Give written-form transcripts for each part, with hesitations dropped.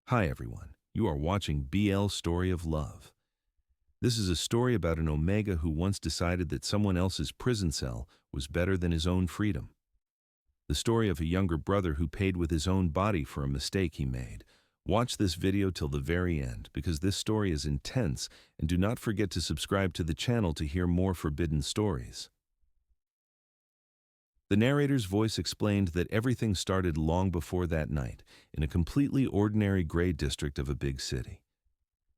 Hi everyone, you are watching BL Story of Love. This is a story about an Omega who once decided that someone else's prison cell was better than his own freedom. The story of a younger brother who paid with his own body for a mistake he made. Watch this video till the very end because this story is intense, and do not forget to subscribe to the channel to hear more forbidden stories. The narrator's voice explained that everything started long before that night, in a completely ordinary gray district of a big city.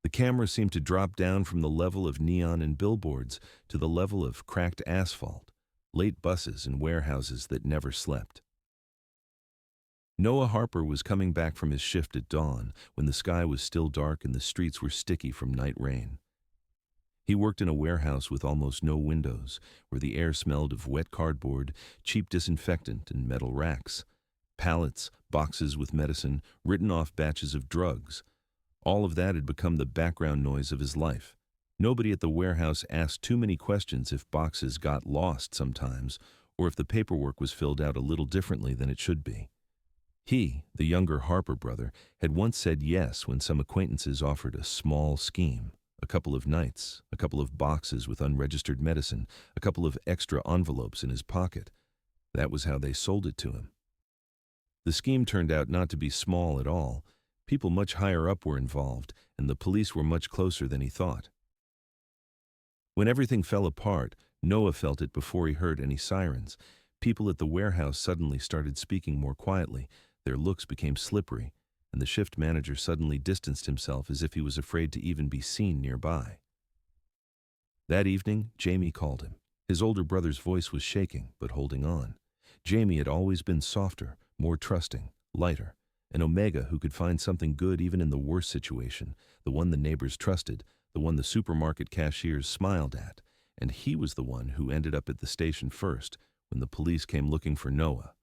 The camera seemed to drop down from the level of neon and billboards to the level of cracked asphalt, late buses and warehouses that never slept. Noah Harper was coming back from his shift at dawn when the sky was still dark and the streets were sticky from night rain. He worked in a warehouse with almost no windows, where the air smelled of wet cardboard, cheap disinfectant, and metal racks. Pallets, boxes with medicine, written-off batches of drugs. All of that had become the background noise of his life. Nobody at the warehouse asked too many questions if boxes got lost sometimes, or if the paperwork was filled out a little differently than it should be. He, the younger Harper brother, had once said yes when some acquaintances offered a small scheme. A couple of nights, a couple of boxes with unregistered medicine, a couple of extra envelopes in his pocket. That was how they sold it to him. The scheme turned out not to be small at all. People much higher up were involved, and the police were much closer than he thought. When everything fell apart, Noah felt it before he heard any sirens. People at the warehouse suddenly started speaking more quietly. Their looks became slippery, and the shift manager suddenly distanced himself as if he was afraid to even be seen nearby. That evening, Jamie called him. His older brother's voice was shaking, but holding on. Jamie had always been softer, more trusting, lighter, an Omega who could find something good even in the worst situation, the one the neighbors trusted, the one the supermarket cashiers smiled at, and he was the one who ended up at the station first when the police came looking for Noah.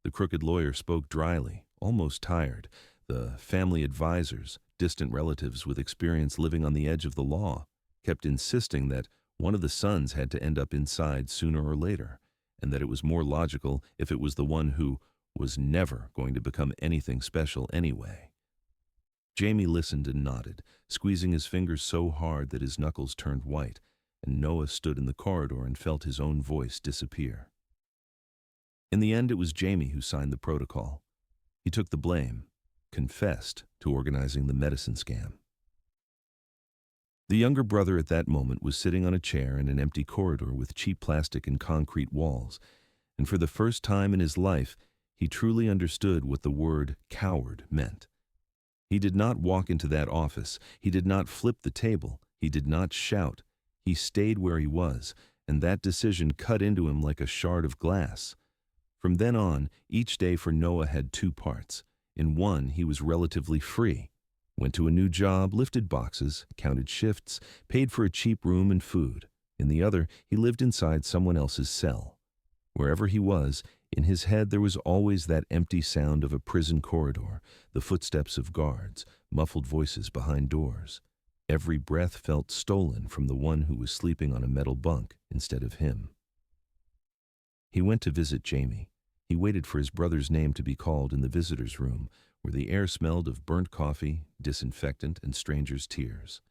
The crooked lawyer spoke dryly, almost tired. The family advisors, distant relatives with experience living on the edge of the law, kept insisting that one of the sons had to end up inside sooner or later, and that it was more logical if it was the one who was never going to become anything special anyway. Jamie listened and nodded, squeezing his fingers so hard that his knuckles turned white, and Noah stood in the corridor and felt his own voice disappear. In the end, it was Jamie who signed the protocol. He took the blame, confessed to organizing the medicine scam. The younger brother at that moment was sitting on a chair in an empty corridor with cheap plastic and concrete walls, and for the first time in his life, he truly understood what the word coward meant. He did not walk into that office, he did not flip the table, he did not shout. He stayed where he was, and that decision cut into him like a shard of glass. From then on, each day for Noah had two parts. In one, he was relatively free. Went to a new job, lifted boxes, counted shifts, paid for a cheap room and food. In the other, he lived inside someone else's cell. Wherever he was, in his head there was always that empty sound of a prison corridor, the footsteps of guards, muffled voices behind doors. Every breath felt stolen from the one who was sleeping on a metal bunk instead of him. He went to visit Jamie. He waited for his brother's name to be called in the visitor's room, where the air smelled of burnt coffee, disinfectant, and strangers' tears.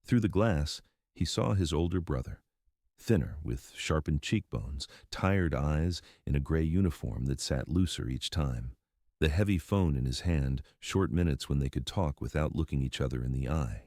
Through the glass, he saw his older brother, thinner, with sharpened cheekbones, tired eyes, in a gray uniform that sat looser each time. The heavy phone in his hand, short minutes when they could talk without looking each other in the eye.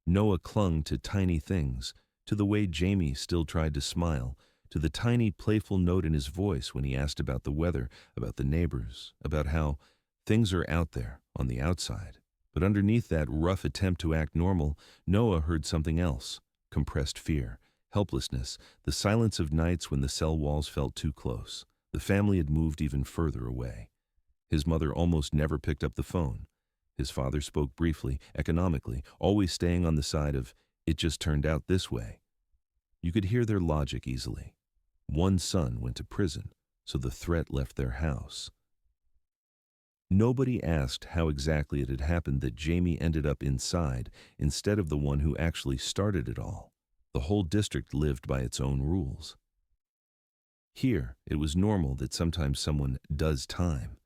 Noah clung to tiny things, to the way Jamie still tried to smile, to the tiny playful note in his voice when he asked about the weather, about the neighbors, about how things are out there, on the outside. But underneath that rough attempt to act normal, Noah heard something else: compressed fear, helplessness, the silence of nights when the cell walls felt too close. The family had moved even further away. His mother almost never picked up the phone. His father spoke briefly, economically, always staying on the side of, "It just turned out this way." You could hear their logic easily. One son went to prison, so the threat left their house. Nobody asked how exactly it had happened that Jamie ended up inside instead of the one who actually started it all. The whole district lived by its own rules. Here, it was normal that sometimes someone does time.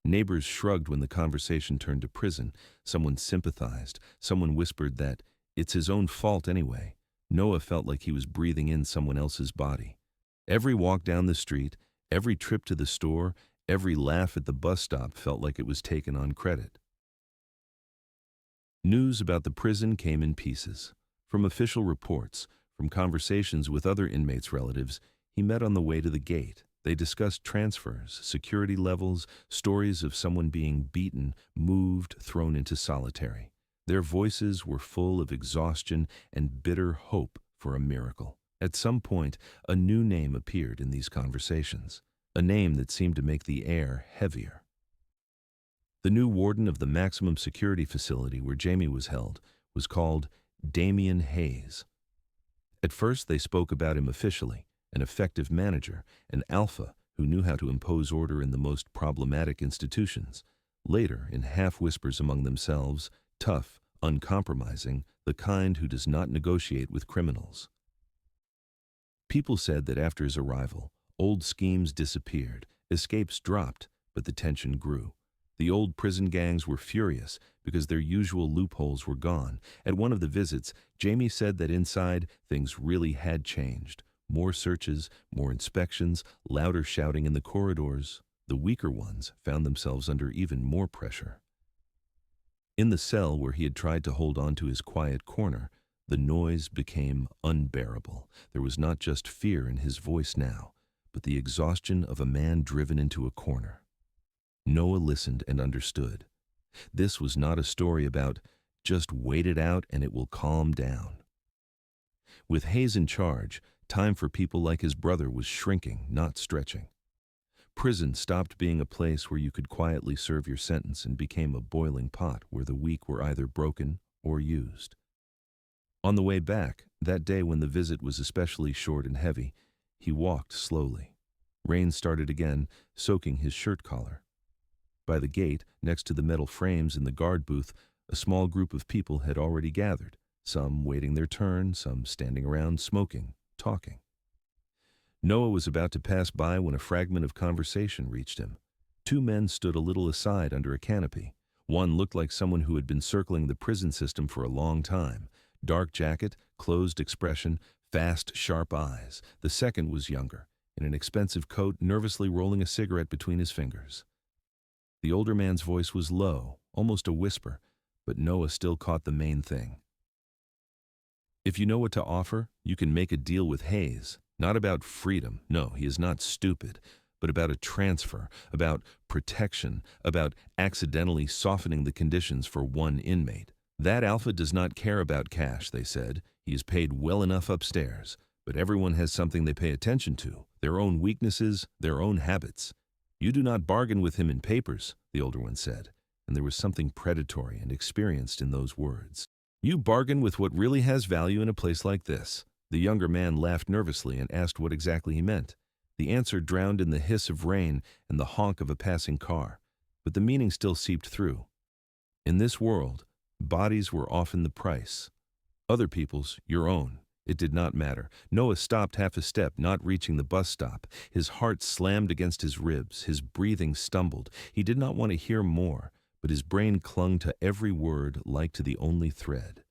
Neighbors shrugged when the conversation turned to prison. Someone sympathized. Someone whispered that it's his own fault anyway. Noah felt like he was breathing in someone else's body. Every walk down the street, every trip to the store, every laugh at the bus stop felt like it was taken on credit. News about the prison came in pieces. From official reports, from conversations with other inmates' relatives, he met on the way to the gate. They discussed transfers, security levels, stories of someone being beaten, moved, thrown into solitary. Their voices were full of exhaustion and bitter hope for a miracle. At some point, a new name appeared in these conversations, a name that seemed to make the air heavier. The new warden of the maximum security facility where Jamie was held was called Damian Hayes. At first, they spoke about him officially, an effective manager, an alpha who knew how to impose order in the most problematic institutions. Later, in half-whispers among themselves, tough, uncompromising, the kind who does not negotiate with criminals. People said that after his arrival, old schemes disappeared, escapes dropped, but the tension grew. The old prison gangs were furious because their usual loopholes were gone. At one of the visits, Jamie said that inside, things really had changed. More searches, more inspections, louder shouting in the corridors. The weaker ones found themselves under even more pressure. In the cell where he had tried to hold on to his quiet corner, the noise became unbearable. There was not just fear in his voice now, but the exhaustion of a man driven into a corner. Noah listened and understood. This was not a story about just wait it out and it will calm down. With Hayes in charge, time for people like his brother was shrinking, not stretching. Prison stopped being a place where you could quietly serve your sentence and became a boiling pot where the weak were either broken or used. On the way back, that day when the visit was especially short and heavy, he walked slowly. Rain started again, soaking his shirt collar. By the gate, next to the metal frames in the guard booth, a small group of people had already gathered, some waiting their turn, some standing around smoking, talking. Noah was about to pass by when a fragment of conversation reached him. Two men stood a little aside under a canopy. One looked like someone who had been circling the prison system for a long time. Dark jacket, closed expression, fast, sharp eyes. The second was younger, in an expensive coat, nervously rolling a cigarette between his fingers. The older man's voice was low, almost a whisper, but Noah still caught the main thing. If you know what to offer, you can make a deal with Hayes. Not about freedom, no, he is not stupid, but about a transfer, about protection, about accidentally softening the conditions for one inmate. That alpha does not care about cash, they said. He is paid well enough upstairs, but everyone has something they pay attention to, their own weaknesses, their own habits. You do not bargain with him in papers, the older one said, and there was something predatory and experienced in those words. You bargain with what really has value in a place like this. The younger man laughed nervously and asked what exactly he meant. The answer drowned in the hiss of rain and the honk of a passing car, but the meaning still seeped through. In this world, bodies were often the price. Other people's, your own. It did not matter. Noah stopped half a step, not reaching the bus stop. His heart slammed against his ribs. His breathing stumbled. He did not want to hear more, but his brain clung to every word like to the only thread.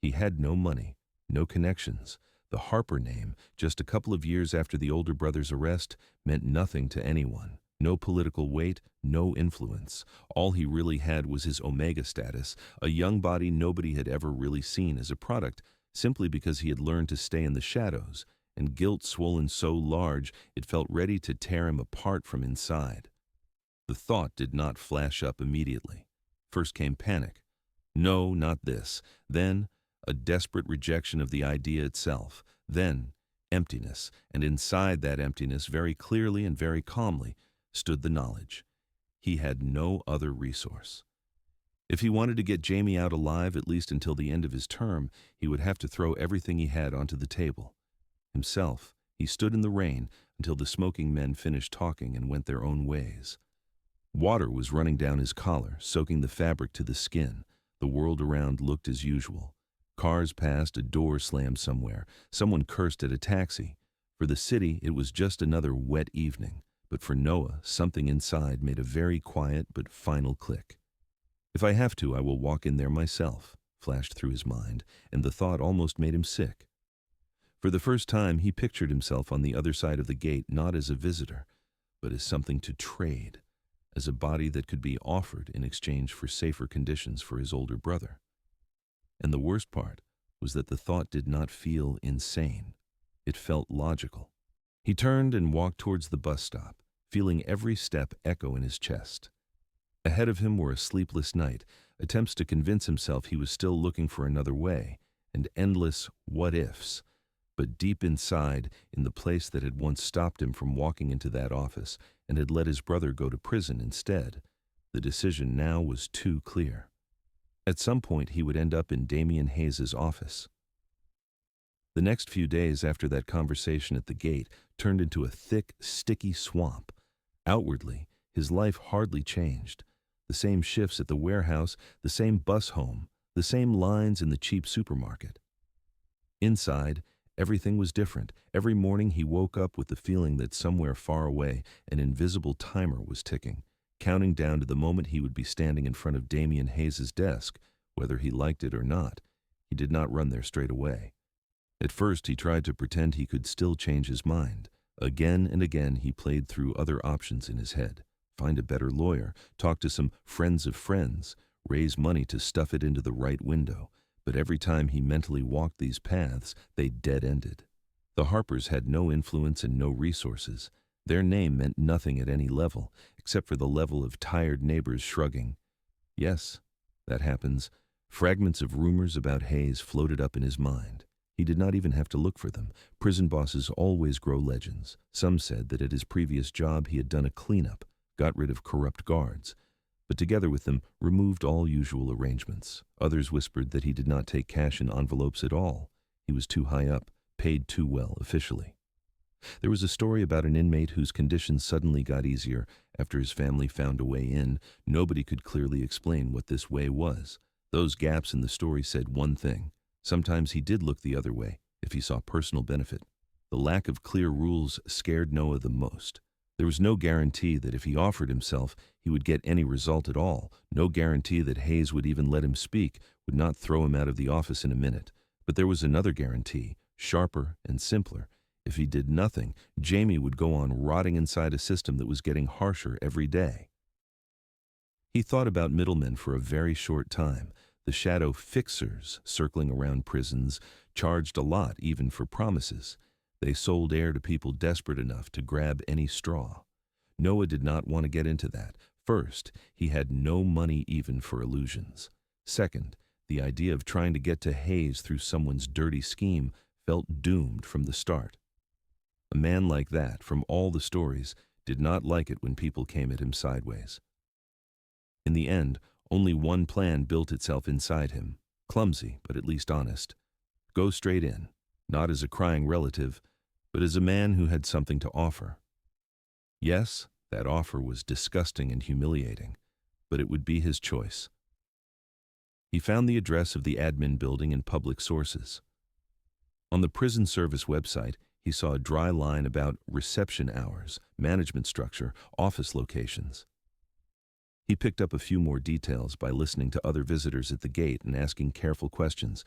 He had no money, no connections. The Harper name, just a couple of years after the older brother's arrest, meant nothing to anyone. No political weight, no influence. All he really had was his Omega status, a young body nobody had ever really seen as a product, simply because he had learned to stay in the shadows, and guilt swollen so large it felt ready to tear him apart from inside. The thought did not flash up immediately. First came panic. No, not this. Then, a desperate rejection of the idea itself. Then, emptiness, and inside that emptiness, very clearly and very calmly, stood the knowledge. He had no other resource. If he wanted to get Jamie out alive, at least until the end of his term, he would have to throw everything he had onto the table. Himself, he stood in the rain until the smoking men finished talking and went their own ways. Water was running down his collar, soaking the fabric to the skin. The world around looked as usual. Cars passed, a door slammed somewhere. Someone cursed at a taxi. For the city, it was just another wet evening. But for Noah, something inside made a very quiet but final click. "If I have to, I will walk in there myself," flashed through his mind, and the thought almost made him sick. For the first time, he pictured himself on the other side of the gate not as a visitor, but as something to trade, as a body that could be offered in exchange for safer conditions for his older brother. And the worst part was that the thought did not feel insane. It felt logical. He turned and walked towards the bus stop, feeling every step echo in his chest. Ahead of him were a sleepless night, attempts to convince himself he was still looking for another way, and endless what-ifs. But deep inside, in the place that had once stopped him from walking into that office and had let his brother go to prison instead, the decision now was too clear. At some point, he would end up in Damian Hayes's office. The next few days after that conversation at the gate turned into a thick, sticky swamp. Outwardly, his life hardly changed. The same shifts at the warehouse, the same bus home, the same lines in the cheap supermarket. Inside, everything was different. Every morning he woke up with the feeling that somewhere far away an invisible timer was ticking, counting down to the moment he would be standing in front of Damian Hayes's desk, whether he liked it or not. He did not run there straight away. At first he tried to pretend he could still change his mind. Again and again he played through other options in his head. Find a better lawyer, talk to some friends of friends, raise money to stuff it into the right window. But every time he mentally walked these paths, they dead-ended. The Harpers had no influence and no resources. Their name meant nothing at any level, except for the level of tired neighbors shrugging. Yes, that happens. Fragments of rumors about Hayes floated up in his mind. He did not even have to look for them. Prison bosses always grow legends. Some said that at his previous job he had done a cleanup, got rid of corrupt guards, but together with them removed all usual arrangements. Others whispered that he did not take cash in envelopes at all. He was too high up, paid too well officially. There was a story about an inmate whose conditions suddenly got easier after his family found a way in. Nobody could clearly explain what this way was. Those gaps in the story said one thing. Sometimes he did look the other way, if he saw personal benefit. The lack of clear rules scared Noah the most. There was no guarantee that if he offered himself, he would get any result at all. No guarantee that Hayes would even let him speak, would not throw him out of the office in a minute. But there was another guarantee, sharper and simpler. If he did nothing, Jamie would go on rotting inside a system that was getting harsher every day. He thought about middlemen for a very short time. The shadow fixers circling around prisons charged a lot even for promises. They sold air to people desperate enough to grab any straw. Noah did not want to get into that. First, he had no money even for illusions. Second, the idea of trying to get to Hayes through someone's dirty scheme felt doomed from the start. A man like that, from all the stories, did not like it when people came at him sideways. In the end, only one plan built itself inside him, clumsy but at least honest. Go straight in, not as a crying relative, but as a man who had something to offer. Yes, that offer was disgusting and humiliating, but it would be his choice. He found the address of the admin building in public sources. On the prison service website, he saw a dry line about reception hours, management structure, office locations. He picked up a few more details by listening to other visitors at the gate and asking careful questions.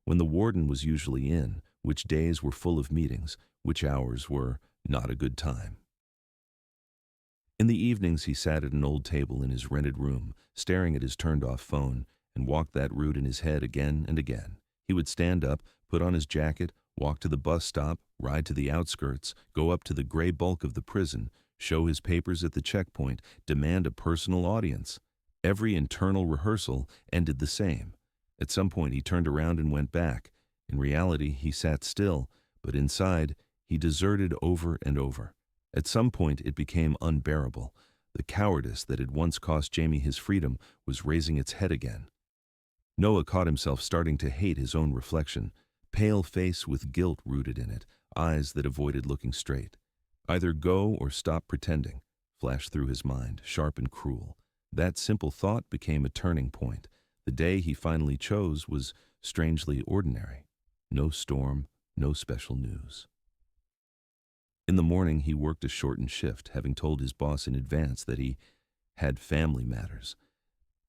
When the warden was usually in, which days were full of meetings, which hours were not a good time. In the evenings, he sat at an old table in his rented room, staring at his turned-off phone, and walked that route in his head again and again. He would stand up, put on his jacket, walk to the bus stop, ride to the outskirts, go up to the gray bulk of the prison, show his papers at the checkpoint, demand a personal audience. Every internal rehearsal ended the same. At some point he turned around and went back. In reality, he sat still, but inside, he deserted over and over. At some point it became unbearable. The cowardice that had once cost Jamie his freedom was raising its head again. Noah caught himself starting to hate his own reflection. Pale face with guilt rooted in it, eyes that avoided looking straight. Either go or stop pretending, flashed through his mind, sharp and cruel. That simple thought became a turning point. The day he finally chose was strangely ordinary. No storm, no special news. In the morning, he worked a shortened shift, having told his boss in advance that he had family matters.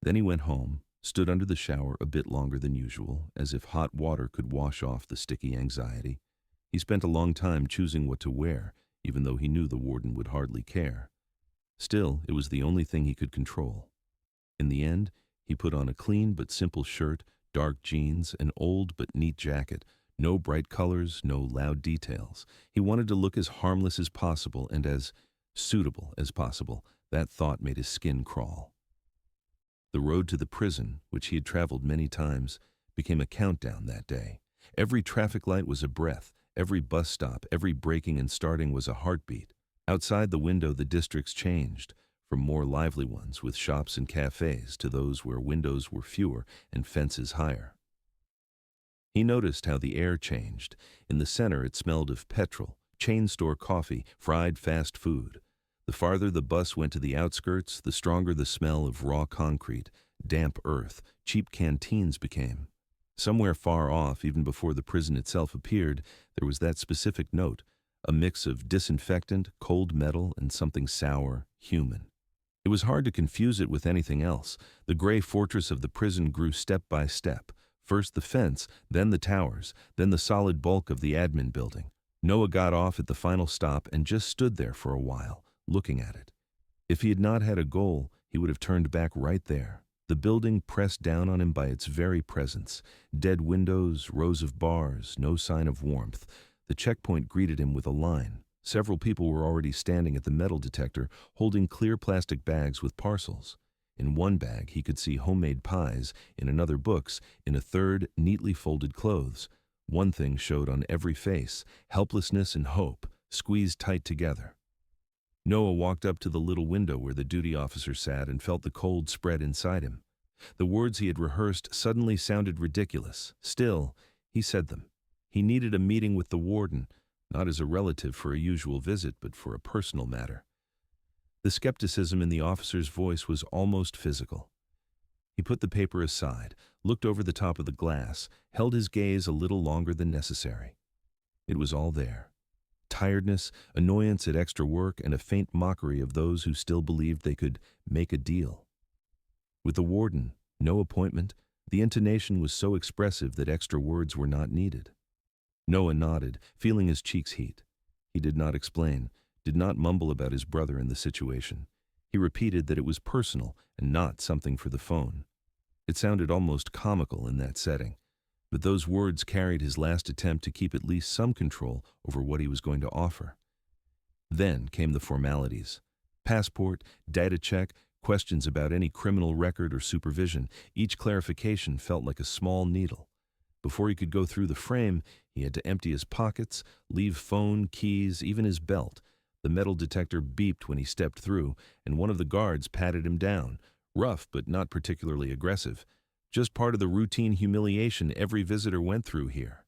Then he went home, stood under the shower a bit longer than usual, as if hot water could wash off the sticky anxiety. He spent a long time choosing what to wear, even though he knew the warden would hardly care. Still, it was the only thing he could control. In the end, he put on a clean but simple shirt, dark jeans, an old but neat jacket. No bright colors, no loud details. He wanted to look as harmless as possible and as suitable as possible. That thought made his skin crawl. The road to the prison, which he had traveled many times, became a countdown that day. Every traffic light was a breath. Every bus stop, every braking and starting was a heartbeat. Outside the window, the districts changed, from more lively ones with shops and cafes to those where windows were fewer and fences higher. He noticed how the air changed. In the center, it smelled of petrol, chain store coffee, fried fast food. The farther the bus went to the outskirts, the stronger the smell of raw concrete, damp earth, cheap canteens became. Somewhere far off, even before the prison itself appeared, there was that specific note, a mix of disinfectant, cold metal, and something sour, human. It was hard to confuse it with anything else. The gray fortress of the prison grew step by step. First the fence, then the towers, then the solid bulk of the admin building. Noah got off at the final stop and just stood there for a while, looking at it. If he had not had a goal, he would have turned back right there. The building pressed down on him by its very presence. Dead windows, rows of bars, no sign of warmth. The checkpoint greeted him with a line. Several people were already standing at the metal detector, holding clear plastic bags with parcels. In one bag, he could see homemade pies, in another books, in a third, neatly folded clothes. One thing showed on every face, helplessness and hope, squeezed tight together. Noah walked up to the little window where the duty officer sat and felt the cold spread inside him. The words he had rehearsed suddenly sounded ridiculous. Still, he said them. He needed a meeting with the warden, not as a relative for a usual visit, but for a personal matter. The skepticism in the officer's voice was almost physical. He put the paper aside, looked over the top of the glass, held his gaze a little longer than necessary. It was all there. Tiredness, annoyance at extra work, and a faint mockery of those who still believed they could make a deal. With the warden, no appointment, the intonation was so expressive that extra words were not needed. Noah nodded, feeling his cheeks heat. He did not explain, did not mumble about his brother and the situation. He repeated that it was personal and not something for the phone. It sounded almost comical in that setting, but those words carried his last attempt to keep at least some control over what he was going to offer. Then came the formalities. Passport, data check, questions about any criminal record or supervision. Each clarification felt like a small needle. Before he could go through the frame, he had to empty his pockets, leave phone, keys, even his belt. The metal detector beeped when he stepped through, and one of the guards patted him down, rough but not particularly aggressive. Just part of the routine humiliation every visitor went through here.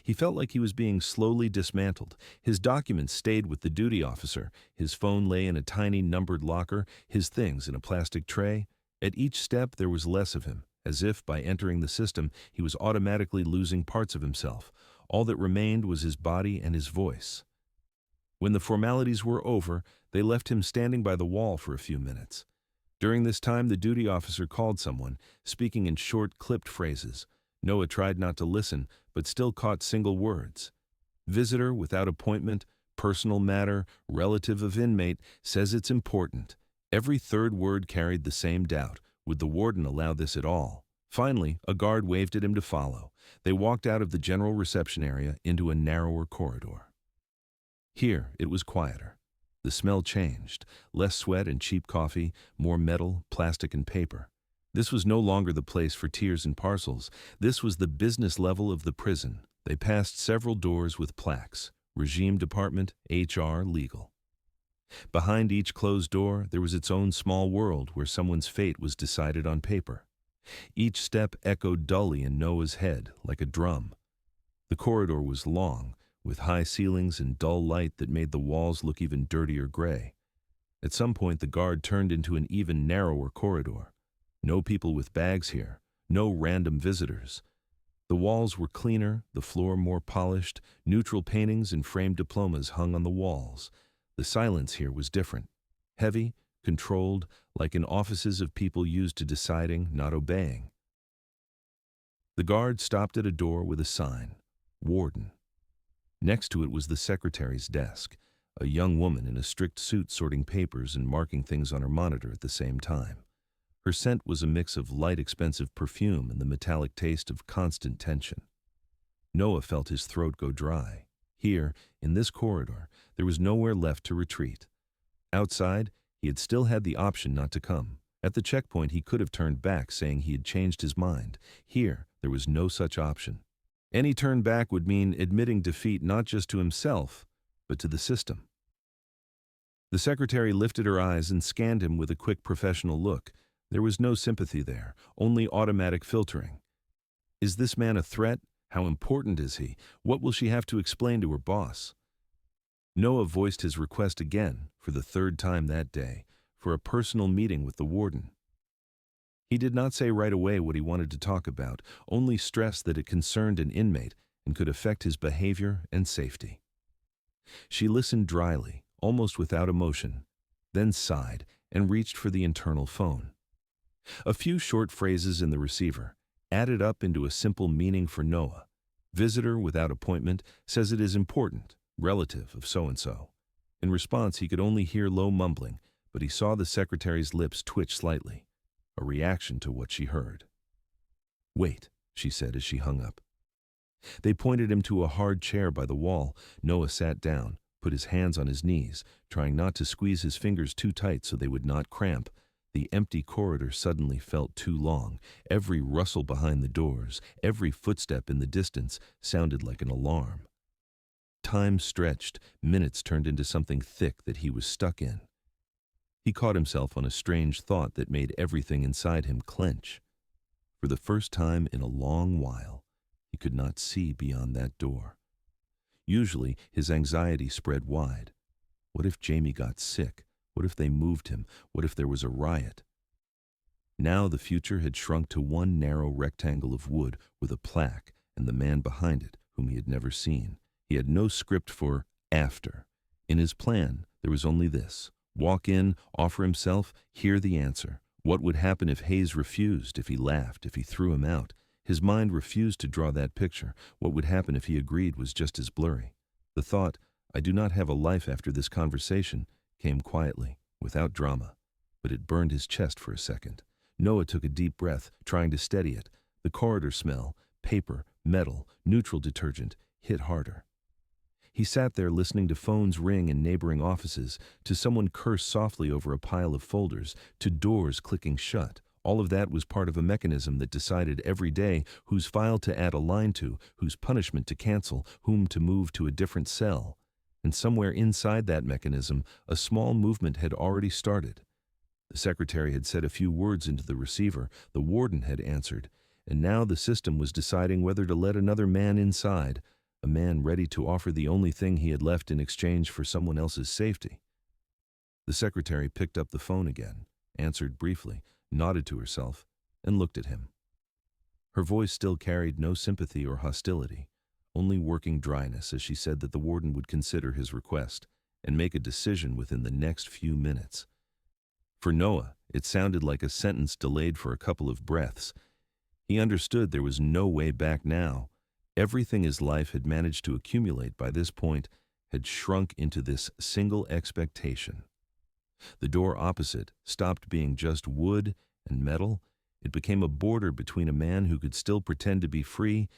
He felt like he was being slowly dismantled. His documents stayed with the duty officer. His phone lay in a tiny numbered locker, his things in a plastic tray. At each step there was less of him, as if by entering the system he was automatically losing parts of himself. All that remained was his body and his voice. When the formalities were over, they left him standing by the wall for a few minutes. During this time, the duty officer called someone, speaking in short, clipped phrases. Noah tried not to listen, but still caught single words. Visitor without appointment, personal matter, relative of inmate, says it's important. Every third word carried the same doubt. Would the warden allow this at all? Finally, a guard waved at him to follow. They walked out of the general reception area into a narrower corridor. Here, it was quieter. The smell changed. Less sweat and cheap coffee, more metal, plastic, and paper. This was no longer the place for tiers and parcels. This was the business level of the prison. They passed several doors with plaques. Regime Department, HR, Legal. Behind each closed door, there was its own small world where someone's fate was decided on paper. Each step echoed dully in Noah's head, like a drum. The corridor was long, with high ceilings and dull light that made the walls look even dirtier gray. At some point, the guard turned into an even narrower corridor. No people with bags here, no random visitors. The walls were cleaner, the floor more polished, neutral paintings and framed diplomas hung on the walls. The silence here was different. Heavy, controlled, like in offices of people used to deciding, not obeying. The guard stopped at a door with a sign, Warden. Next to it was the secretary's desk, a young woman in a strict suit sorting papers and marking things on her monitor at the same time. Her scent was a mix of light, expensive perfume and the metallic taste of constant tension. Noah felt his throat go dry. Here, in this corridor, there was nowhere left to retreat. Outside, he had still had the option not to come. At the checkpoint, he could have turned back, saying he had changed his mind. Here, there was no such option. Any turn back would mean admitting defeat not just to himself, but to the system. The secretary lifted her eyes and scanned him with a quick professional look. There was no sympathy there, only automatic filtering. Is this man a threat? How important is he? What will she have to explain to her boss? Noah voiced his request again, for the third time that day, for a personal meeting with the warden. He did not say right away what he wanted to talk about, only stressed that it concerned an inmate and could affect his behavior and safety. She listened dryly, almost without emotion, then sighed and reached for the internal phone. A few short phrases in the receiver added up into a simple meaning for Noah. Visitor without appointment says it is important, relative of so-and-so. In response, he could only hear low mumbling, but he saw the secretary's lips twitch slightly, a reaction to what she heard. "Wait," she said as she hung up. They pointed him to a hard chair by the wall. Noah sat down, put his hands on his knees, trying not to squeeze his fingers too tight so they would not cramp. The empty corridor suddenly felt too long. Every rustle behind the doors, every footstep in the distance sounded like an alarm. Time stretched, minutes turned into something thick that he was stuck in. He caught himself on a strange thought that made everything inside him clench. For the first time in a long while, he could not see beyond that door. Usually, his anxiety spread wide. What if Jamie got sick? What if they moved him? What if there was a riot? Now the future had shrunk to one narrow rectangle of wood with a plaque and the man behind it, whom he had never seen. He had no script for after. In his plan, there was only this: walk in, offer himself, hear the answer. What would happen if Hayes refused, if he laughed, if he threw him out? His mind refused to draw that picture. What would happen if he agreed was just as blurry. The thought, I do not have a life after this conversation, came quietly, without drama, but it burned his chest for a second. Noah took a deep breath, trying to steady it. The corridor smell, paper, metal, neutral detergent, hit harder. He sat there listening to phones ring in neighboring offices, to someone curse softly over a pile of folders, to doors clicking shut. All of that was part of a mechanism that decided every day whose file to add a line to, whose punishment to cancel, whom to move to a different cell. And somewhere inside that mechanism, a small movement had already started. The secretary had said a few words into the receiver, the warden had answered, and now the system was deciding whether to let another man inside, a man ready to offer the only thing he had left in exchange for someone else's safety. The secretary picked up the phone again, answered briefly, nodded to herself, and looked at him. Her voice still carried no sympathy or hostility, only working dryness as she said that the warden would consider his request and make a decision within the next few minutes. For Noah, it sounded like a sentence delayed for a couple of breaths. He understood there was no way back now. Everything his life had managed to accumulate by this point had shrunk into this single expectation. The door opposite stopped being just wood and metal. It became a border between a man who could still pretend to be free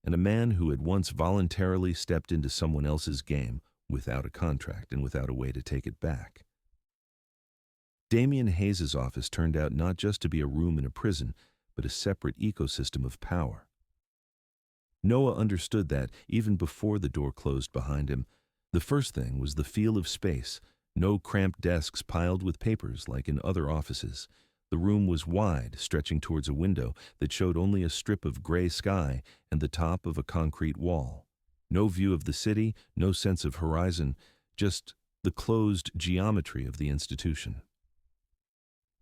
and a man who had once voluntarily stepped into someone else's game without a contract and without a way to take it back. Damian Hayes's office turned out not just to be a room in a prison, but a separate ecosystem of power. Noah understood that even before the door closed behind him. The first thing was the feel of space, no cramped desks piled with papers like in other offices. The room was wide, stretching towards a window that showed only a strip of gray sky and the top of a concrete wall. No view of the city, no sense of horizon, just the closed geometry of the institution.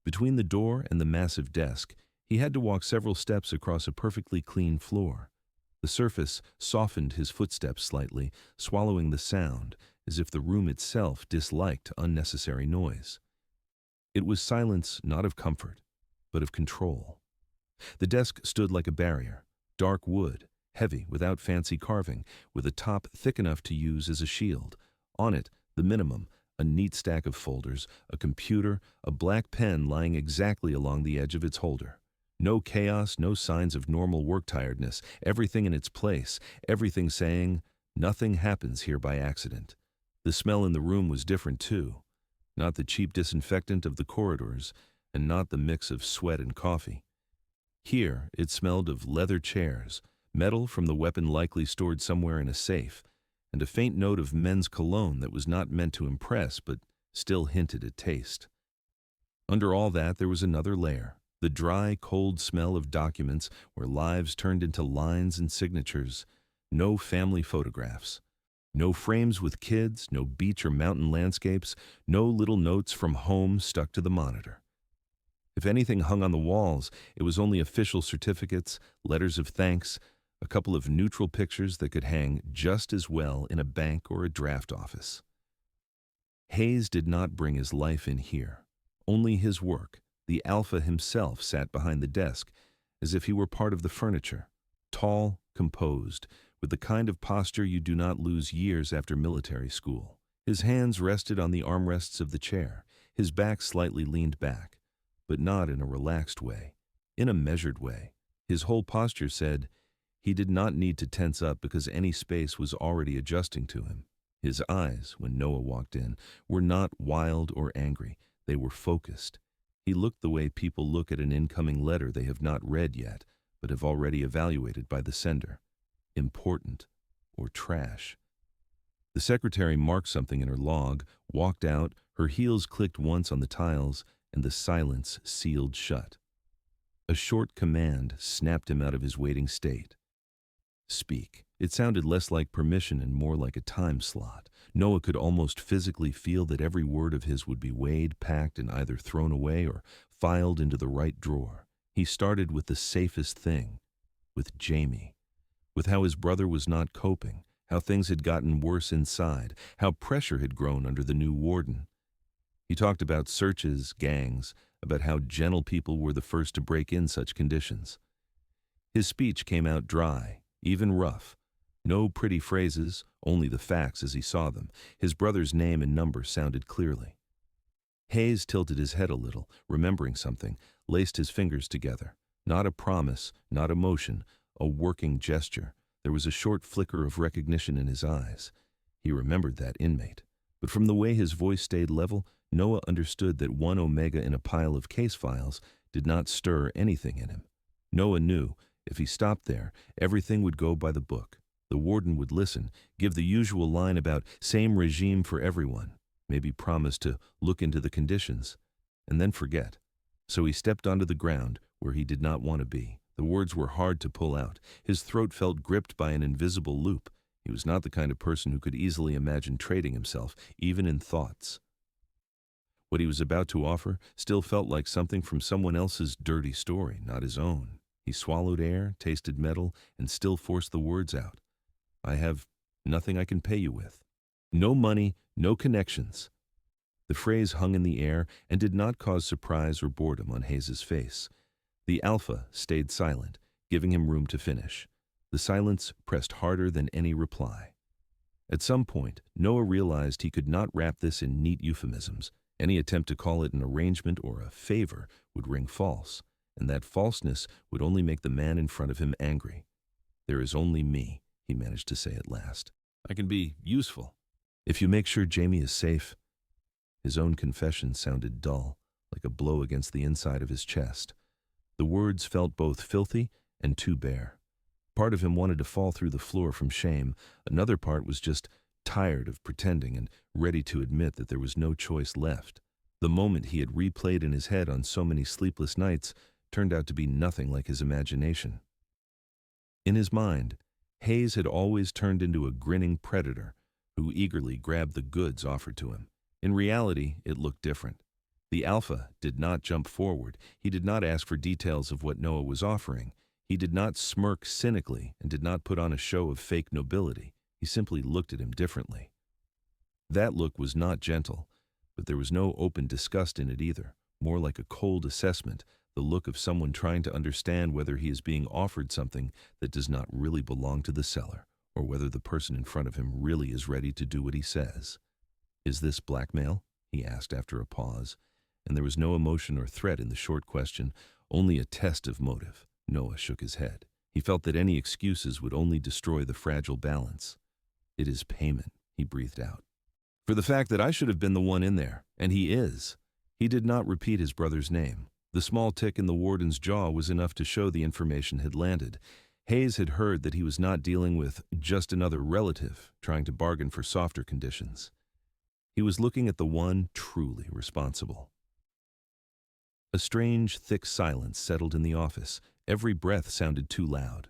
Between the door and the massive desk, he had to walk several steps across a perfectly clean floor. The surface softened his footsteps slightly, swallowing the sound, as if the room itself disliked unnecessary noise. It was silence not of comfort, but of control. The desk stood like a barrier, dark wood, heavy, without fancy carving, with a top thick enough to use as a shield. On it, the minimum, a neat stack of folders, a computer, a black pen lying exactly along the edge of its holder. No chaos, no signs of normal work tiredness, everything in its place, everything saying, nothing happens here by accident. The smell in the room was different too. Not the cheap disinfectant of the corridors, and not the mix of sweat and coffee. Here, it smelled of leather chairs, metal from the weapon likely stored somewhere in a safe, and a faint note of men's cologne that was not meant to impress but still hinted at taste. Under all that, there was another layer, the dry, cold smell of documents where lives turned into lines and signatures. No family photographs. No frames with kids, no beach or mountain landscapes, no little notes from home stuck to the monitor. If anything hung on the walls, it was only official certificates, letters of thanks, a couple of neutral pictures that could hang just as well in a bank or a draft office. Hayes did not bring his life in here, only his work. The Alpha himself sat behind the desk, as if he were part of the furniture, tall, composed, with the kind of posture you do not lose years after military school. His hands rested on the armrests of the chair, his back slightly leaned back, but not in a relaxed way, in a measured way. His whole posture said he did not need to tense up because any space was already adjusting to him. His eyes, when Noah walked in, were not wild or angry. They were focused. He looked the way people look at an incoming letter they have not read yet, but have already evaluated by the sender. Important or trash. The secretary marked something in her log, walked out, her heels clicked once on the tiles, and the silence sealed shut. A short command snapped him out of his waiting state. Speak. It sounded less like permission and more like a time slot. Noah could almost physically feel that every word of his would be weighed, packed, and either thrown away or filed into the right drawer. He started with the safest thing, with Jamie, with how his brother was not coping, how things had gotten worse inside, how pressure had grown under the new warden. He talked about searches, gangs, about how gentle people were the first to break in such conditions. His speech came out dry, even rough. No pretty phrases, only the facts as he saw them. His brother's name and number sounded clearly. Hayes tilted his head a little, remembering something, laced his fingers together. Not a promise, not a motion, a working gesture. There was a short flicker of recognition in his eyes. He remembered that inmate. But from the way his voice stayed level, Noah understood that one omega in a pile of case files did not stir anything in him. Noah knew, if he stopped there, everything would go by the book. The warden would listen, give the usual line about same regime for everyone, maybe promise to look into the conditions, and then forget. So he stepped onto the ground where he did not want to be. The words were hard to pull out. His throat felt gripped by an invisible loop. He was not the kind of person who could easily imagine trading himself, even in thoughts. What he was about to offer still felt like something from someone else's dirty story, not his own. He swallowed air, tasted metal, and still forced the words out. I have nothing I can pay you with. No money, no connections. The phrase hung in the air and did not cause surprise or boredom on Hayes' face. The Alpha stayed silent, giving him room to finish. The silence pressed harder than any reply. At some point, Noah realized he could not wrap this in neat euphemisms. Any attempt to call it an arrangement or a favor would ring false, and that falseness would only make the man in front of him angry. There is only me, he managed to say at last. I can be useful. If you make sure Jamie is safe. His own confession sounded dull, like a blow against the inside of his chest. The words felt both filthy and too bare. Part of him wanted to fall through the floor from shame. Another part was just tired of pretending and ready to admit that there was no choice left. The moment he had replayed in his head on so many sleepless nights turned out to be nothing like his imagination. In his mind, Hayes had always turned into a grinning predator who eagerly grabbed the goods offered to him. In reality, it looked different. The Alpha did not jump forward. He did not ask for details of what Noah was offering. He did not smirk cynically and did not put on a show of fake nobility. He simply looked at him differently. That look was not gentle, but there was no open disgust in it either, more like a cold assessment, the look of someone trying to understand whether he is being offered something that does not really belong to the seller, or whether the person in front of him really is ready to do what he says. "Is this blackmail?" he asked after a pause, and there was no emotion or threat in the short question, only a test of motive. Noah shook his head. He felt that any excuses would only destroy the fragile balance. "It is payment," he breathed out. "For the fact that I should have been the one in there, and he is." He did not repeat his brother's name. The small tick in the warden's jaw was enough to show the information had landed. Hayes had heard that he was not dealing with just another relative trying to bargain for softer conditions. He was looking at the one truly responsible. A strange, thick silence settled in the office. Every breath sounded too loud.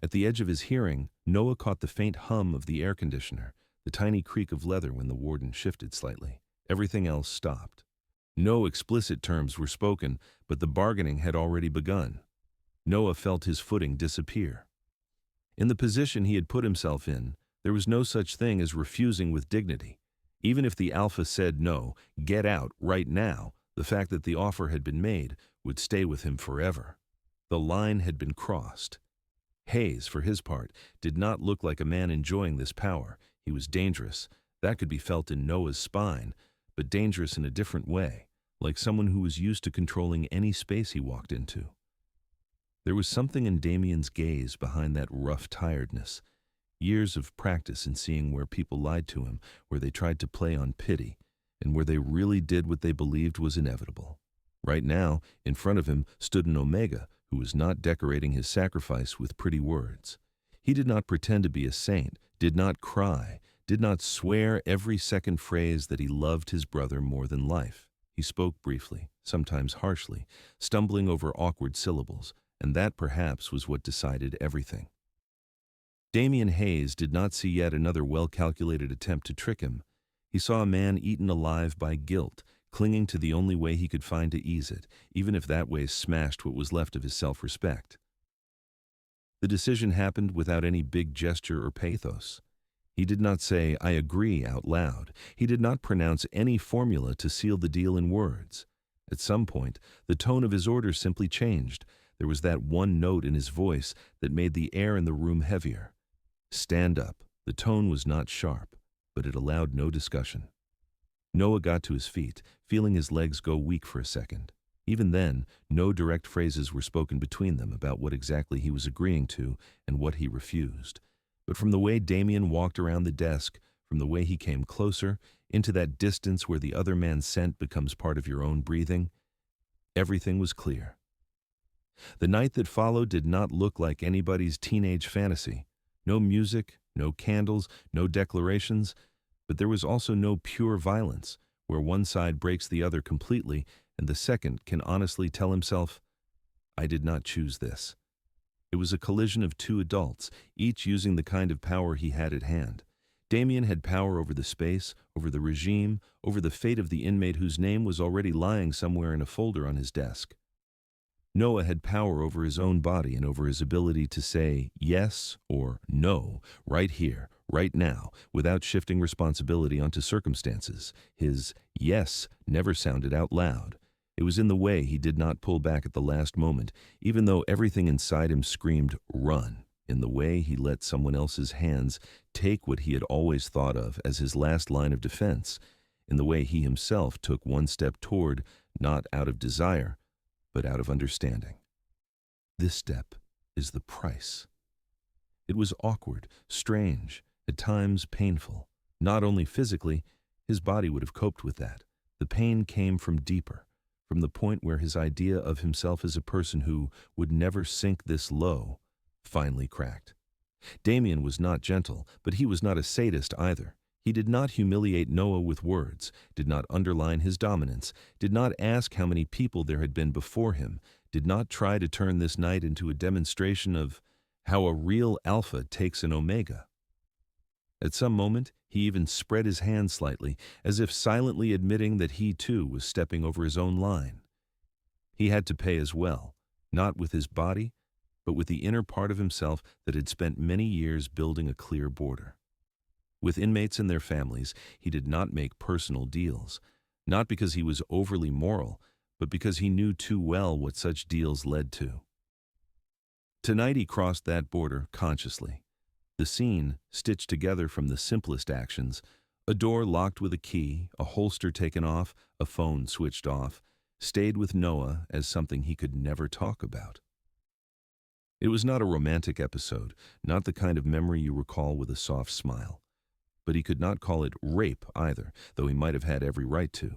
At the edge of his hearing, Noah caught the faint hum of the air conditioner, the tiny creak of leather when the warden shifted slightly. Everything else stopped. No explicit terms were spoken, but the bargaining had already begun. Noah felt his footing disappear. In the position he had put himself in, there was no such thing as refusing with dignity. Even if the Alpha said no, get out right now, the fact that the offer had been made would stay with him forever. The line had been crossed. Hayes, for his part, did not look like a man enjoying this power. He was dangerous. That could be felt in Noah's spine, but dangerous in a different way, like someone who was used to controlling any space he walked into. There was something in Damien's gaze behind that rough tiredness. Years of practice in seeing where people lied to him, where they tried to play on pity, and where they really did what they believed was inevitable. Right now, in front of him stood an Omega who was not decorating his sacrifice with pretty words. He did not pretend to be a saint, did not cry, did not swear every second phrase that he loved his brother more than life. He spoke briefly, sometimes harshly, stumbling over awkward syllables, and that perhaps was what decided everything. Damien Hayes did not see yet another well-calculated attempt to trick him. He saw a man eaten alive by guilt, clinging to the only way he could find to ease it, even if that way smashed what was left of his self-respect. The decision happened without any big gesture or pathos. He did not say, "I agree," out loud. He did not pronounce any formula to seal the deal in words. At some point, the tone of his order simply changed. There was that one note in his voice that made the air in the room heavier. "Stand up." The tone was not sharp, but it allowed no discussion. Noah got to his feet, feeling his legs go weak for a second. Even then, no direct phrases were spoken between them about what exactly he was agreeing to and what he refused. But from the way Damien walked around the desk, from the way he came closer, into that distance where the other man's scent becomes part of your own breathing, everything was clear. The night that followed did not look like anybody's teenage fantasy. No music, no candles, no declarations, but there was also no pure violence, where one side breaks the other completely and the second can honestly tell himself, "I did not choose this." It was a collision of two adults, each using the kind of power he had at hand. Damien had power over the space, over the regime, over the fate of the inmate whose name was already lying somewhere in a folder on his desk. Noah had power over his own body and over his ability to say yes or no right here, right now, without shifting responsibility onto circumstances. His yes never sounded out loud. It was in the way he did not pull back at the last moment, even though everything inside him screamed, "Run," in the way he let someone else's hands take what he had always thought of as his last line of defense, in the way he himself took one step toward, not out of desire, but out of understanding. This step is the price. It was awkward, strange, at times painful. Not only physically, his body would have coped with that. The pain came from deeper, from the point where his idea of himself as a person who would never sink this low finally cracked. Damien was not gentle, but he was not a sadist either. He did not humiliate Noah with words, did not underline his dominance, did not ask how many people there had been before him, did not try to turn this night into a demonstration of how a real alpha takes an omega. At some moment, he even spread his hand slightly, as if silently admitting that he too was stepping over his own line. He had to pay as well, not with his body, but with the inner part of himself that had spent many years building a clear border. With inmates and their families, he did not make personal deals, not because he was overly moral, but because he knew too well what such deals led to. Tonight he crossed that border consciously. The scene, stitched together from the simplest actions, a door locked with a key, a holster taken off, a phone switched off, stayed with Noah as something he could never talk about. It was not a romantic episode, not the kind of memory you recall with a soft smile. But he could not call it rape either, though he might have had every right to.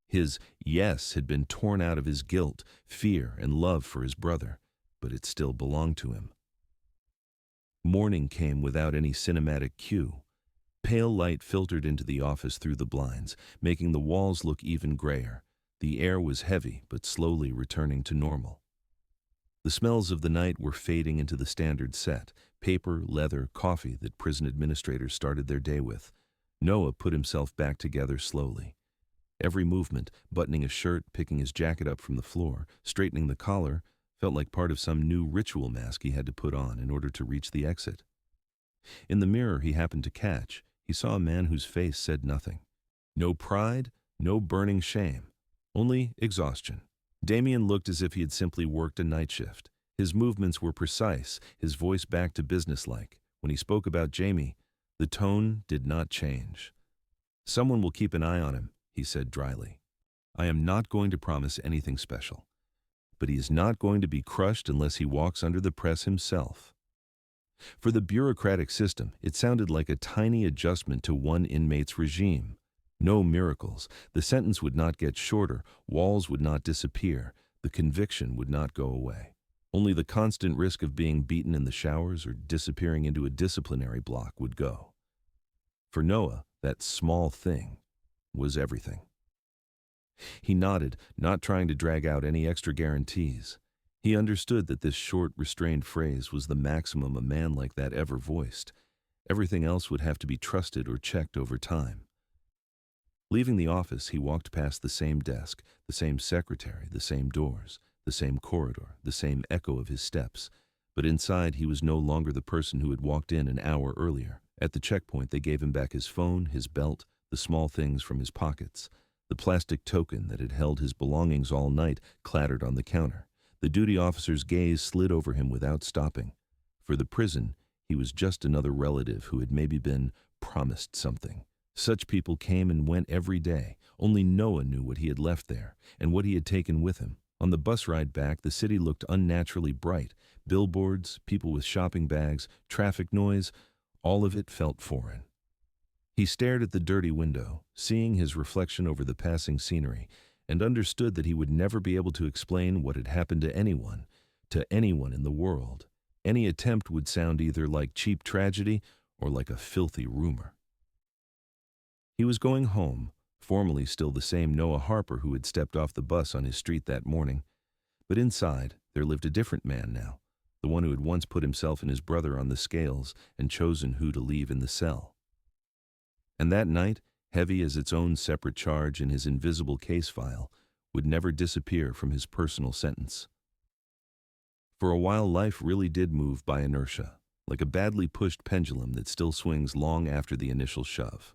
His yes had been torn out of his guilt, fear, and love for his brother, but it still belonged to him. Morning came without any cinematic cue. Pale light filtered into the office through the blinds, making the walls look even grayer. The air was heavy, but slowly returning to normal. The smells of the night were fading into the standard set: paper, leather, coffee that prison administrators started their day with. Noah put himself back together slowly. Every movement, buttoning a shirt, picking his jacket up from the floor, straightening the collar, felt like part of some new ritual mask he had to put on in order to reach the exit. In the mirror he happened to catch, he saw a man whose face said nothing. No pride, no burning shame, only exhaustion. Damien looked as if he had simply worked a night shift. His movements were precise, his voice back to businesslike. When he spoke about Jamie, the tone did not change. "Someone will keep an eye on him," he said dryly. "I am not going to promise anything special. But he is not going to be crushed unless he walks under the press himself." For the bureaucratic system, it sounded like a tiny adjustment to one inmate's regime. No miracles. The sentence would not get shorter, walls would not disappear, the conviction would not go away. Only the constant risk of being beaten in the showers or disappearing into a disciplinary block would go. For Noah, that small thing was everything. He nodded, not trying to drag out any extra guarantees. He understood that this short, restrained phrase was the maximum a man like that ever voiced. Everything else would have to be trusted or checked over time. Leaving the office, he walked past the same desk, the same secretary, the same doors, the same corridor, the same echo of his steps. But inside, he was no longer the person who had walked in an hour earlier. At the checkpoint, they gave him back his phone, his belt, the small things from his pockets. The plastic token that had held his belongings all night clattered on the counter. The duty officer's gaze slid over him without stopping. For the prison, he was just another relative who had maybe been promised something. Such people came and went every day. Only Noah knew what he had left there and what he had taken with him. On the bus ride back, the city looked unnaturally bright. Billboards, people with shopping bags, traffic noise, all of it felt foreign. He stared at the dirty window, seeing his reflection over the passing scenery, and understood that he would never be able to explain what had happened to anyone in the world. Any attempt would sound either like cheap tragedy or like a filthy rumor. He was going home, formally still the same Noah Harper who had stepped off the bus on his street that morning. But inside, there lived a different man now, the one who had once put himself and his brother on the scales and chosen who to leave in the cell. And that night, heavy as its own separate charge in his invisible case file, would never disappear from his personal sentence. For a while, life really did move by inertia, like a badly pushed pendulum that still swings long after the initial shove.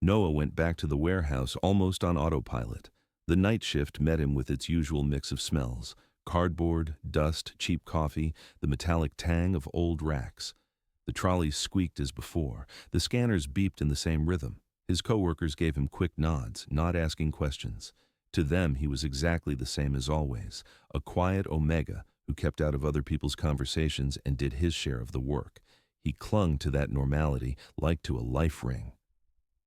Noah went back to the warehouse almost on autopilot. The night shift met him with its usual mix of smells: cardboard, dust, cheap coffee, the metallic tang of old racks. The trolleys squeaked as before. The scanners beeped in the same rhythm. His coworkers gave him quick nods, not asking questions. To them, he was exactly the same as always, a quiet omega who kept out of other people's conversations and did his share of the work. He clung to that normality like to a life ring.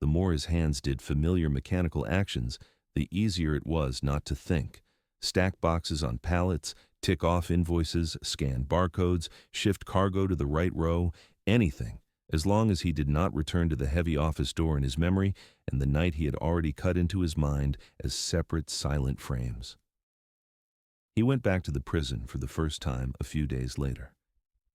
The more his hands did familiar mechanical actions, the easier it was not to think. Stack boxes on pallets, tick off invoices, scan barcodes, shift cargo to the right row, anything, as long as he did not return to the heavy office door in his memory and the night he had already cut into his mind as separate, silent frames. He went back to the prison for the first time a few days later.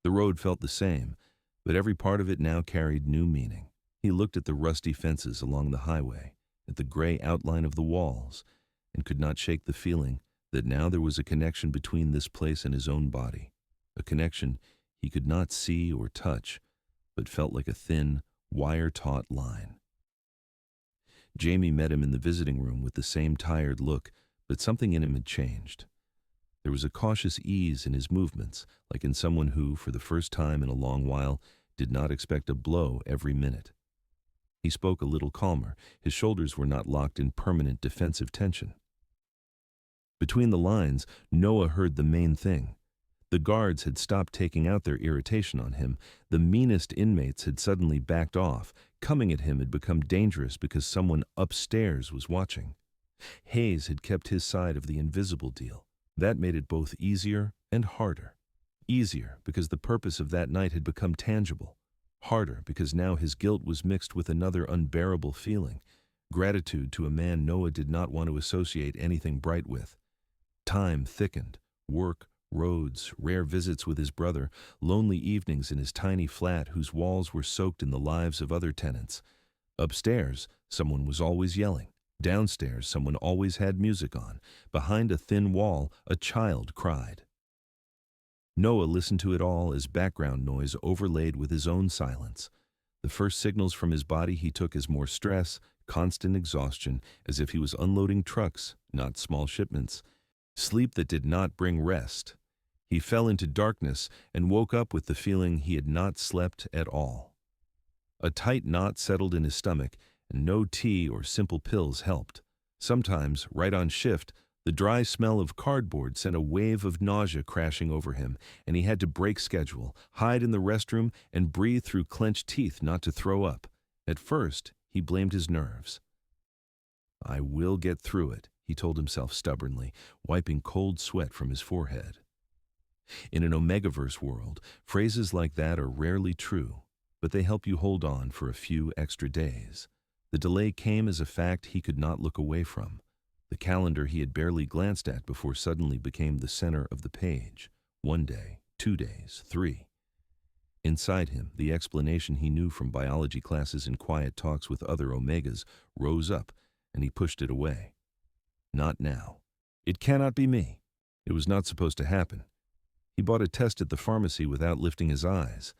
The road felt the same, but every part of it now carried new meaning. He looked at the rusty fences along the highway, at the gray outline of the walls, and could not shake the feeling that now there was a connection between this place and his own body, a connection he could not see or touch, but felt like a thin, wire-taut line. Jamie met him in the visiting room with the same tired look, but something in him had changed. There was a cautious ease in his movements, like in someone who, for the first time in a long while, did not expect a blow every minute. He spoke a little calmer. His shoulders were not locked in permanent defensive tension. Between the lines, Noah heard the main thing. The guards had stopped taking out their irritation on him. The meanest inmates had suddenly backed off. Coming at him had become dangerous because someone upstairs was watching. Hayes had kept his side of the invisible deal. That made it both easier and harder. Easier because the purpose of that night had become tangible. Harder because now his guilt was mixed with another unbearable feeling, gratitude to a man Noah did not want to associate anything bright with. Time thickened. Work, roads, rare visits with his brother, lonely evenings in his tiny flat whose walls were soaked in the lives of other tenants. Upstairs, someone was always yelling. Downstairs, someone always had music on. Behind a thin wall, a child cried. Noah listened to it all as background noise overlaid with his own silence. The first signals from his body he took as more stress, constant exhaustion, as if he was unloading trucks, not small shipments. Sleep that did not bring rest. He fell into darkness and woke up with the feeling he had not slept at all. A tight knot settled in his stomach, and no tea or simple pills helped. Sometimes, right on shift, the dry smell of cardboard sent a wave of nausea crashing over him, and he had to break schedule, hide in the restroom, and breathe through clenched teeth not to throw up. At first, he blamed his nerves. "I will get through it," he told himself stubbornly, wiping cold sweat from his forehead. In an Omegaverse world, phrases like that are rarely true, but they help you hold on for a few extra days. The delay came as a fact he could not look away from. The calendar he had barely glanced at before suddenly became the center of the page. 1 day, 2 days, 3. Inside him, the explanation he knew from biology classes and quiet talks with other Omegas rose up, and he pushed it away. Not now. It cannot be me. It was not supposed to happen. He bought a test at the pharmacy without lifting his eyes.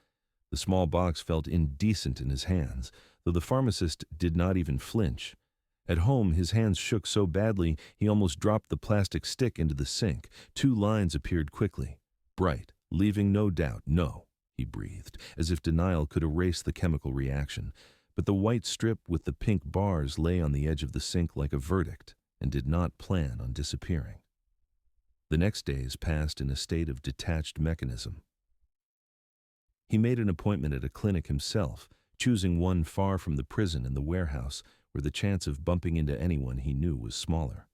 The small box felt indecent in his hands, though the pharmacist did not even flinch. At home, his hands shook so badly he almost dropped the plastic stick into the sink. 2 lines appeared quickly, bright, leaving no doubt. "No," he breathed, as if denial could erase the chemical reaction. But the white strip with the pink bars lay on the edge of the sink like a verdict, and did not plan on disappearing. The next days passed in a state of detached mechanism. He made an appointment at a clinic himself, choosing one far from the prison and the warehouse, where the chance of bumping into anyone he knew was smaller.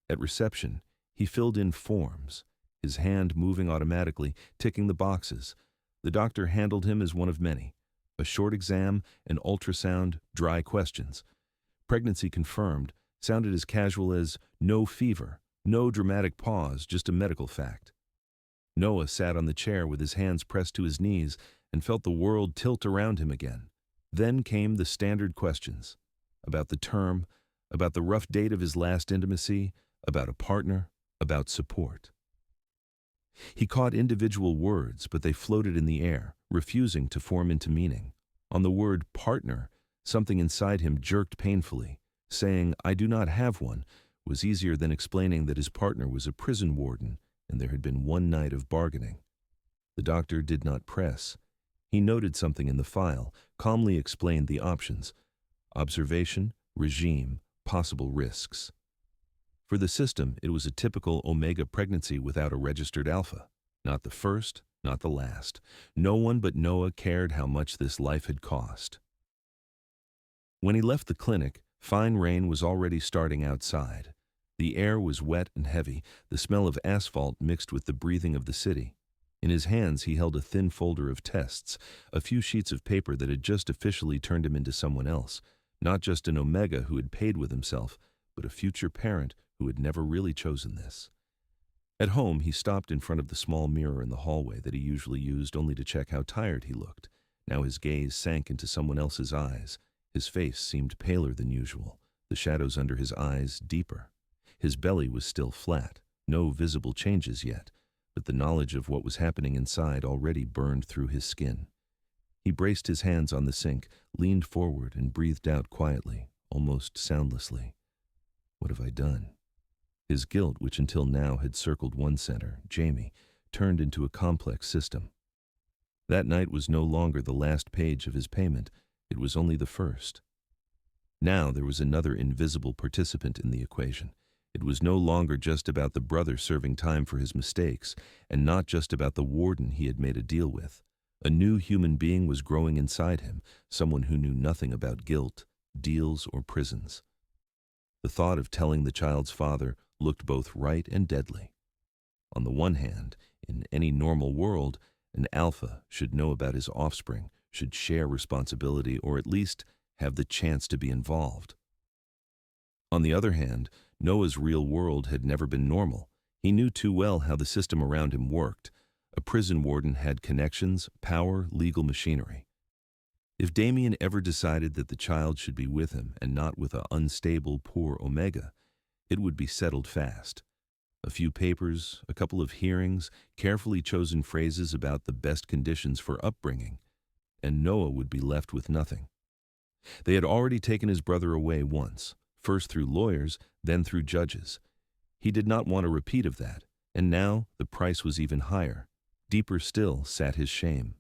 At reception, he filled in forms, his hand moving automatically, ticking the boxes. The doctor handled him as one of many. A short exam, an ultrasound, dry questions. Pregnancy confirmed sounded as casual as no fever, no dramatic pause, just a medical fact. Noah sat on the chair with his hands pressed to his knees and felt the world tilt around him again. Then came the standard questions. About the term, about the rough date of his last intimacy, about a partner, about support. He caught individual words, but they floated in the air, refusing to form into meaning. On the word partner, something inside him jerked painfully. Saying, "I do not have one," was easier than explaining that his partner was a prison warden and there had been one night of bargaining. The doctor did not press. He noted something in the file, calmly explained the options: observation, regime, possible risks. For the system, it was a typical Omega pregnancy without a registered alpha. Not the first, not the last. No one but Noah cared how much this life had cost. When he left the clinic, fine rain was already starting outside. The air was wet and heavy, the smell of asphalt mixed with the breathing of the city. In his hands he held a thin folder of tests, a few sheets of paper that had just officially turned him into someone else, not just an Omega who had paid with himself, but a future parent who had never really chosen this. At home, he stopped in front of the small mirror in the hallway that he usually used only to check how tired he looked. Now his gaze sank into someone else's eyes. His face seemed paler than usual, the shadows under his eyes deeper. His belly was still flat, No visible changes yet, but the knowledge of what was happening inside already burned through his skin. He braced his hands on the sink, leaned forward, and breathed out quietly, almost soundlessly. What have I done? His guilt, which until now had circled one center, Jamie, turned into a complex system. That night was no longer the last page of his payment, it was only the first. Now there was another invisible participant in the equation. It was no longer just about the brother serving time for his mistakes, and not just about the warden he had made a deal with. A new human being was growing inside him, someone who knew nothing about guilt, deals, or prisons. The thought of telling the child's father looked both right and deadly. On the one hand, in any normal world, an alpha should know about his offspring, should share responsibility, or at least have the chance to be involved. On the other hand, Noah's real world had never been normal. He knew too well how the system around him worked. A prison warden had connections, power, legal machinery. If Damien ever decided that the child should be with him and not with an unstable, poor Omega, it would be settled fast. A few papers, a couple of hearings, carefully chosen phrases about the best conditions for upbringing, and Noah would be left with nothing. They had already taken his brother away once, first through lawyers, then through judges. He did not want a repeat of that, and now the price was even higher. Deeper still sat his shame.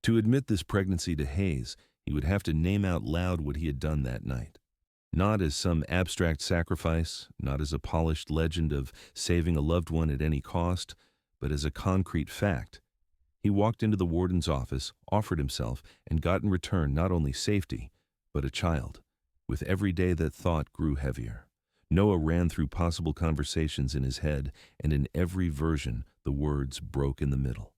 To admit this pregnancy to Hayes, he would have to name out loud what he had done that night. Not as some abstract sacrifice, not as a polished legend of saving a loved one at any cost, but as a concrete fact. He walked into the warden's office, offered himself, and got in return not only safety, but a child. With every day that thought grew heavier. Noah ran through possible conversations in his head, and in every version the words broke in the middle.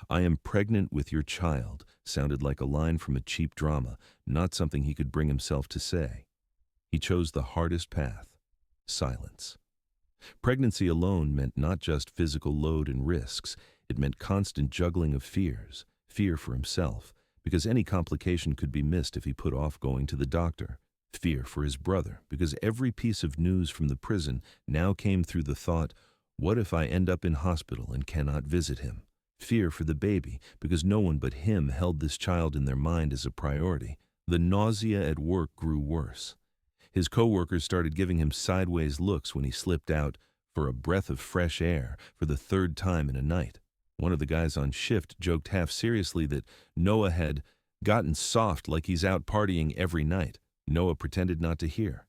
"I am pregnant with your child" sounded like a line from a cheap drama, not something he could bring himself to say. He chose the hardest path: silence. Pregnancy alone meant not just physical load and risks, it meant constant juggling of fears, fear for himself, because any complication could be missed if he put off going to the doctor, fear for his brother, because every piece of news from the prison now came through the thought, what if I end up in hospital and cannot visit him? Fear for the baby, because no one but him held this child in their mind as a priority. The nausea at work grew worse. His coworkers started giving him sideways looks when he slipped out for a breath of fresh air for the third time in a night. One of the guys on shift joked half seriously that Noah had gotten soft like he's out partying every night. Noah pretended not to hear.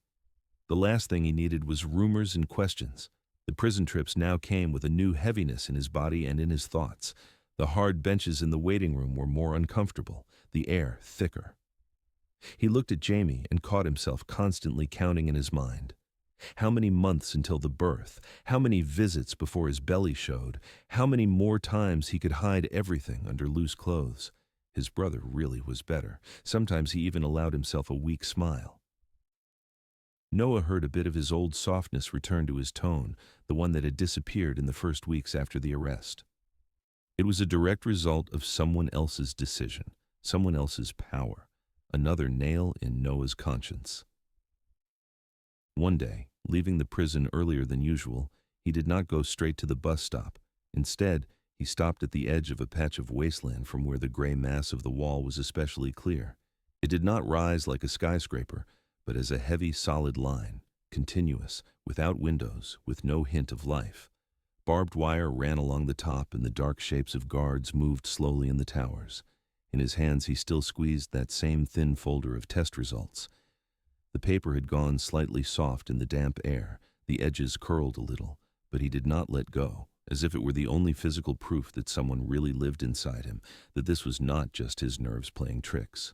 The last thing he needed was rumors and questions. The prison trips now came with a new heaviness in his body and in his thoughts. The hard benches in the waiting room were more uncomfortable, the air thicker. He looked at Jamie and caught himself constantly counting in his mind. How many months until the birth? How many visits before his belly showed? How many more times he could hide everything under loose clothes? His brother really was better. Sometimes he even allowed himself a weak smile. Noah heard a bit of his old softness return to his tone, the one that had disappeared in the first weeks after the arrest. It was a direct result of someone else's decision, someone else's power, another nail in Noah's conscience. One day, leaving the prison earlier than usual, he did not go straight to the bus stop. Instead, he stopped at the edge of a patch of wasteland from where the gray mass of the wall was especially clear. It did not rise like a skyscraper, but as a heavy, solid line, continuous, without windows, with no hint of life. Barbed wire ran along the top, and the dark shapes of guards moved slowly in the towers. In his hands he still squeezed that same thin folder of test results. The paper had gone slightly soft in the damp air, the edges curled a little, but he did not let go, as if it were the only physical proof that someone really lived inside him, that this was not just his nerves playing tricks.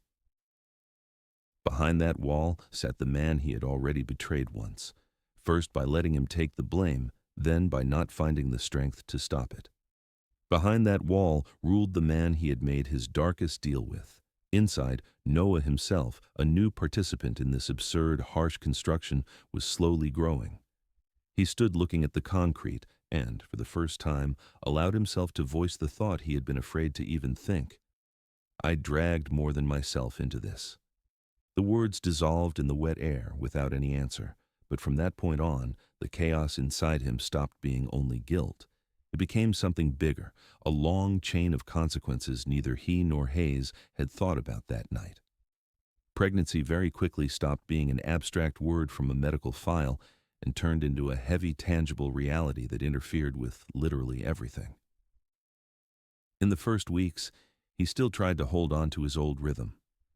Behind that wall sat the man he had already betrayed once, first by letting him take the blame, then by not finding the strength to stop it. Behind that wall ruled the man he had made his darkest deal with. Inside, Noah himself, a new participant in this absurd, harsh construction, was slowly growing. He stood looking at the concrete and, for the first time, allowed himself to voice the thought he had been afraid to even think. I dragged more than myself into this. The words dissolved in the wet air without any answer, But from that point on, the chaos inside him stopped being only guilt. It became something bigger, a long chain of consequences neither he nor Hayes had thought about that night. Pregnancy very quickly stopped being an abstract word from a medical file and turned into a heavy, tangible reality that interfered with literally everything. In the first weeks, he still tried to hold on to his old rhythm.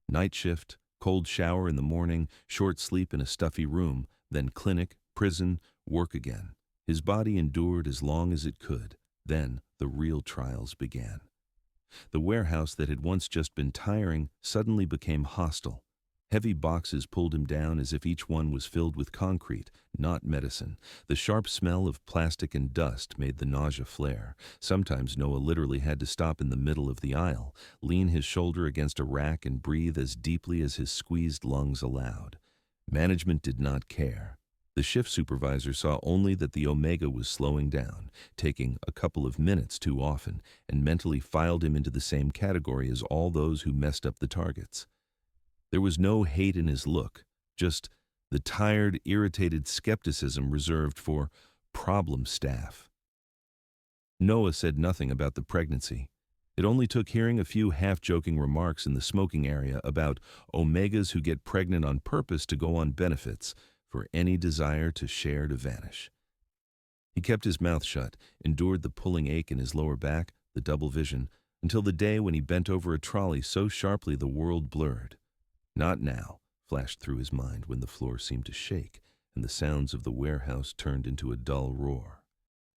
Night shift, cold shower in the morning, short sleep in a stuffy room, then clinic, prison, work again. His body endured as long as it could. Then the real trials began. The warehouse that had once just been tiring suddenly became hostile. Heavy boxes pulled him down as if each one was filled with concrete, not medicine. The sharp smell of plastic and dust made the nausea flare. Sometimes Noah literally had to stop in the middle of the aisle, lean his shoulder against a rack and breathe as deeply as his squeezed lungs allowed. Management did not care. The shift supervisor saw only that the Omega was slowing down, taking a couple of minutes too often, and mentally filed him into the same category as all those who messed up the targets. There was no hate in his look, just the tired, irritated skepticism reserved for problem staff. Noah said nothing about the pregnancy. It only took hearing a few half-joking remarks in the smoking area about Omegas who get pregnant on purpose to go on benefits for any desire to share to vanish. He kept his mouth shut, endured the pulling ache in his lower back, the double vision, until the day when he bent over a trolley so sharply the world blurred. Not now, flashed through his mind when the floor seemed to shake and the sounds of the warehouse turned into a dull roar.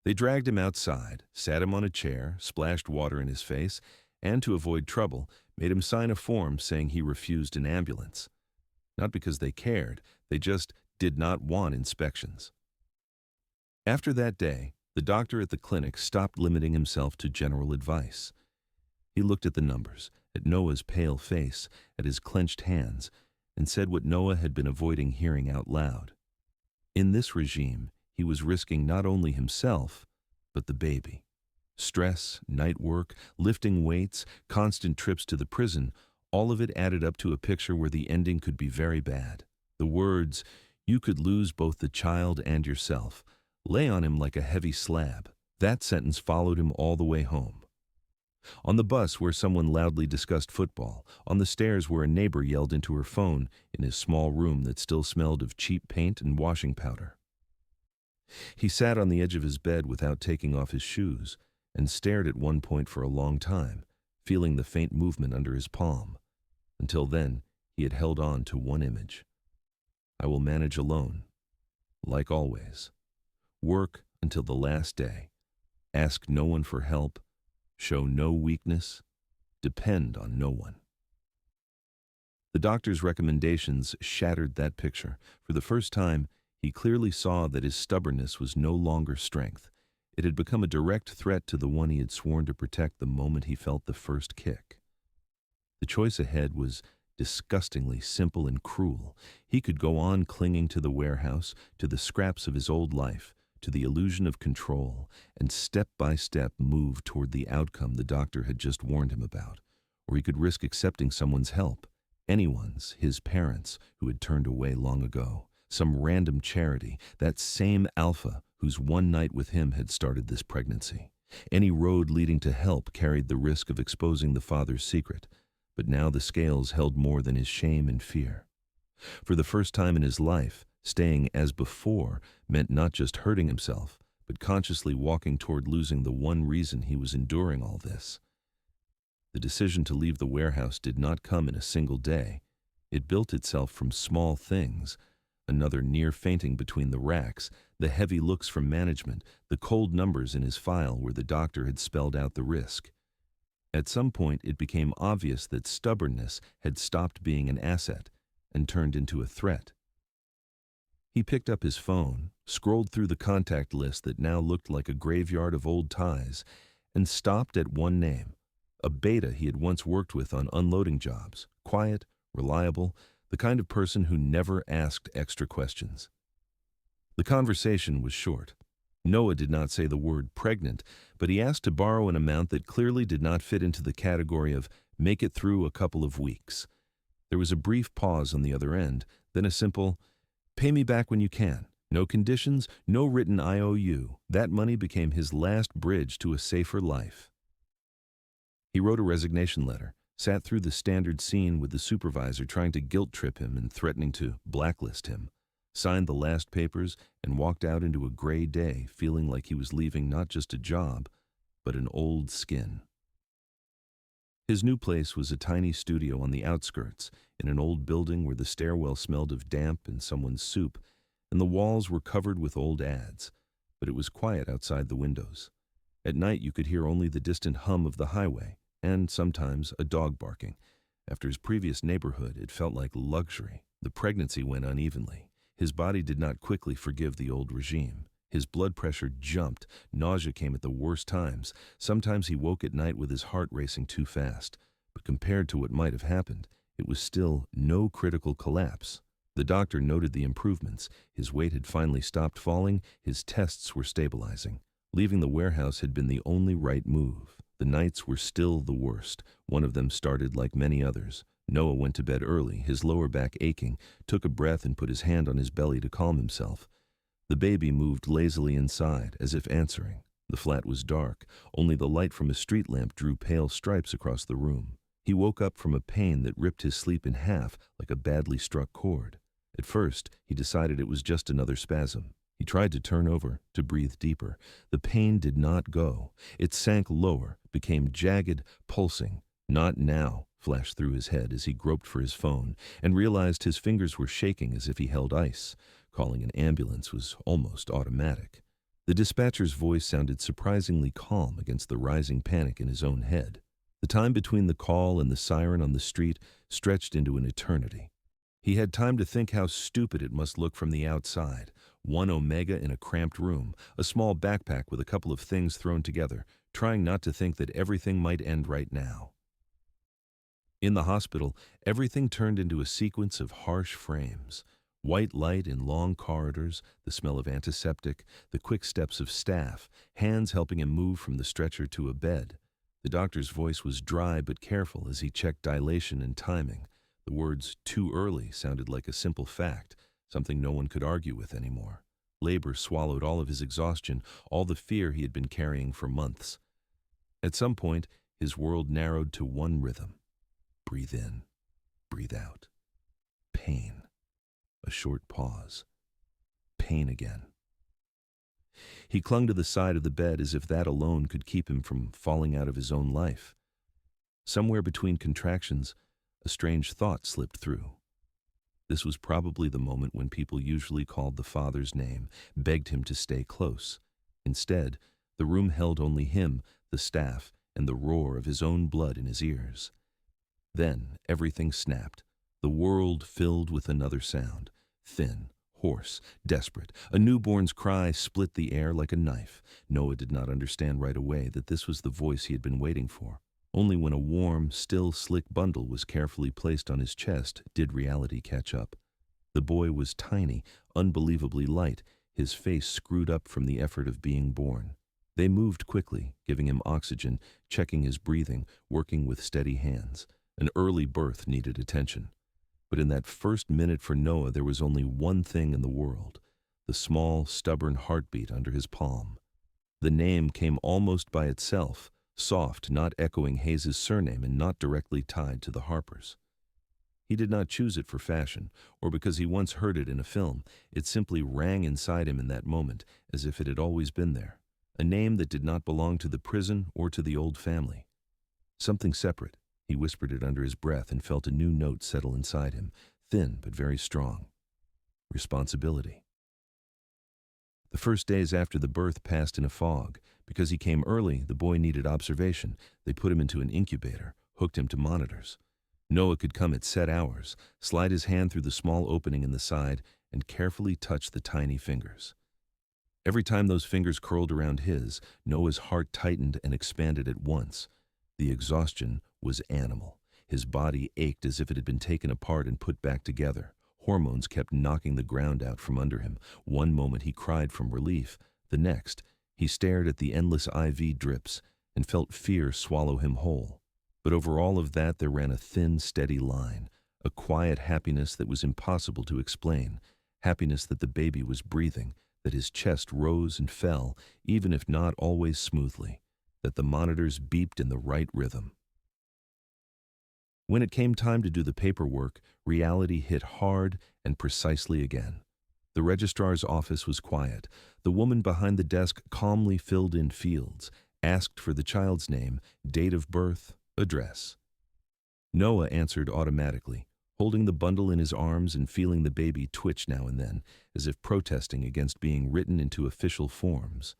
They dragged him outside, sat him on a chair, splashed water in his face, and to avoid trouble, made him sign a form saying he refused an ambulance. Not because they cared, they just did not want inspections. After that day, the doctor at the clinic stopped limiting himself to general advice. He looked at the numbers, at Noah's pale face, at his clenched hands, and said what Noah had been avoiding hearing out loud. In this regime, he was risking not only himself, but the baby. Stress, night work, lifting weights, constant trips to the prison, all of it added up to a picture where the ending could be very bad. The words, "You could lose both the child and yourself," lay on him like a heavy slab. That sentence followed him all the way home. On the bus where someone loudly discussed football, on the stairs where a neighbor yelled into her phone, in his small room that still smelled of cheap paint and washing powder. He sat on the edge of his bed without taking off his shoes and stared at one point for a long time, feeling the faint movement under his palm. Until then, he had held on to one image. I will manage alone, like always. Work until the last day. Ask no one for help. Show no weakness. Depend on no one. The doctor's recommendations shattered that picture. For the first time, he clearly saw that his stubbornness was no longer strength. It had become a direct threat to the one he had sworn to protect the moment he felt the first kick. The choice ahead was disgustingly simple and cruel. He could go on clinging to the warehouse, to the scraps of his old life, to the illusion of control, and step by step move toward the outcome the doctor had just warned him about. Or he could risk accepting someone's help, anyone's, his parents, who had turned away long ago, some random charity, that same alpha whose one night with him had started this pregnancy. Any road leading to help carried the risk of exposing the father's secret, but now the scales held more than his shame and fear. For the first time in his life, staying as before meant not just hurting himself, but consciously walking toward losing the one reason he was enduring all this. The decision to leave the warehouse did not come in a single day. It built itself from small things: another near fainting between the racks, the heavy looks from management, the cold numbers in his file where the doctor had spelled out the risk. At some point, it became obvious that stubbornness had stopped being an asset and turned into a threat. He picked up his phone, scrolled through the contact list that now looked like a graveyard of old ties, and stopped at one name, a beta he had once worked with on unloading jobs, quiet, reliable, the kind of person who never asked extra questions. The conversation was short. Noah did not say the word pregnant, but he asked to borrow an amount that clearly did not fit into the category of make it through a couple of weeks. There was a brief pause on the other end, then a simple, Pay me back when you can. No conditions, no written IOU. That money became his last bridge to a safer life. He wrote a resignation letter, sat through the standard scene with the supervisor trying to guilt-trip him and threatening to blacklist him, signed the last papers, and walked out into a gray day feeling like he was leaving not just a job, but an old skin. His new place was a tiny studio on the outskirts, in an old building where the stairwell smelled of damp and someone's soup, and the walls were covered with old ads, but it was quiet outside the windows. At night you could hear only the distant hum of the highway, and sometimes a dog barking. After his previous neighborhood, it felt like luxury. The pregnancy went unevenly. His body did not quickly forgive the old regime. His blood pressure jumped, nausea came at the worst times. Sometimes he woke at night with his heart racing too fast, but compared to what might have happened, it was still no critical collapse. The doctor noted the improvements. His weight had finally stopped falling, his tests were stabilizing. Leaving the warehouse had been the only right move. The nights were still the worst. One of them started like many others. Noah went to bed early, his lower back aching, took a breath and put his hand on his belly to calm himself. The baby moved lazily inside, as if answering. The flat was dark. Only the light from a street lamp drew pale stripes across the room. He woke up from a pain that ripped his sleep in half like a badly struck chord. At first, he decided it was just another spasm. He tried to turn over, to breathe deeper. The pain did not go. It sank lower, became jagged, pulsing. "Not now," flashed through his head as he groped for his phone and realized his fingers were shaking as if he held ice. Calling an ambulance was almost automatic. The dispatcher's voice sounded surprisingly calm against the rising panic in his own head. The time between the call and the siren on the street stretched into an eternity. He had time to think how stupid it must look from the outside. One Omega in a cramped room, a small backpack with a couple of things thrown together, trying not to think that everything might end right now. In the hospital, everything turned into a sequence of harsh frames. White light in long corridors, the smell of antiseptic, the quick steps of staff, hands helping him move from the stretcher to a bed. The doctor's voice was dry but careful as he checked dilation and timing. The words "too early" sounded like a simple fact, something no one could argue with anymore. Labor swallowed all of his exhaustion, all the fear he had been carrying for months. At some point, his world narrowed to one rhythm. Breathe in, breathe out. Pain. A short pause. Pain again. He clung to the side of the bed as if that alone could keep him from falling out of his own life. Somewhere between contractions, a strange thought slipped through. This was probably the moment when people usually called the father's name, begged him to stay close. Instead, the room held only him, the staff, and the roar of his own blood in his ears. Then everything snapped. The world filled with another sound, thin, hoarse, desperate. A newborn's cry split the air like a knife. Noah did not understand right away that this was the voice he had been waiting for. Only when a warm, still, slick bundle was carefully placed on his chest did reality catch up. The boy was tiny, unbelievably light, his face screwed up from the effort of being born. They moved quickly, giving him oxygen, checking his breathing, working with steady hands. An early birth needed attention. But in that first minute for Noah, there was only one thing in the world, the small, stubborn heartbeat under his palm. The name came almost by itself, soft, not echoing Hayes' surname and not directly tied to the Harpers. He did not choose it for fashion, or because he once heard it in a film. It simply rang inside him in that moment, as if it had always been there. A name that did not belong to the prison or to the old family. Something separate. He whispered it under his breath and felt a new note settle inside him, thin but very strong. Responsibility. The first days after the birth passed in a fog. Because he came early, the boy needed observation. They put him into an incubator, hooked him to monitors. Noah could come at set hours, slide his hand through the small opening in the side, and carefully touch the tiny fingers. Every time those fingers curled around his, Noah's heart tightened and expanded at once. The exhaustion was animal. His body ached as if it had been taken apart and put back together. Hormones kept knocking the ground out from under him. One moment he cried from relief. The next, he stared at the endless IV drips and felt fear swallow him whole. But over all of that there ran a thin, steady line, a quiet happiness that was impossible to explain. happiness that the baby was breathing, that his chest rose and fell, even if not always smoothly, that the monitors beeped in the right rhythm. When it came time to do the paperwork, reality hit hard and precisely again. The registrar's office was quiet. The woman behind the desk calmly filled in fields, asked for the child's name, date of birth, address. Noah answered automatically, holding the bundle in his arms and feeling the baby twitch now and then, as if protesting against being written into official forms.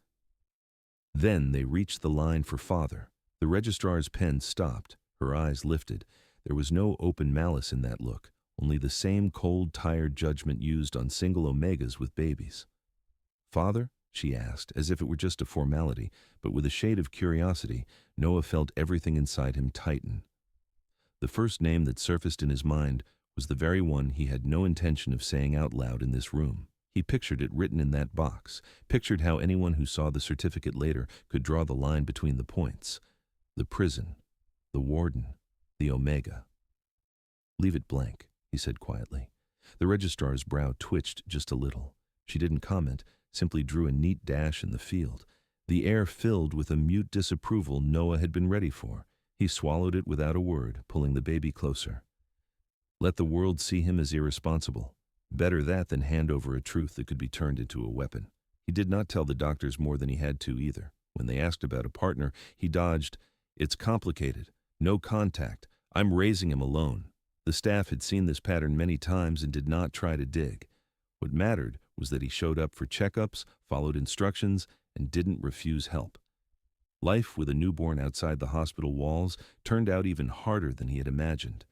Then they reached the line for father. The registrar's pen stopped, her eyes lifted. There was no open malice in that look, only the same cold, tired judgment used on single omegas with babies. "Father?" she asked, as if it were just a formality, but with a shade of curiosity. Noah felt everything inside him tighten. The first name that surfaced in his mind was the very one he had no intention of saying out loud in this room. He pictured it written in that box, pictured how anyone who saw the certificate later could draw the line between the points. The prison, the warden, the omega. "Leave it blank," he said quietly. The registrar's brow twitched just a little. She didn't comment, simply drew a neat dash in the field. The air filled with a mute disapproval Noah had been ready for. He swallowed it without a word, pulling the baby closer. Let the world see him as irresponsible. Better that than hand over a truth that could be turned into a weapon. He did not tell the doctors more than he had to either. When they asked about a partner, he dodged, "It's complicated. No contact. I'm raising him alone." The staff had seen this pattern many times and did not try to dig. What mattered was that he showed up for checkups, followed instructions, and didn't refuse help. Life with a newborn outside the hospital walls turned out even harder than he had imagined.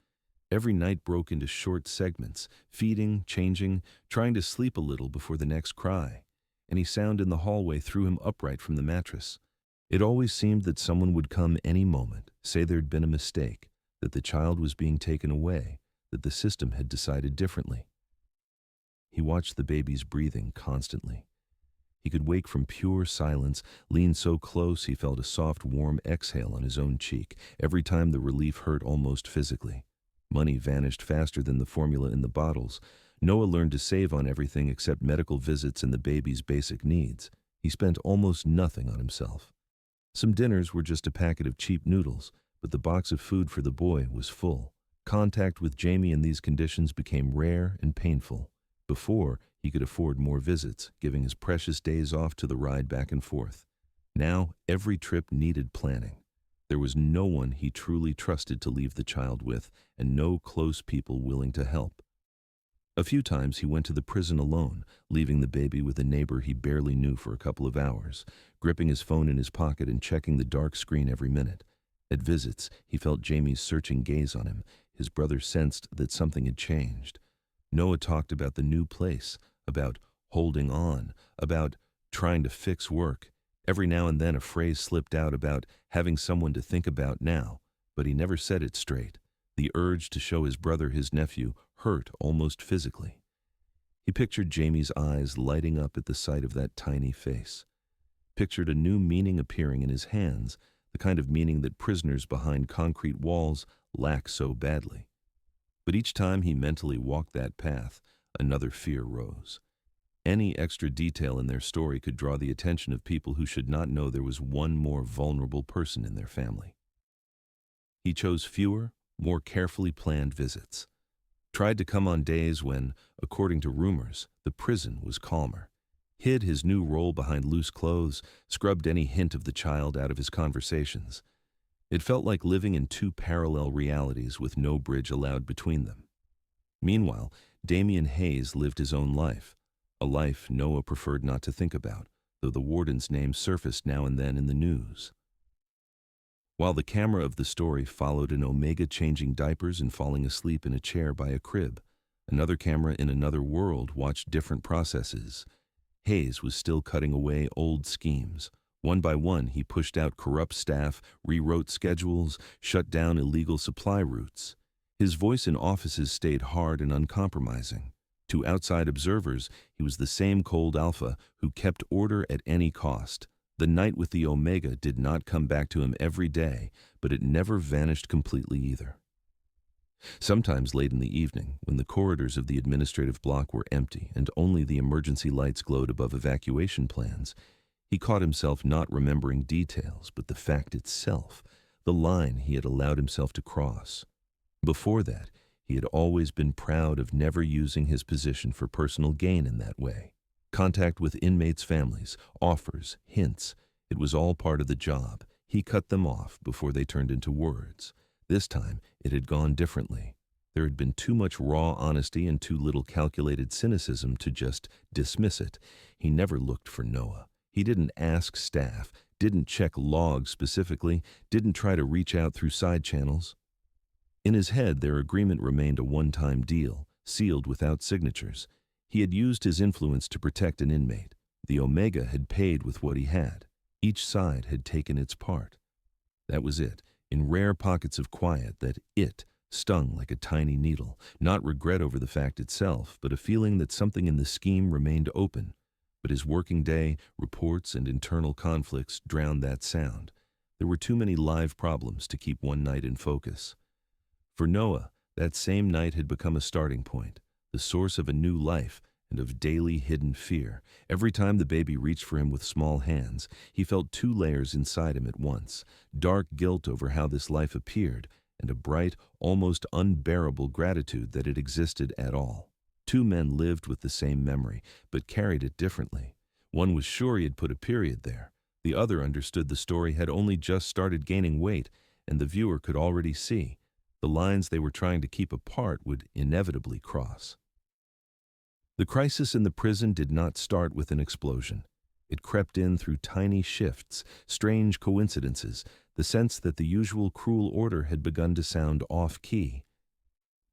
Every night broke into short segments, feeding, changing, trying to sleep a little before the next cry. Any sound in the hallway threw him upright from the mattress. It always seemed that someone would come any moment, say there'd been a mistake, that the child was being taken away, that the system had decided differently. He watched the baby's breathing constantly. He could wake from pure silence, lean so close he felt a soft, warm exhale on his own cheek, every time the relief hurt almost physically. Money vanished faster than the formula in the bottles. Noah learned to save on everything except medical visits and the baby's basic needs. He spent almost nothing on himself. Some dinners were just a packet of cheap noodles, but the box of food for the boy was full. Contact with Jamie in these conditions became rare and painful. Before, he could afford more visits, giving his precious days off to the ride back and forth. Now, every trip needed planning. There was no one he truly trusted to leave the child with, and no close people willing to help. A few times he went to the prison alone, leaving the baby with a neighbor he barely knew for a couple of hours, gripping his phone in his pocket and checking the dark screen every minute. At visits, he felt Jamie's searching gaze on him. His brother sensed that something had changed. Noah talked about the new place, about holding on, about trying to fix work. Every now and then a phrase slipped out about having someone to think about now, but he never said it straight. The urge to show his brother his nephew hurt almost physically. He pictured Jamie's eyes lighting up at the sight of that tiny face. Pictured a new meaning appearing in his hands, the kind of meaning that prisoners behind concrete walls lack so badly. But each time he mentally walked that path, another fear rose. Any extra detail in their story could draw the attention of people who should not know there was one more vulnerable person in their family. He chose fewer, more carefully planned visits. Tried to come on days when, according to rumors, the prison was calmer. Hid his new role behind loose clothes, scrubbed any hint of the child out of his conversations. It felt like living in two parallel realities with no bridge allowed between them. Meanwhile, Damian Hayes lived his own life, a life Noah preferred not to think about, though the warden's name surfaced now and then in the news. While the camera of the story followed an Omega changing diapers and falling asleep in a chair by a crib, another camera in another world watched different processes. Hayes was still cutting away old schemes. One by one, he pushed out corrupt staff, rewrote schedules, shut down illegal supply routes. His voice in offices stayed hard and uncompromising. To outside observers, he was the same cold alpha who kept order at any cost. The night with the Omega did not come back to him every day, but it never vanished completely either. Sometimes late in the evening, when the corridors of the administrative block were empty and only the emergency lights glowed above evacuation plans, he caught himself not remembering details, but the fact itself, the line he had allowed himself to cross. Before that, he had always been proud of never using his position for personal gain in that way. Contact with inmates' families, offers, hints, it was all part of the job. He cut them off before they turned into words. This time, it had gone differently. There had been too much raw honesty and too little calculated cynicism to just dismiss it. He never looked for Noah. He didn't ask staff, didn't check logs specifically, didn't try to reach out through side channels. In his head, their agreement remained a one-time deal, sealed without signatures. He had used his influence to protect an inmate. The Omega had paid with what he had. Each side had taken its part. That was it. In rare pockets of quiet, that it stung like a tiny needle, not regret over the fact itself, but a feeling that something in the scheme remained open. But his working day, reports, and internal conflicts drowned that sound. There were too many live problems to keep one night in focus. For Noah, that same night had become a starting point, the source of a new life and of daily hidden fear. Every time the baby reached for him with small hands, he felt two layers inside him at once, dark guilt over how this life appeared, and a bright, almost unbearable gratitude that it existed at all. Two men lived with the same memory, but carried it differently. One was sure he had put a period there. The other understood the story had only just started gaining weight, and the viewer could already see the lines they were trying to keep apart would inevitably cross. The crisis in the prison did not start with an explosion. It crept in through tiny shifts, strange coincidences, the sense that the usual cruel order had begun to sound off-key.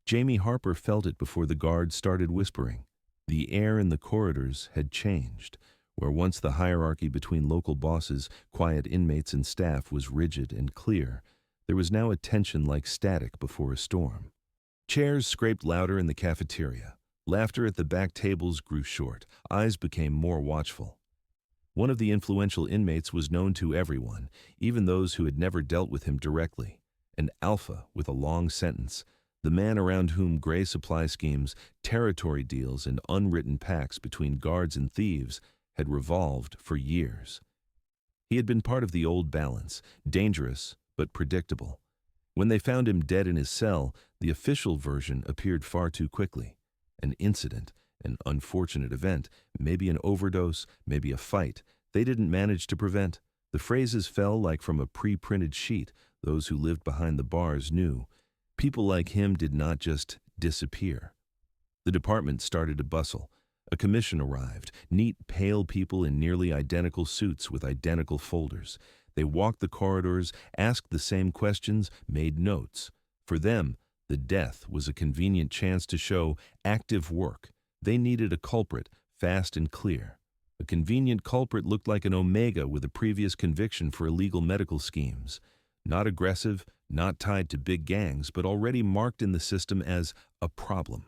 Jamie Harper felt it before the guards started whispering. The air in the corridors had changed. Where once the hierarchy between local bosses, quiet inmates, and staff was rigid and clear, there was now a tension like static before a storm. Chairs scraped louder in the cafeteria. Laughter at the back tables grew short. Eyes became more watchful. One of the influential inmates was known to everyone, even those who had never dealt with him directly. An alpha with a long sentence, the man around whom gray supply schemes, territory deals, and unwritten pacts between guards and thieves had revolved for years. He had been part of the old balance, dangerous but predictable. When they found him dead in his cell, the official version appeared far too quickly. An incident, an unfortunate event, maybe an overdose, maybe a fight, they didn't manage to prevent. The phrases fell like from a pre-printed sheet. Those who lived behind the bars knew. People like him did not just disappear. The department started to bustle. A commission arrived, neat, pale people in nearly identical suits with identical folders. They walked the corridors, asked the same questions, made notes. For them, the death was a convenient chance to show active work. They needed a culprit, fast and clear. A convenient culprit looked like an Omega with a previous conviction for illegal medical schemes. Not aggressive, not tied to big gangs, but already marked in the system as a problem.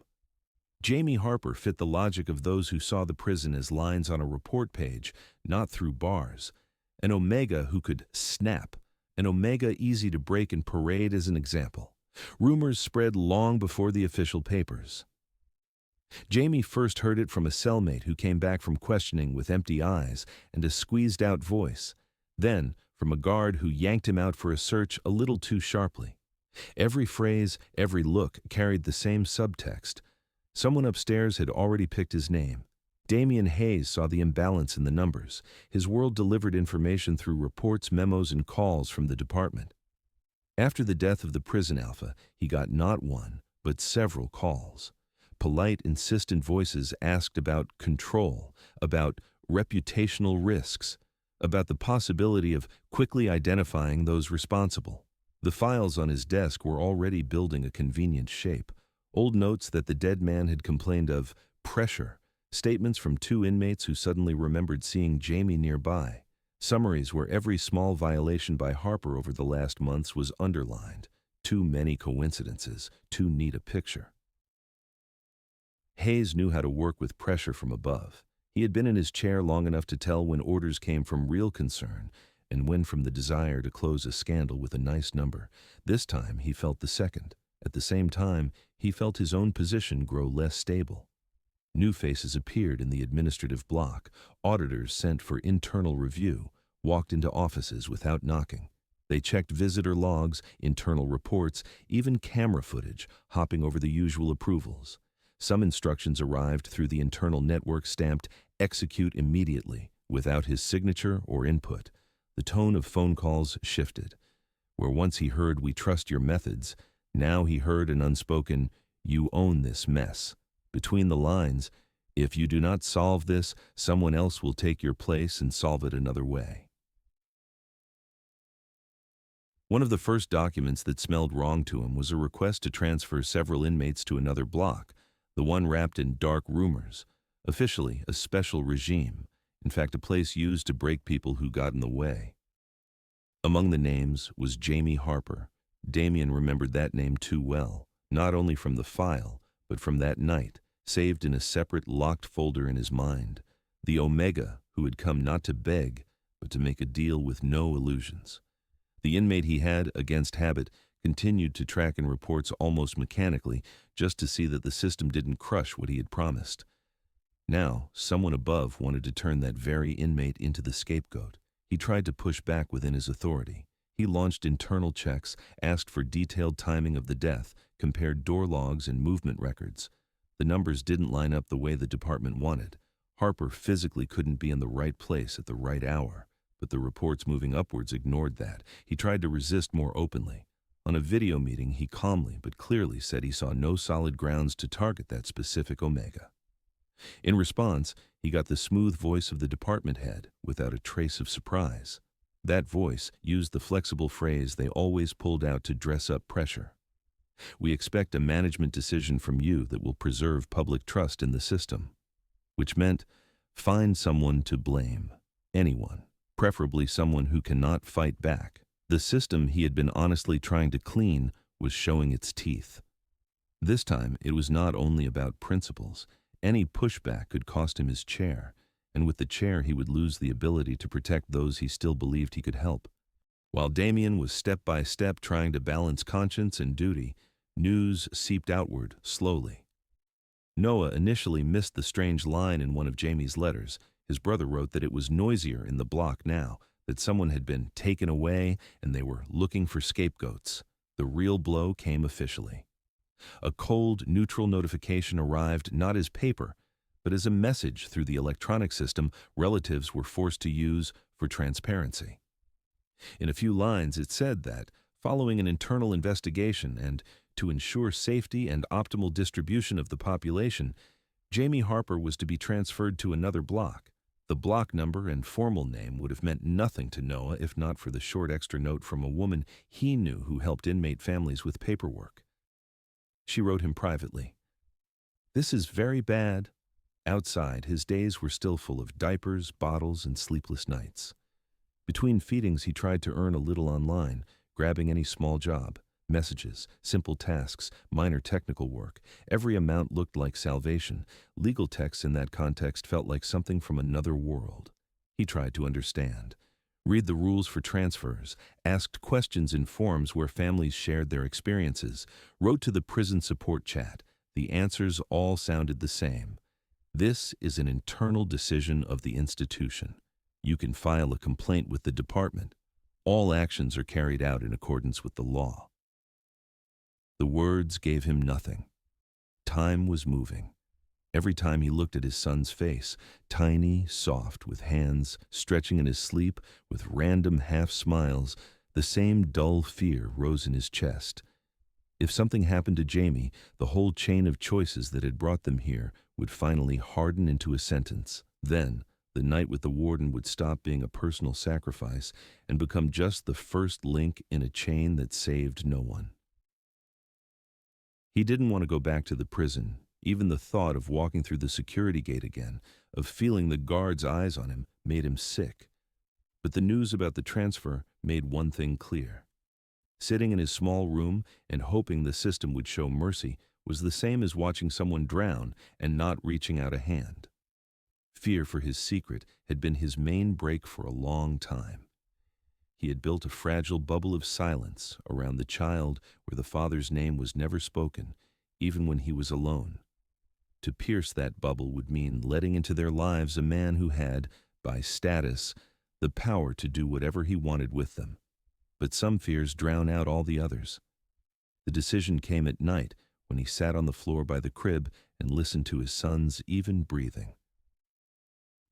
Jamie Harper fit the logic of those who saw the prison as lines on a report page, not through bars. An Omega who could snap. An Omega easy to break and parade as an example. Rumors spread long before the official papers. Jamie first heard it from a cellmate who came back from questioning with empty eyes and a squeezed-out voice. Then, from a guard who yanked him out for a search a little too sharply. Every phrase, every look carried the same subtext. Someone upstairs had already picked his name. Damian Hayes saw the imbalance in the numbers. His world delivered information through reports, memos, and calls from the department. After the death of the prison alpha, he got not one, but several calls. Polite, insistent voices asked about control, about reputational risks, about the possibility of quickly identifying those responsible. The files on his desk were already building a convenient shape. Old notes that the dead man had complained of pressure, statements from two inmates who suddenly remembered seeing Jamie nearby, summaries where every small violation by Harper over the last months was underlined. Too many coincidences, too neat a picture. Hayes knew how to work with pressure from above. He had been in his chair long enough to tell when orders came from real concern and when from the desire to close a scandal with a nice number. This time he felt the second, At the same time, he felt his own position grow less stable. New faces appeared in the administrative block. Auditors sent for internal review walked into offices without knocking. They checked visitor logs, internal reports, even camera footage, hopping over the usual approvals. Some instructions arrived through the internal network stamped "Execute immediately," without his signature or input. The tone of phone calls shifted. Where once he heard "We trust your methods," now he heard an unspoken "You own this mess." Between the lines, "If you do not solve this, someone else will take your place and solve it another way." One of the first documents that smelled wrong to him was a request to transfer several inmates to another block, the one wrapped in dark rumors. Officially, a special regime, in fact a place used to break people who got in the way. Among the names was Jamie Harper. Damien remembered that name too well, not only from the file, but from that night, saved in a separate locked folder in his mind. The Omega who had come not to beg, but to make a deal with no illusions. The inmate he had, against habit, continued to track in reports almost mechanically, just to see that the system didn't crush what he had promised. Now, someone above wanted to turn that very inmate into the scapegoat. He tried to push back within his authority. He launched internal checks, asked for detailed timing of the death, compared door logs and movement records. The numbers didn't line up the way the department wanted. Harper physically couldn't be in the right place at the right hour, but the reports moving upwards ignored that. He tried to resist more openly. On a video meeting, he calmly but clearly said he saw no solid grounds to target that specific Omega. In response, he got the smooth voice of the department head without a trace of surprise. That voice used the flexible phrase they always pulled out to dress up pressure. "We expect a management decision from you that will preserve public trust in the system," which meant find someone to blame, anyone, preferably someone who cannot fight back. The system he had been honestly trying to clean was showing its teeth. This time, it was not only about principles. Any pushback could cost him his chair, and with the chair he would lose the ability to protect those he still believed he could help. While Damien was step by step trying to balance conscience and duty, news seeped outward slowly. Noah initially missed the strange line in one of Jamie's letters. His brother wrote that it was noisier in the block now, that someone had been taken away and they were looking for scapegoats. The real blow came officially. A cold, neutral notification arrived not as paper, but as a message through the electronic system relatives were forced to use for transparency. In a few lines, it said that, following an internal investigation and to ensure safety and optimal distribution of the population, Jamie Harper was to be transferred to another block. The block number and formal name would have meant nothing to Noah if not for the short extra note from a woman he knew who helped inmate families with paperwork. She wrote him privately, "This is very bad." Outside, his days were still full of diapers, bottles, and sleepless nights. Between feedings, he tried to earn a little online, grabbing any small job. Messages, simple tasks, minor technical work. Every amount looked like salvation. Legal texts in that context felt like something from another world. He tried to understand. Read the rules for transfers, asked questions in forums where families shared their experiences, wrote to the prison support chat. The answers all sounded the same. This is an internal decision of the institution. You can file a complaint with the department. All actions are carried out in accordance with the law. The words gave him nothing. Time was moving. Every time he looked at his son's face, tiny, soft, with hands stretching in his sleep, with random half-smiles, the same dull fear rose in his chest. If something happened to Jamie, the whole chain of choices that had brought them here would finally harden into a sentence. Then, the night with the warden would stop being a personal sacrifice and become just the first link in a chain that saved no one. He didn't want to go back to the prison. Even the thought of walking through the security gate again, of feeling the guard's eyes on him, made him sick. But the news about the transfer made one thing clear. Sitting in his small room and hoping the system would show mercy was the same as watching someone drown and not reaching out a hand. Fear for his secret had been his main break for a long time. he had built a fragile bubble of silence around the child where the father's name was never spoken, even when he was alone. To pierce that bubble would mean letting into their lives a man who had, by status, the power to do whatever he wanted with them. But some fears drown out all the others. The decision came at night when he sat on the floor by the crib and listened to his son's even breathing.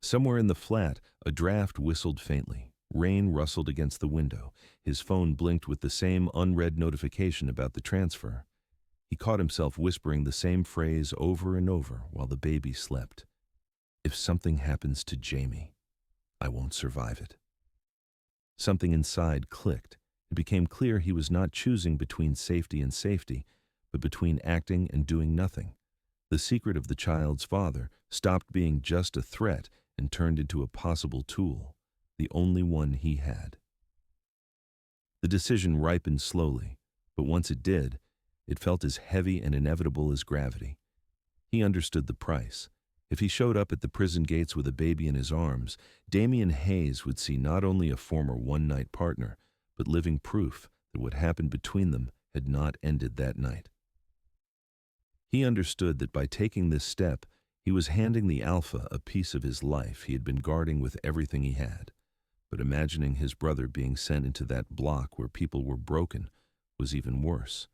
Somewhere in the flat, a draft whistled faintly. Rain rustled against the window. His phone blinked with the same unread notification about the transfer. He caught himself whispering the same phrase over and over while the baby slept. If something happens to Jamie, I won't survive it. Something inside clicked. It became clear he was not choosing between safety and safety, but between acting and doing nothing. The secret of the child's father stopped being just a threat and turned into a possible tool, the only one he had. The decision ripened slowly, but once it did, it felt as heavy and inevitable as gravity. He understood the price. If he showed up at the prison gates with a baby in his arms, Damian Hayes would see not only a former one-night partner, but living proof that what happened between them had not ended that night. He understood that by taking this step, he was handing the alpha a piece of his life he had been guarding with everything he had. But imagining his brother being sent into that block where people were broken was even worse.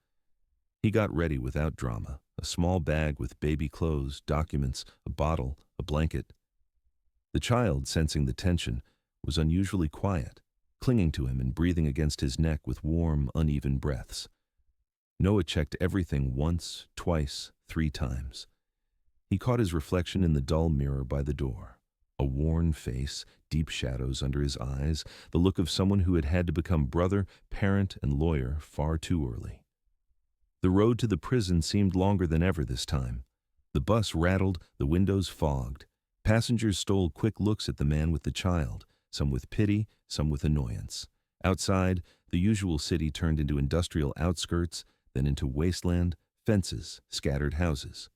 He got ready without drama, a small bag with baby clothes, documents, a bottle, a blanket. The child, sensing the tension, was unusually quiet, clinging to him and breathing against his neck with warm, uneven breaths. Noah checked everything once, twice, 3 times. He caught his reflection in the dull mirror by the door. A worn face, deep shadows under his eyes, the look of someone who had had to become brother, parent, and lawyer far too early. The road to the prison seemed longer than ever this time. The bus rattled, the windows fogged. Passengers stole quick looks at the man with the child, some with pity, some with annoyance. Outside, the usual city turned into industrial outskirts, then into wasteland, fences, scattered houses.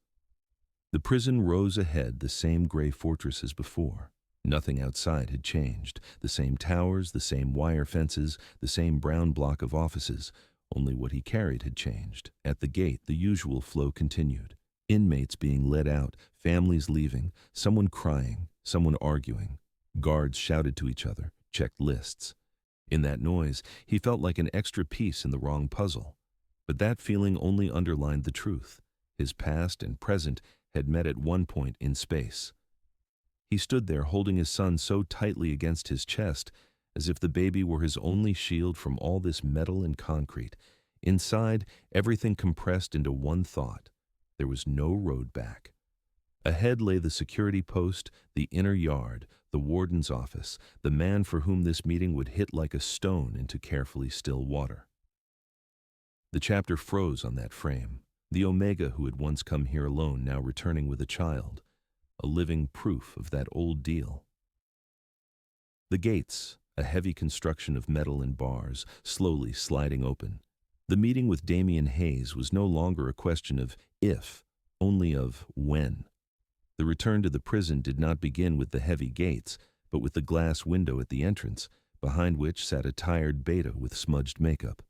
The prison rose ahead, the same gray fortress as before. Nothing outside had changed. The same towers, the same wire fences, the same brown block of offices. Only what he carried had changed. At the gate, the usual flow continued. Inmates being let out, families leaving, someone crying, someone arguing. Guards shouted to each other, checked lists. In that noise, he felt like an extra piece in the wrong puzzle. But that feeling only underlined the truth. His past and present had met at one point in space. He stood there holding his son so tightly against his chest, as if the baby were his only shield from all this metal and concrete. Inside, everything compressed into one thought. There was no road back. Ahead lay the security post, the inner yard, the warden's office, the man for whom this meeting would hit like a stone into carefully still water. The chapter froze on that frame. The Omega who had once come here alone, now returning with a child. A living proof of that old deal. The gates, a heavy construction of metal and bars, slowly sliding open. The meeting with Damian Hayes was no longer a question of if, only of when. The return to the prison did not begin with the heavy gates, but with the glass window at the entrance, behind which sat a tired beta with smudged makeup.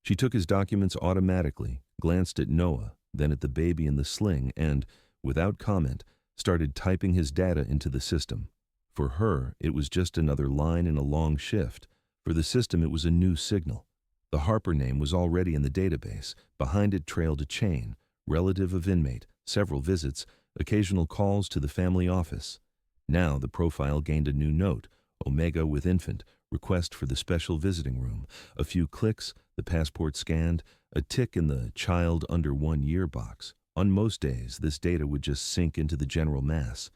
She took his documents automatically, glanced at Noah, then at the baby in the sling, and, without comment, started typing his data into the system. For her, it was just another line in a long shift. For the system, it was a new signal. The Harper name was already in the database. Behind it trailed a chain, relative of inmate, several visits, occasional calls to the family office. Now the profile gained a new note, Omega with infant, request for the special visiting room. A few clicks, the passport scanned, a tick in the child under 1 year box. On most days, this data would just sink into the general mass.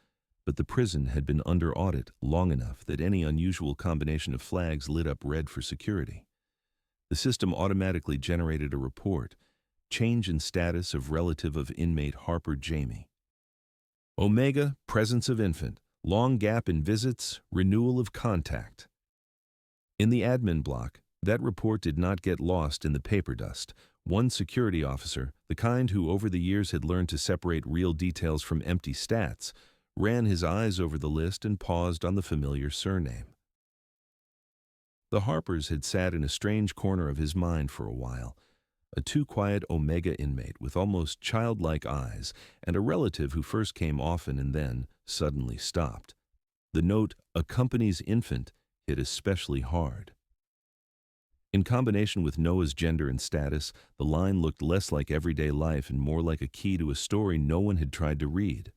But the prison had been under audit long enough that any unusual combination of flags lit up red for security. The system automatically generated a report, change in status of relative of inmate Harper Jamie. Omega, presence of infant, long gap in visits, renewal of contact. In the admin block, that report did not get lost in the paper dust. One security officer, the kind who over the years had learned to separate real details from empty stats, ran his eyes over the list and paused on the familiar surname. The Harpers had sat in a strange corner of his mind for a while, a too quiet Omega inmate with almost childlike eyes, and a relative who first came often and then suddenly stopped. The note, "accompanies infant," hit especially hard. In combination with Noah's gender and status, the line looked less like everyday life and more like a key to a story no one had tried to read.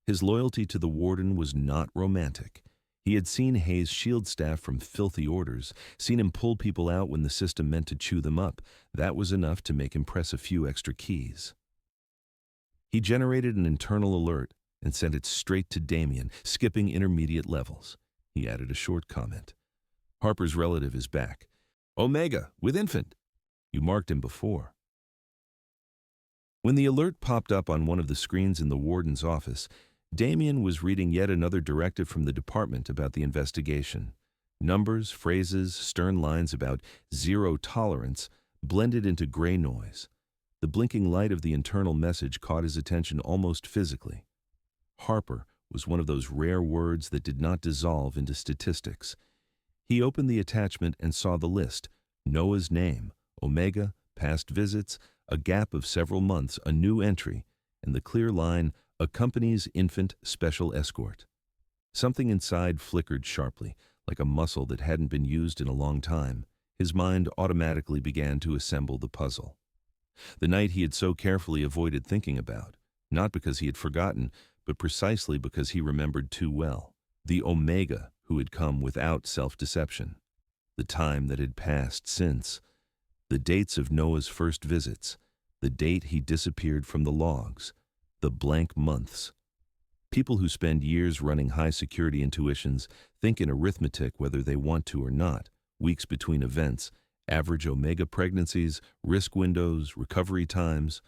His loyalty to the warden was not romantic. He had seen Hayes shield staff from filthy orders, seen him pull people out when the system meant to chew them up. That was enough to make him press a few extra keys. He generated an internal alert and sent it straight to Damien, skipping intermediate levels. He added a short comment. "Harper's relative is back. Omega, with infant. You marked him before." When the alert popped up on one of the screens in the warden's office, Damien was reading yet another directive from the department about the investigation. Numbers, phrases, stern lines about zero tolerance blended into gray noise. The blinking light of the internal message caught his attention almost physically. Harper was one of those rare words that did not dissolve into statistics. He opened the attachment and saw the list: Noah's name, Omega, past visits, a gap of several months, a new entry, and the clear line, "accompanies infant special escort." Something inside flickered sharply, like a muscle that hadn't been used in a long time. His mind automatically began to assemble the puzzle. The night he had so carefully avoided thinking about, not because he had forgotten, but precisely because he remembered too well. The Omega who had come without self-deception. The time that had passed since. The dates of Noah's first visits. The date he disappeared from the logs. The blank months. People who spend years running high-security intuitions think in arithmetic whether they want to or not. Weeks between events, average Omega pregnancies, risk windows, recovery times.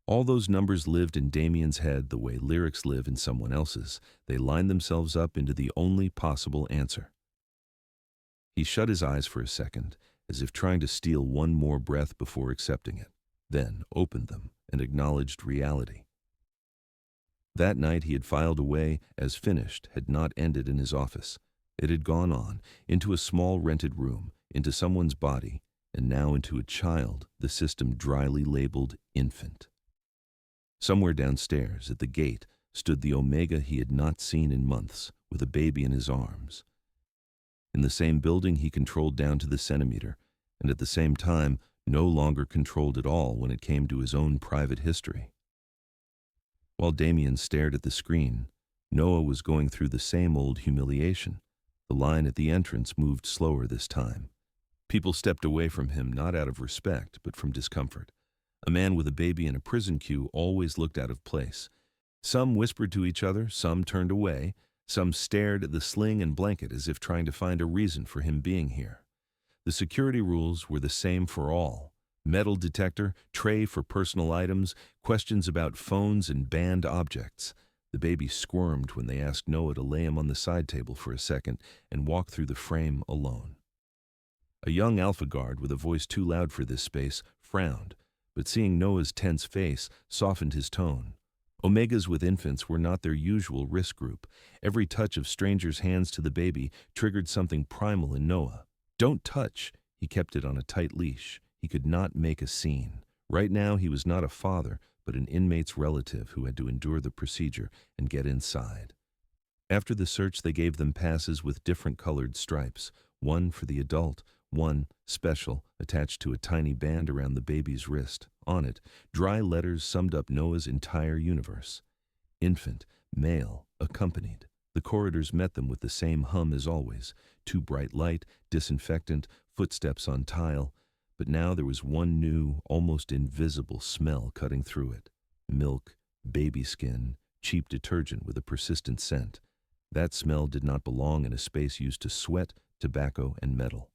All those numbers lived in Damien's head the way lyrics live in someone else's. They lined themselves up into the only possible answer. He shut his eyes for a second, as if trying to steal one more breath before accepting it, then opened them and acknowledged reality. That night he had filed away as finished had not ended in his office. It had gone on, into a small rented room, into someone's body, and now into a child the system dryly labeled infant. Somewhere downstairs, at the gate, stood the Omega he had not seen in months, with a baby in his arms. In the same building he controlled down to the centimeter, and at the same time no longer controlled at all when it came to his own private history. While Damien stared at the screen, Noah was going through the same old humiliation. The line at the entrance moved slower this time. People stepped away from him not out of respect, but from discomfort. A man with a baby in a prison queue always looked out of place. Some whispered to each other, some turned away, some stared at the sling and blanket as if trying to find a reason for him being here. The security rules were the same for all. Metal detector, tray for personal items, questions about phones and banned objects. The baby squirmed when they asked Noah to lay him on the side table for a second and walk through the frame alone. A young Alpha guard with a voice too loud for this space frowned, but seeing Noah's tense face softened his tone. Omegas with infants were not their usual risk group. Every touch of strangers' hands to the baby triggered something primal in Noah. "Don't touch." He kept it on a tight leash. He could not make a scene. Right now he was not a father, but an inmate's relative who had to endure the procedure and get inside. After the search they gave them passes with different colored stripes, one for the adult, one, special, attached to a tiny band around the baby's wrist. On it, dry letters summed up Noah's entire universe. Infant, male, accompanied. The corridors met them with the same hum as always. Too bright light, disinfectant, footsteps on tile. But now there was one new, almost invisible smell cutting through it. Milk, baby skin, cheap detergent with a persistent scent. That smell did not belong in a space used to sweat, tobacco, and metal.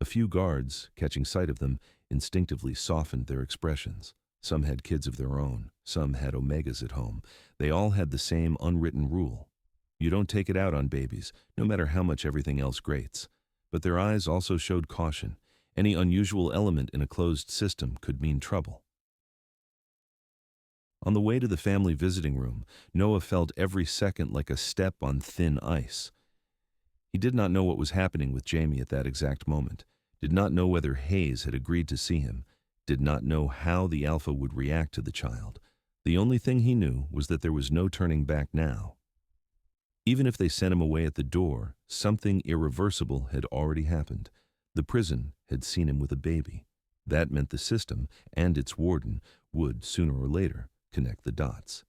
A few guards, catching sight of them, instinctively softened their expressions. Some had kids of their own. Some had Omegas at home. They all had the same unwritten rule. You don't take it out on babies, no matter how much everything else grates. But their eyes also showed caution. Any unusual element in a closed system could mean trouble. On the way to the family visiting room, Noah felt every second like a step on thin ice. He did not know what was happening with Jamie at that exact moment, did not know whether Hayes had agreed to see him, did not know how the Alpha would react to the child. The only thing he knew was that there was no turning back now. Even if they sent him away at the door, something irreversible had already happened. The prison had seen him with a baby. That meant the system and its warden would, sooner or later, connect the dots.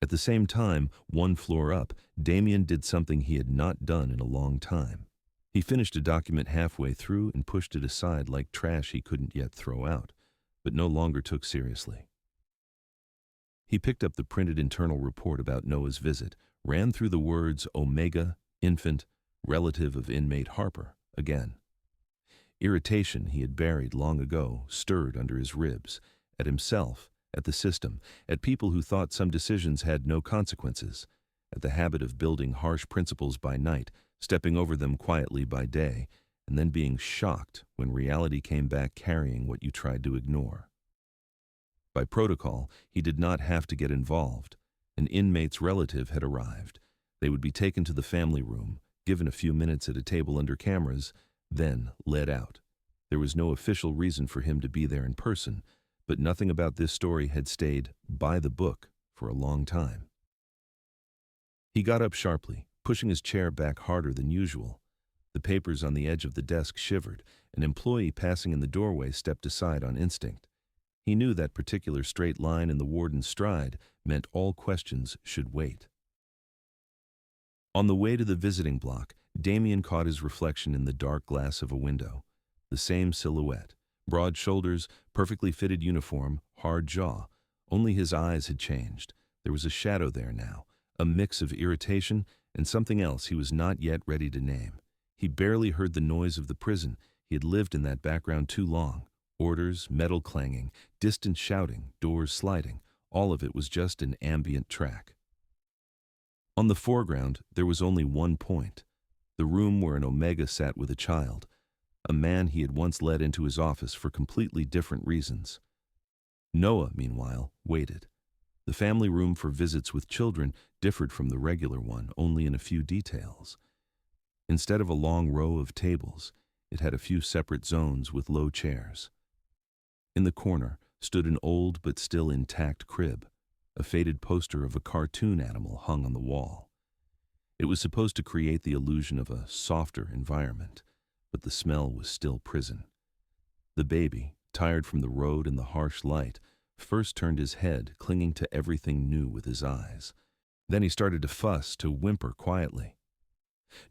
At the same time, one floor up, Damien did something he had not done in a long time. He finished a document halfway through and pushed it aside like trash he couldn't yet throw out, but no longer took seriously. He picked up the printed internal report about Noah's visit, ran through the words Omega, infant, relative of inmate Harper, again. Irritation he had buried long ago stirred under his ribs, at himself, at the system, at people who thought some decisions had no consequences, at the habit of building harsh principles by night, stepping over them quietly by day, and then being shocked when reality came back carrying what you tried to ignore. By protocol, he did not have to get involved. An inmate's relative had arrived. They would be taken to the family room, given a few minutes at a table under cameras, then led out. There was no official reason for him to be there in person, but nothing about this story had stayed by the book for a long time. He got up sharply, pushing his chair back harder than usual. The papers on the edge of the desk shivered. An employee passing in the doorway stepped aside on instinct. He knew that particular straight line in the warden's stride meant all questions should wait. On the way to the visiting block, Damien caught his reflection in the dark glass of a window. The same silhouette, broad shoulders, perfectly fitted uniform, hard jaw. Only his eyes had changed. There was a shadow there now, a mix of irritation and something else he was not yet ready to name. He barely heard the noise of the prison. He had lived in that background too long. Orders, metal clanging, distant shouting, doors sliding. All of it was just an ambient track. On the foreground, there was only one point. The room where an Omega sat with a child, a man he had once led into his office for completely different reasons. Noah, meanwhile, waited. The family room for visits with children differed from the regular one only in a few details. Instead of a long row of tables, it had a few separate zones with low chairs. In the corner stood an old but still intact crib. A faded poster of a cartoon animal hung on the wall. It was supposed to create the illusion of a softer environment, but the smell was still prison. The baby, tired from the road and the harsh light, first turned his head, clinging to everything new with his eyes. Then he started to fuss, to whimper quietly.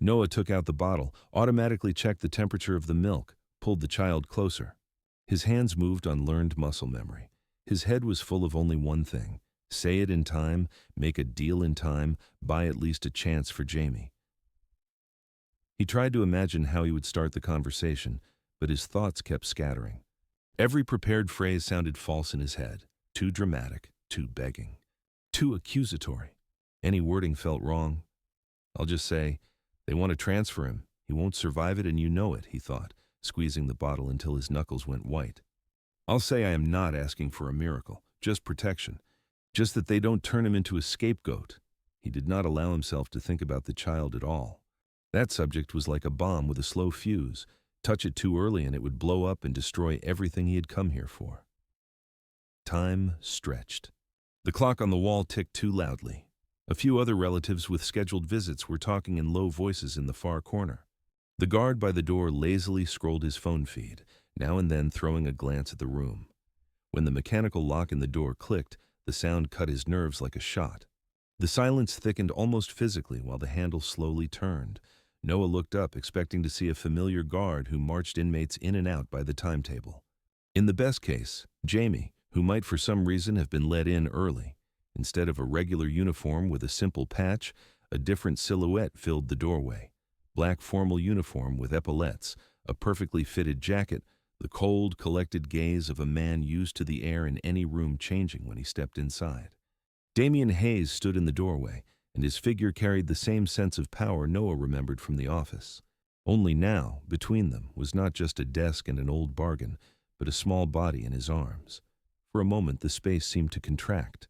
Noah took out the bottle, automatically checked the temperature of the milk, pulled the child closer. His hands moved on learned muscle memory. His head was full of only one thing: say it in time, make a deal in time, buy at least a chance for Jamie. He tried to imagine how he would start the conversation, but his thoughts kept scattering. Every prepared phrase sounded false in his head, too dramatic, too begging, too accusatory. Any wording felt wrong. I'll just say, they want to transfer him. He won't survive it and you know it, he thought, squeezing the bottle until his knuckles went white. I'll say I am not asking for a miracle, just protection. Just that they don't turn him into a scapegoat. He did not allow himself to think about the child at all. That subject was like a bomb with a slow fuse. Touch it too early and it would blow up and destroy everything he had come here for. Time stretched. The clock on the wall ticked too loudly. A few other relatives with scheduled visits were talking in low voices in the far corner. The guard by the door lazily scrolled his phone feed, now and then throwing a glance at the room. When the mechanical lock in the door clicked, the sound cut his nerves like a shot. The silence thickened almost physically while the handle slowly turned. Noah looked up, expecting to see a familiar guard who marched inmates in and out by the timetable. In the best case, Jamie, who might for some reason have been let in early. Instead of a regular uniform with a simple patch, a different silhouette filled the doorway. Black formal uniform with epaulettes, a perfectly fitted jacket, the cold, collected gaze of a man used to the air in any room changing when he stepped inside. Damien Hayes stood in the doorway, and his figure carried the same sense of power Noah remembered from the office. Only now, between them, was not just a desk and an old bargain, but a small body in his arms. For a moment the space seemed to contract.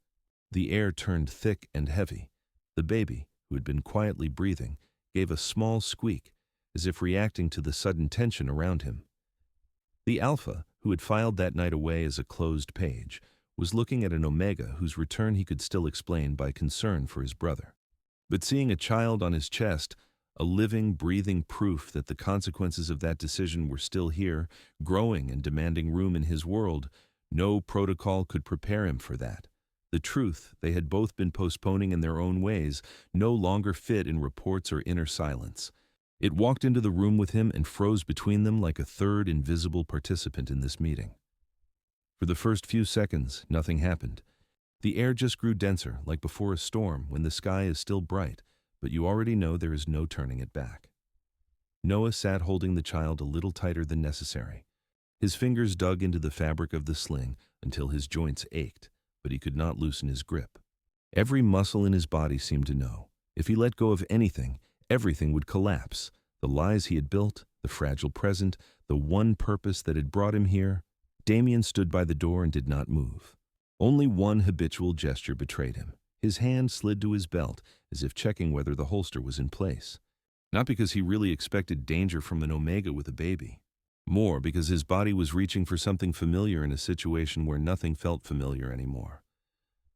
The air turned thick and heavy. The baby, who had been quietly breathing, gave a small squeak, as if reacting to the sudden tension around him. The Alpha, who had filed that night away as a closed page, was looking at an Omega whose return he could still explain by concern for his brother. But seeing a child on his chest, a living, breathing proof that the consequences of that decision were still here, growing and demanding room in his world, no protocol could prepare him for that. The truth they had both been postponing in their own ways no longer fit in reports or inner silence. It walked into the room with him and froze between them like a third invisible participant in this meeting. For the first few seconds, nothing happened. The air just grew denser, like before a storm when the sky is still bright, but you already know there is no turning it back. Noah sat holding the child a little tighter than necessary. His fingers dug into the fabric of the sling until his joints ached, but he could not loosen his grip. Every muscle in his body seemed to know. If he let go of anything, everything would collapse. The lies he had built, the fragile present, the one purpose that had brought him here. Damien stood by the door and did not move. Only one habitual gesture betrayed him. His hand slid to his belt, as if checking whether the holster was in place. Not because he really expected danger from an Omega with a baby. More because his body was reaching for something familiar in a situation where nothing felt familiar anymore.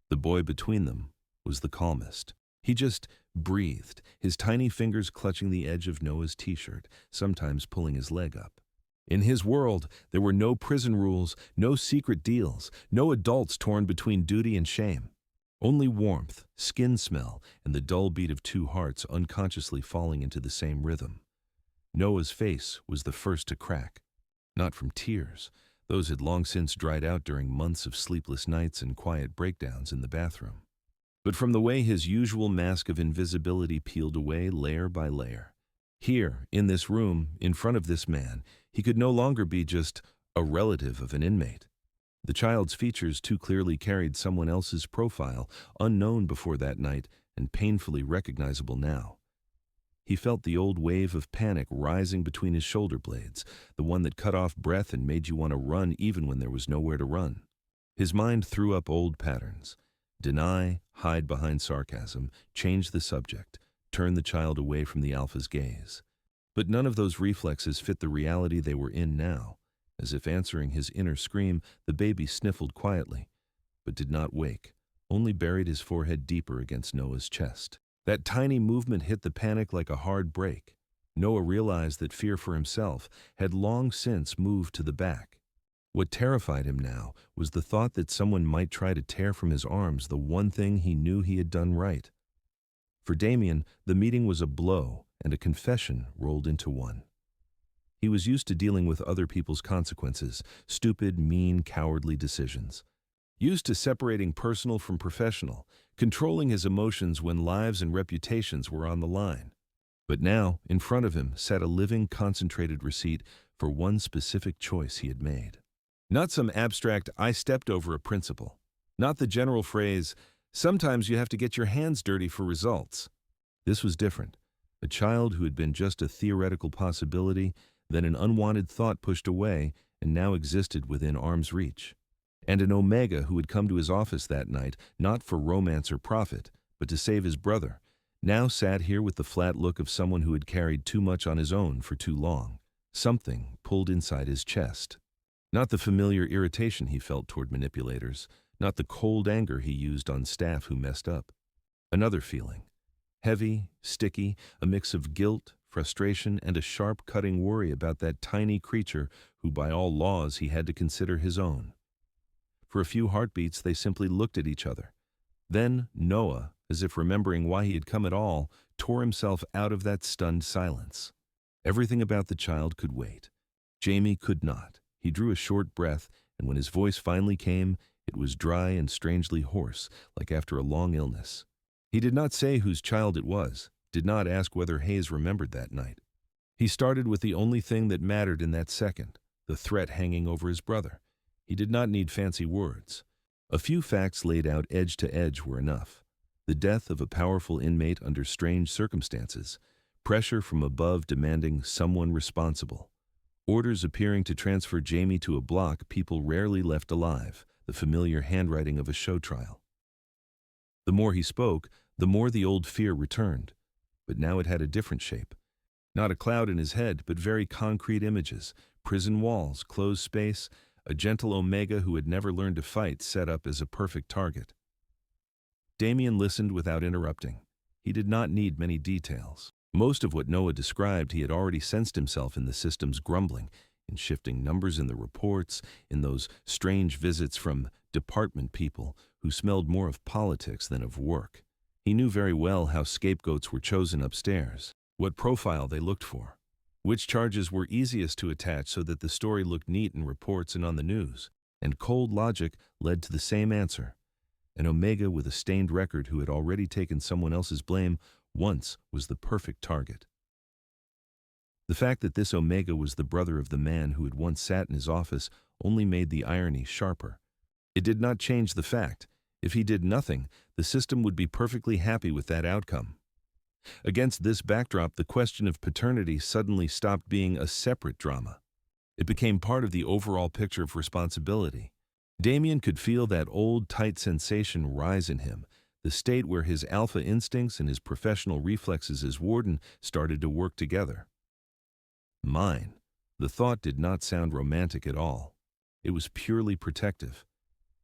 The boy between them was the calmest. He just breathed, his tiny fingers clutching the edge of Noah's t-shirt, sometimes pulling his leg up. In his world, there were no prison rules, no secret deals, no adults torn between duty and shame. Only warmth, skin smell, and the dull beat of two hearts unconsciously falling into the same rhythm. Noah's face was the first to crack. Not from tears. Those had long since dried out during months of sleepless nights and quiet breakdowns in the bathroom. But from the way his usual mask of invisibility peeled away layer by layer. Here, in this room, in front of this man, he could no longer be just a relative of an inmate. The child's features too clearly carried someone else's profile, unknown before that night and painfully recognizable now. He felt the old wave of panic rising between his shoulder blades, the one that cut off breath and made you want to run even when there was nowhere to run. His mind threw up old patterns. Deny, hide behind sarcasm, change the subject, turn the child away from the Alpha's gaze. But none of those reflexes fit the reality they were in now. As if answering his inner scream, the baby sniffled quietly, but did not wake, only buried his forehead deeper against Noah's chest. That tiny movement hit the panic like a hard break. Noah realized that fear for himself had long since moved to the back. What terrified him now was the thought that someone might try to tear from his arms the one thing he knew he had done right. For Damien, the meeting was a blow and a confession rolled into one. He was used to dealing with other people's consequences, stupid, mean, cowardly decisions. Used to separating personal from professional, controlling his emotions when lives and reputations were on the line. But now, in front of him, sat a living, concentrated receipt for one specific choice he had made. Not some abstract, I stepped over a principle. Not the general phrase, sometimes you have to get your hands dirty for results. This was different. A child who had been just a theoretical possibility, then an unwanted thought pushed away, and now existed within arm's reach. And an Omega who had come to his office that night, not for romance or profit, but to save his brother, now sat here with the flat look of someone who had carried too much on his own for too long. Something pulled inside his chest. Not the familiar irritation he felt toward manipulators, not the cold anger he used on staff who messed up. Another feeling. Heavy, sticky, a mix of guilt, frustration, and a sharp, cutting worry about that tiny creature who by all laws he had to consider his own. For a few heartbeats they simply looked at each other. Then Noah, as if remembering why he had come at all, tore himself out of that stunned silence. Everything about the child could wait. Jamie could not. He drew a short breath, and when his voice finally came, it was dry and strangely hoarse, like after a long illness. He did not say whose child it was, did not ask whether Hayes remembered that night. He started with the only thing that mattered in that second, the threat hanging over his brother. He did not need fancy words. A few facts laid out edge to edge were enough. The death of a powerful inmate under strange circumstances, pressure from above demanding someone responsible, orders appearing to transfer Jamie to a block people rarely left alive, the familiar handwriting of a show trial. The more he spoke, the more the old fear returned. but now it had a different shape. Not a cloud in his head, but very concrete images, prison walls, closed space, a gentle Omega who had never learned to fight set up as a perfect target. Damien listened without interrupting. He did not need many details. Most of what Noah described he had already sensed himself in the system's grumbling, in shifting numbers in the reports, in those strange visits from department people who smelled more of politics than of work. He knew very well how scapegoats were chosen upstairs, what profile they looked for, which charges were easiest to attach so that the story looked neat in reports and on the news, and cold logic led to the same answer. An Omega with a stained record who had already taken someone else's blame once was the perfect target. The fact that this Omega was the brother of the man who had once sat in his office only made the irony sharper. It did not change the fact. If he did nothing, the system would be perfectly happy with that outcome. Against this backdrop, the question of paternity suddenly stopped being a separate drama. It became part of the overall picture of responsibility. Damien could feel that old, tight sensation rise in him, the state where his alpha instincts and his professional reflexes as warden started to work together. Mine. The thought did not sound romantic at all. It was purely protective.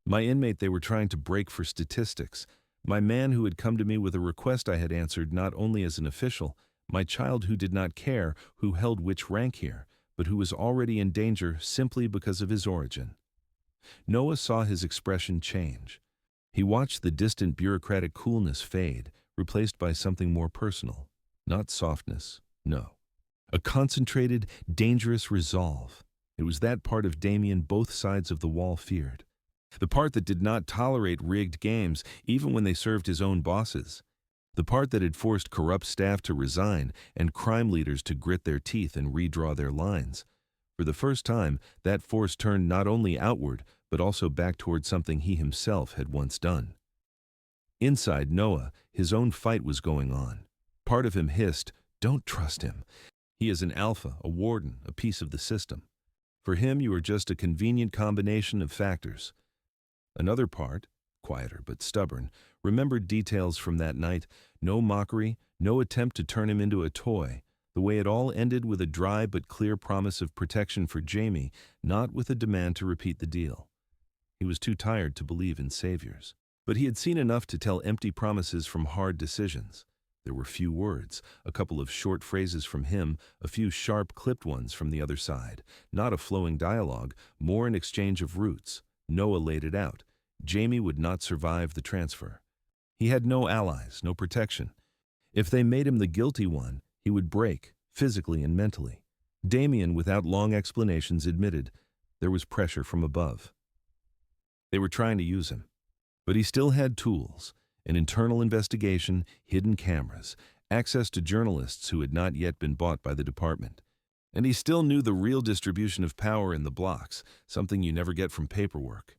My inmate they were trying to break for statistics. My man who had come to me with a request I had answered not only as an official, my child who did not care who held which rank here, but who was already in danger simply because of his origin. Noah saw his expression change. He watched the distant bureaucratic coolness fade, replaced by something more personal. Not softness, no. A concentrated, dangerous resolve. It was that part of Damien both sides of the wall feared. The part that did not tolerate rigged games, even when they served his own bosses. The part that had forced corrupt staff to resign and crime leaders to grit their teeth and redraw their lines. For the first time, that force turned not only outward, but also back toward something he himself had once done. Inside Noah, his own fight was going on. Part of him hissed, "Don't trust him. He is an alpha, a warden, a piece of the system. For him, you are just a convenient combination of factors." Another part, quieter but stubborn, remembered details from that night, no mockery, no attempt to turn him into a toy, the way it all ended with a dry but clear promise of protection for Jamie, not with a demand to repeat the deal. He was too tired to believe in saviors. But he had seen enough to tell empty promises from hard decisions. There were few words, a couple of short phrases from him, a few sharp, clipped ones from the other side. Not a flowing dialogue, more an exchange of roots. Noah laid it out. Jamie would not survive the transfer. He had no allies, no protection. If they made him the guilty one, he would break, physically and mentally. Damien, without long explanations, admitted there was pressure from above. They were trying to use him. But he still had tools. An internal investigation, hidden cameras, access to journalists who had not yet been bought by the department. And he still knew the real distribution of power in the blocks, something you never get from paperwork.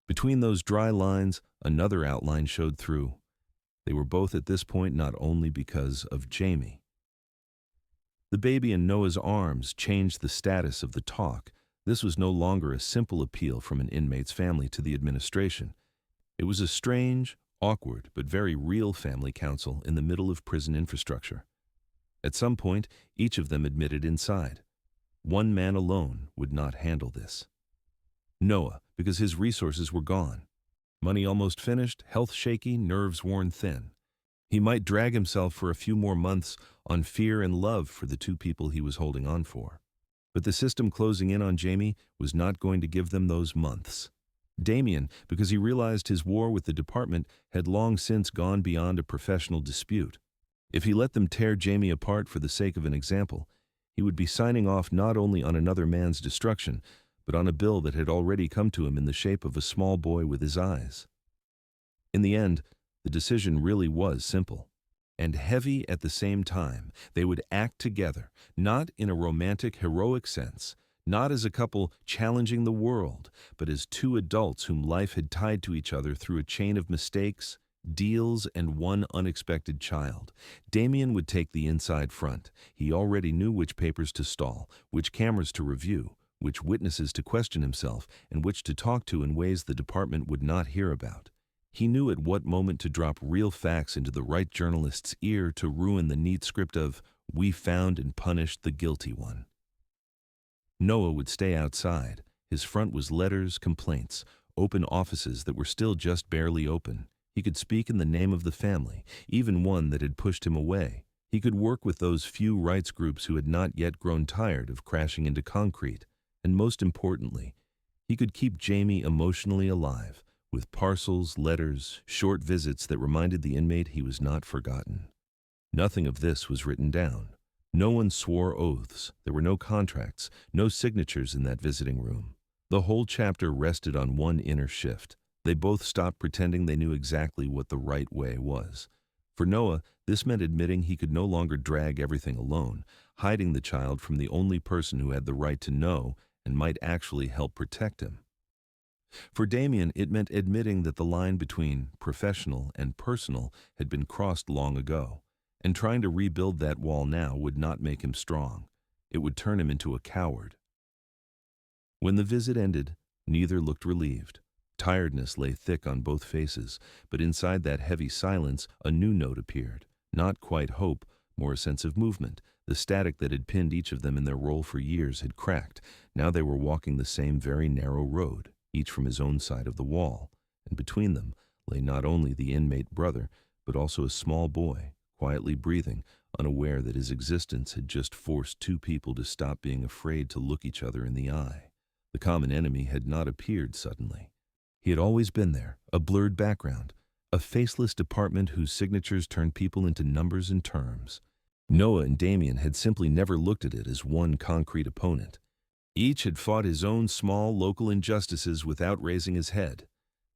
Between those dry lines, another outline showed through. They were both at this point not only because of Jamie. The baby in Noah's arms changed the status of the talk. This was no longer a simple appeal from an inmate's family to the administration. It was a strange, awkward, but very real family council in the middle of prison infrastructure. At some point, each of them admitted inside. One man alone would not handle this. Noah, because his resources were gone. Money almost finished, health shaky, nerves worn thin. He might drag himself for a few more months on fear and love for the two people he was holding on for. But the system closing in on Jamie was not going to give them those months. Damien, because he realized his war with the department had long since gone beyond a professional dispute. If he let them tear Jamie apart for the sake of an example, he would be signing off not only on another man's destruction, but on a bill that had already come to him in the shape of a small boy with his eyes. In the end, the decision really was simple, and heavy at the same time. They would act together, not in a romantic, heroic sense, not as a couple challenging the world, but as two adults whom life had tied to each other through a chain of mistakes, deals, and one unexpected child. Damien would take the inside front. He already knew which papers to stall, which cameras to review, which witnesses to question himself, and which to talk to in ways the department would not hear about. He knew at what moment to drop real facts into the right journalist's ear to ruin the neat script of, "We found and punished the guilty one." Noah would stay outside. His front was letters, complaints, open offices that were still just barely open. He could speak in the name of the family, even one that had pushed him away. He could work with those few rights groups who had not yet grown tired of crashing into concrete. And most importantly, he could keep Jamie emotionally alive, with parcels, letters, short visits that reminded the inmate he was not forgotten. Nothing of this was written down. No one swore oaths. There were no contracts, no signatures in that visiting room. The whole chapter rested on one inner shift. They both stopped pretending they knew exactly what the right way was. For Noah, this meant admitting he could no longer drag everything alone, hiding the child from the only person who had the right to know and might actually help protect him. For Damien, it meant admitting that the line between professional and personal had been crossed long ago, and trying to rebuild that wall now would not make him strong. It would turn him into a coward. When the visit ended, neither looked relieved. Tiredness lay thick on both faces, but inside that heavy silence, a new note appeared. Not quite hope, more a sense of movement. The static that had pinned each of them in their role for years had cracked. Now they were walking the same very narrow road, each from his own side of the wall, and between them lay not only the inmate brother, but also a small boy, quietly breathing, unaware that his existence had just forced two people to stop being afraid to look each other in the eye. The common enemy had not appeared suddenly. He had always been there, a blurred background, a faceless department whose signatures turned people into numbers and terms. Noah and Damien had simply never looked at it as one concrete opponent. Each had fought his own small local injustices without raising his head.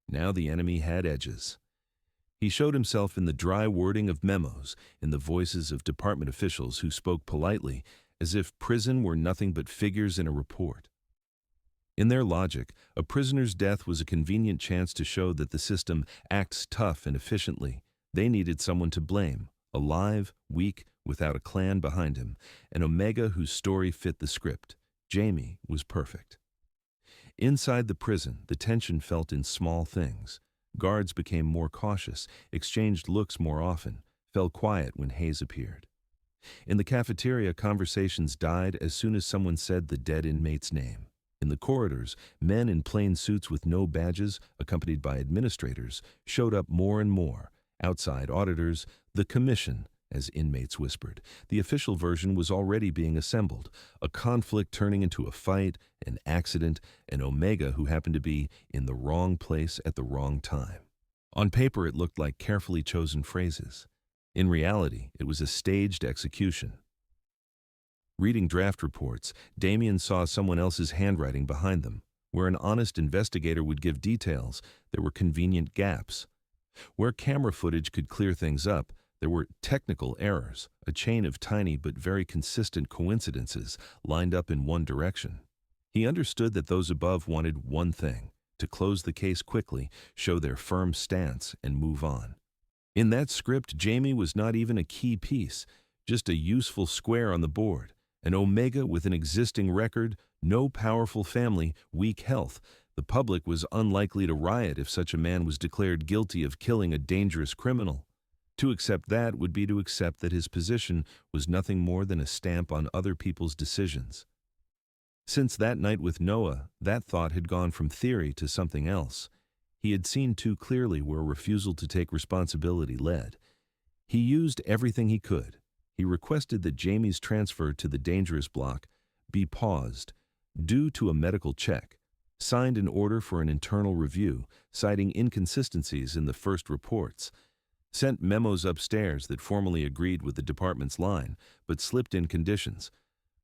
Now the enemy had edges. He showed himself in the dry wording of memos, in the voices of department officials who spoke politely, as if prison were nothing but figures in a report. In their logic, a prisoner's death was a convenient chance to show that the system acts tough and efficiently. They needed someone to blame, alive, weak, without a clan behind him, an Omega whose story fit the script. Jamie was perfect. Inside the prison, the tension felt in small things. Guards became more cautious, exchanged looks more often, fell quiet when Hayes appeared. In the cafeteria, conversations died as soon as someone said the dead inmate's name. In the corridors, men in plain suits with no badges, accompanied by administrators, showed up more and more. Outside, auditors, the commission, as inmates whispered. The official version was already being assembled, a conflict turning into a fight, an accident, an Omega who happened to be in the wrong place at the wrong time. On paper, it looked like carefully chosen phrases. In reality, it was a staged execution. Reading draft reports, Damien saw someone else's handwriting behind them. Where an honest investigator would give details, there were convenient gaps. Where camera footage could clear things up, there were technical errors, a chain of tiny but very consistent coincidences lined up in one direction. He understood that those above wanted one thing: to close the case quickly, show their firm stance, and move on. In that script, Jamie was not even a key piece, just a useful square on the board. An Omega with an existing record, no powerful family, weak health. The public was unlikely to riot if such a man was declared guilty of killing a dangerous criminal. To accept that would be to accept that his position was nothing more than a stamp on other people's decisions. Since that night with Noah, that thought had gone from theory to something else. He had seen too clearly where refusal to take responsibility led. He used everything he could. He requested that Jamie's transfer to the dangerous block be paused, due to a medical check, signed an order for an internal review, citing inconsistencies in the first reports, sent memos upstairs that formally agreed with the department's line, but slipped in conditions.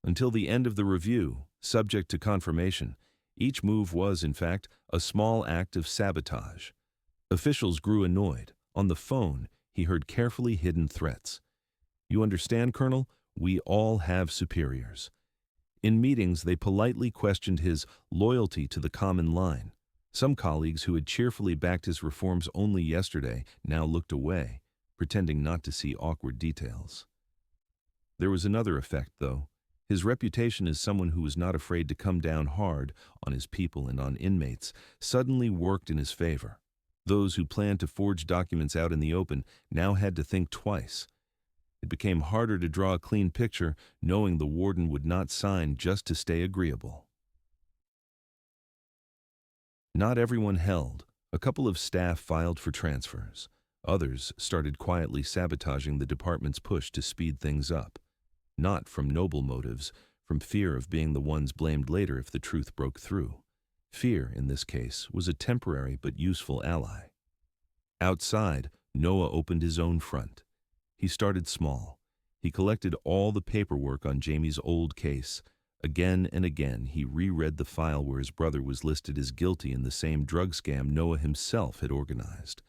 Until the end of the review, subject to confirmation, each move was, in fact, a small act of sabotage. Officials grew annoyed. On the phone, he heard carefully hidden threats. "You understand, Colonel? We all have superiors." In meetings, they politely questioned his loyalty to the common line. Some colleagues who had cheerfully backed his reforms only yesterday now looked away, pretending not to see awkward details. There was another effect, though. His reputation as someone who was not afraid to come down hard on his people and on inmates suddenly worked in his favor. Those who planned to forge documents out in the open now had to think twice. It became harder to draw a clean picture, knowing the warden would not sign just to stay agreeable. Not everyone held. A couple of staff filed for transfers. Others started quietly sabotaging the department's push to speed things up. Not from noble motives, from fear of being the ones blamed later if the truth broke through. Fear, in this case, was a temporary but useful ally. Outside, Noah opened his own front. He started small. He collected all the paperwork on Jamie's old case. Again and again, he reread the file where his brother was listed as guilty in the same drug scam Noah himself had organized.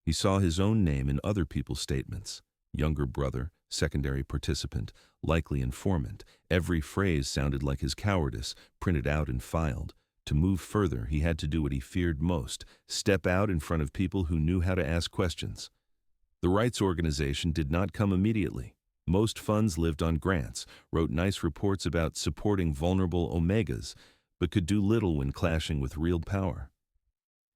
He saw his own name in other people's statements. Younger brother, secondary participant, likely informant. Every phrase sounded like his cowardice, printed out and filed. To move further, he had to do what he feared most, step out in front of people who knew how to ask questions. The rights organization did not come immediately. Most funds lived on grants, wrote nice reports about supporting vulnerable omegas, but could do little when clashing with real power.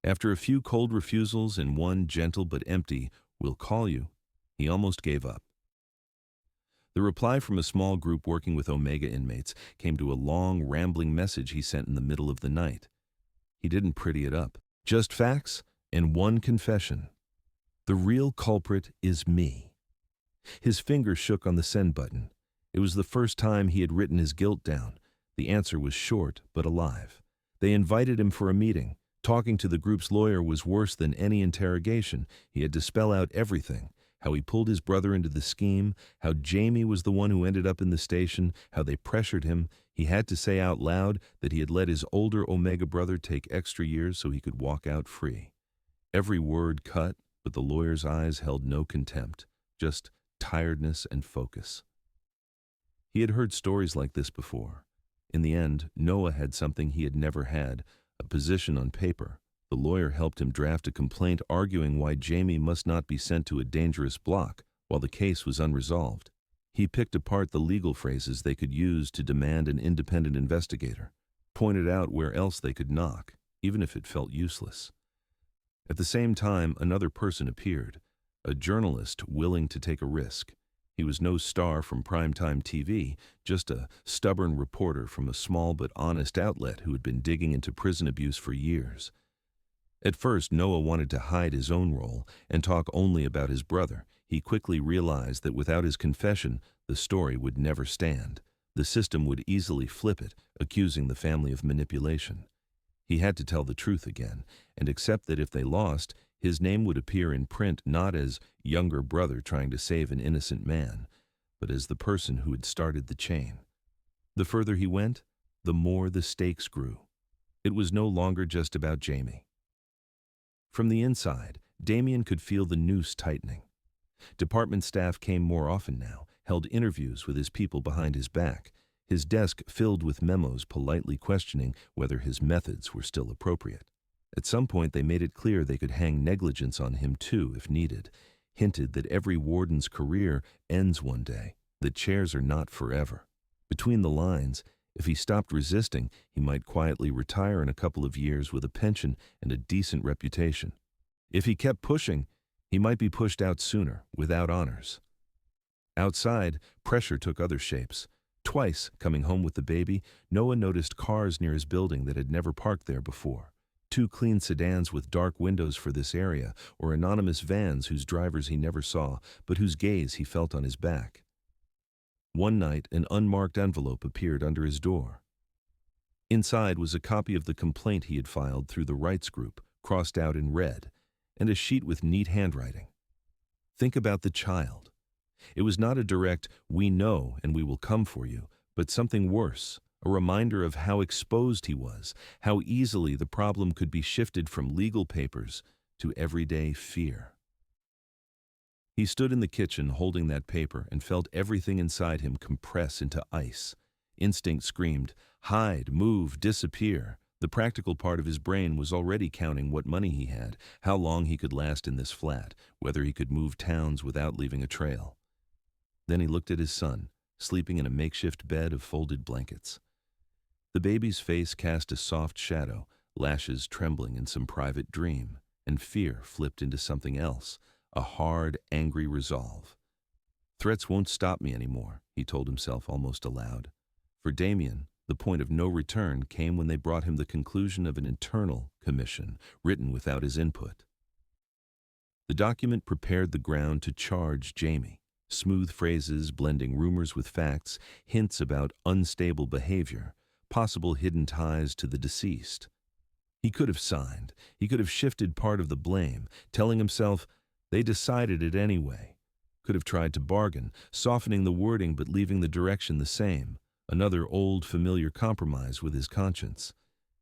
After a few cold refusals and one gentle but empty, "We'll call you," he almost gave up. The reply from a small group working with Omega inmates came to a long, rambling message he sent in the middle of the night. He didn't pretty it up. Just facts and one confession. The real culprit is me. His finger shook on the send button. It was the first time he had written his guilt down. The answer was short but alive. They invited him for a meeting. Talking to the group's lawyer was worse than any interrogation. He had to spell out everything. How he pulled his brother into the scheme, how Jamie was the one who ended up in the station, how they pressured him. He had to say out loud that he had let his older Omega brother take extra years so he could walk out free. Every word cut, but the lawyer's eyes held no contempt, just tiredness and focus. He had heard stories like this before. In the end, Noah had something he had never had, a position on paper. The lawyer helped him draft a complaint arguing why Jamie must not be sent to a dangerous block while the case was unresolved. He picked apart the legal phrases they could use to demand an independent investigator, pointed out where else they could knock, even if it felt useless. At the same time, another person appeared, a journalist willing to take a risk. He was no star from primetime TV, just a stubborn reporter from a small but honest outlet who had been digging into prison abuse for years. At first, Noah wanted to hide his own role and talk only about his brother. He quickly realized that without his confession, the story would never stand. The system would easily flip it, accusing the family of manipulation. He had to tell the truth again, and accept that if they lost, his name would appear in print not as younger brother trying to save an innocent man, but as the person who had started the chain. The further he went, the more the stakes grew. It was no longer just about Jamie. From the inside, Damien could feel the noose tightening. Department staff came more often now, held interviews with his people behind his back, his desk filled with memos politely questioning whether his methods were still appropriate. At some point, they made it clear they could hang negligence on him too if needed, hinted that every warden's career ends one day, that chairs are not forever. Between the lines, if he stopped resisting, he might quietly retire in a couple of years with a pension and a decent reputation. If he kept pushing, he might be pushed out sooner, without honors. Outside, pressure took other shapes. Twice, coming home with the baby, Noah noticed cars near his building that had never parked there before. 2 clean sedans with dark windows for this area, or anonymous vans whose drivers he never saw, but whose gaze he felt on his back. One night, an unmarked envelope appeared under his door. Inside was a copy of the complaint he had filed through the rights group, crossed out in red, and a sheet with neat handwriting. Think about the child. It was not a direct, "We know and we will come for you," but something worse, a reminder of how exposed he was, how easily the problem could be shifted from legal papers to everyday fear. He stood in the kitchen holding that paper and felt everything inside him compress into ice. Instinct screamed, hide, move, disappear. The practical part of his brain was already counting what money he had, how long he could last in this flat, whether he could move towns without leaving a trail. Then he looked at his son, sleeping in a makeshift bed of folded blankets. The baby's face cast a soft shadow, lashes trembling in some private dream. and fear flipped into something else, a hard, angry resolve. Threats won't stop me anymore, he told himself almost aloud. For Damien, the point of no return came when they brought him the conclusion of an internal commission, written without his input. The document prepared the ground to charge Jamie. Smooth phrases blending rumors with facts, hints about unstable behavior, possible hidden ties to the deceased. He could have signed. He could have shifted part of the blame, telling himself, they decided it anyway. Could have tried to bargain, softening the wording but leaving the direction the same, another old familiar compromise with his conscience.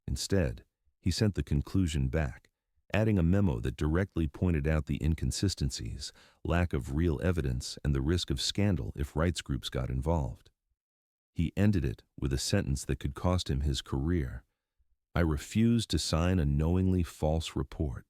Instead, he sent the conclusion back, adding a memo that directly pointed out the inconsistencies, lack of real evidence, and the risk of scandal if rights groups got involved. He ended it with a sentence that could cost him his career. I refuse to sign a knowingly false report.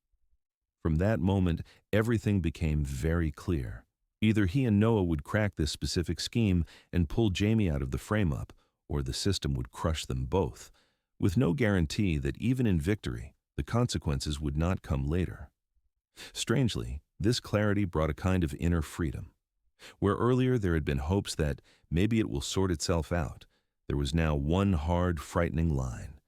From that moment, everything became very clear. Either he and Noah would crack this specific scheme and pull Jamie out of the frame-up, or the system would crush them both, with no guarantee that even in victory, the consequences would not come later. Strangely, this clarity brought a kind of inner freedom. Where earlier there had been hopes that maybe it will sort itself out, there was now one hard, frightening line.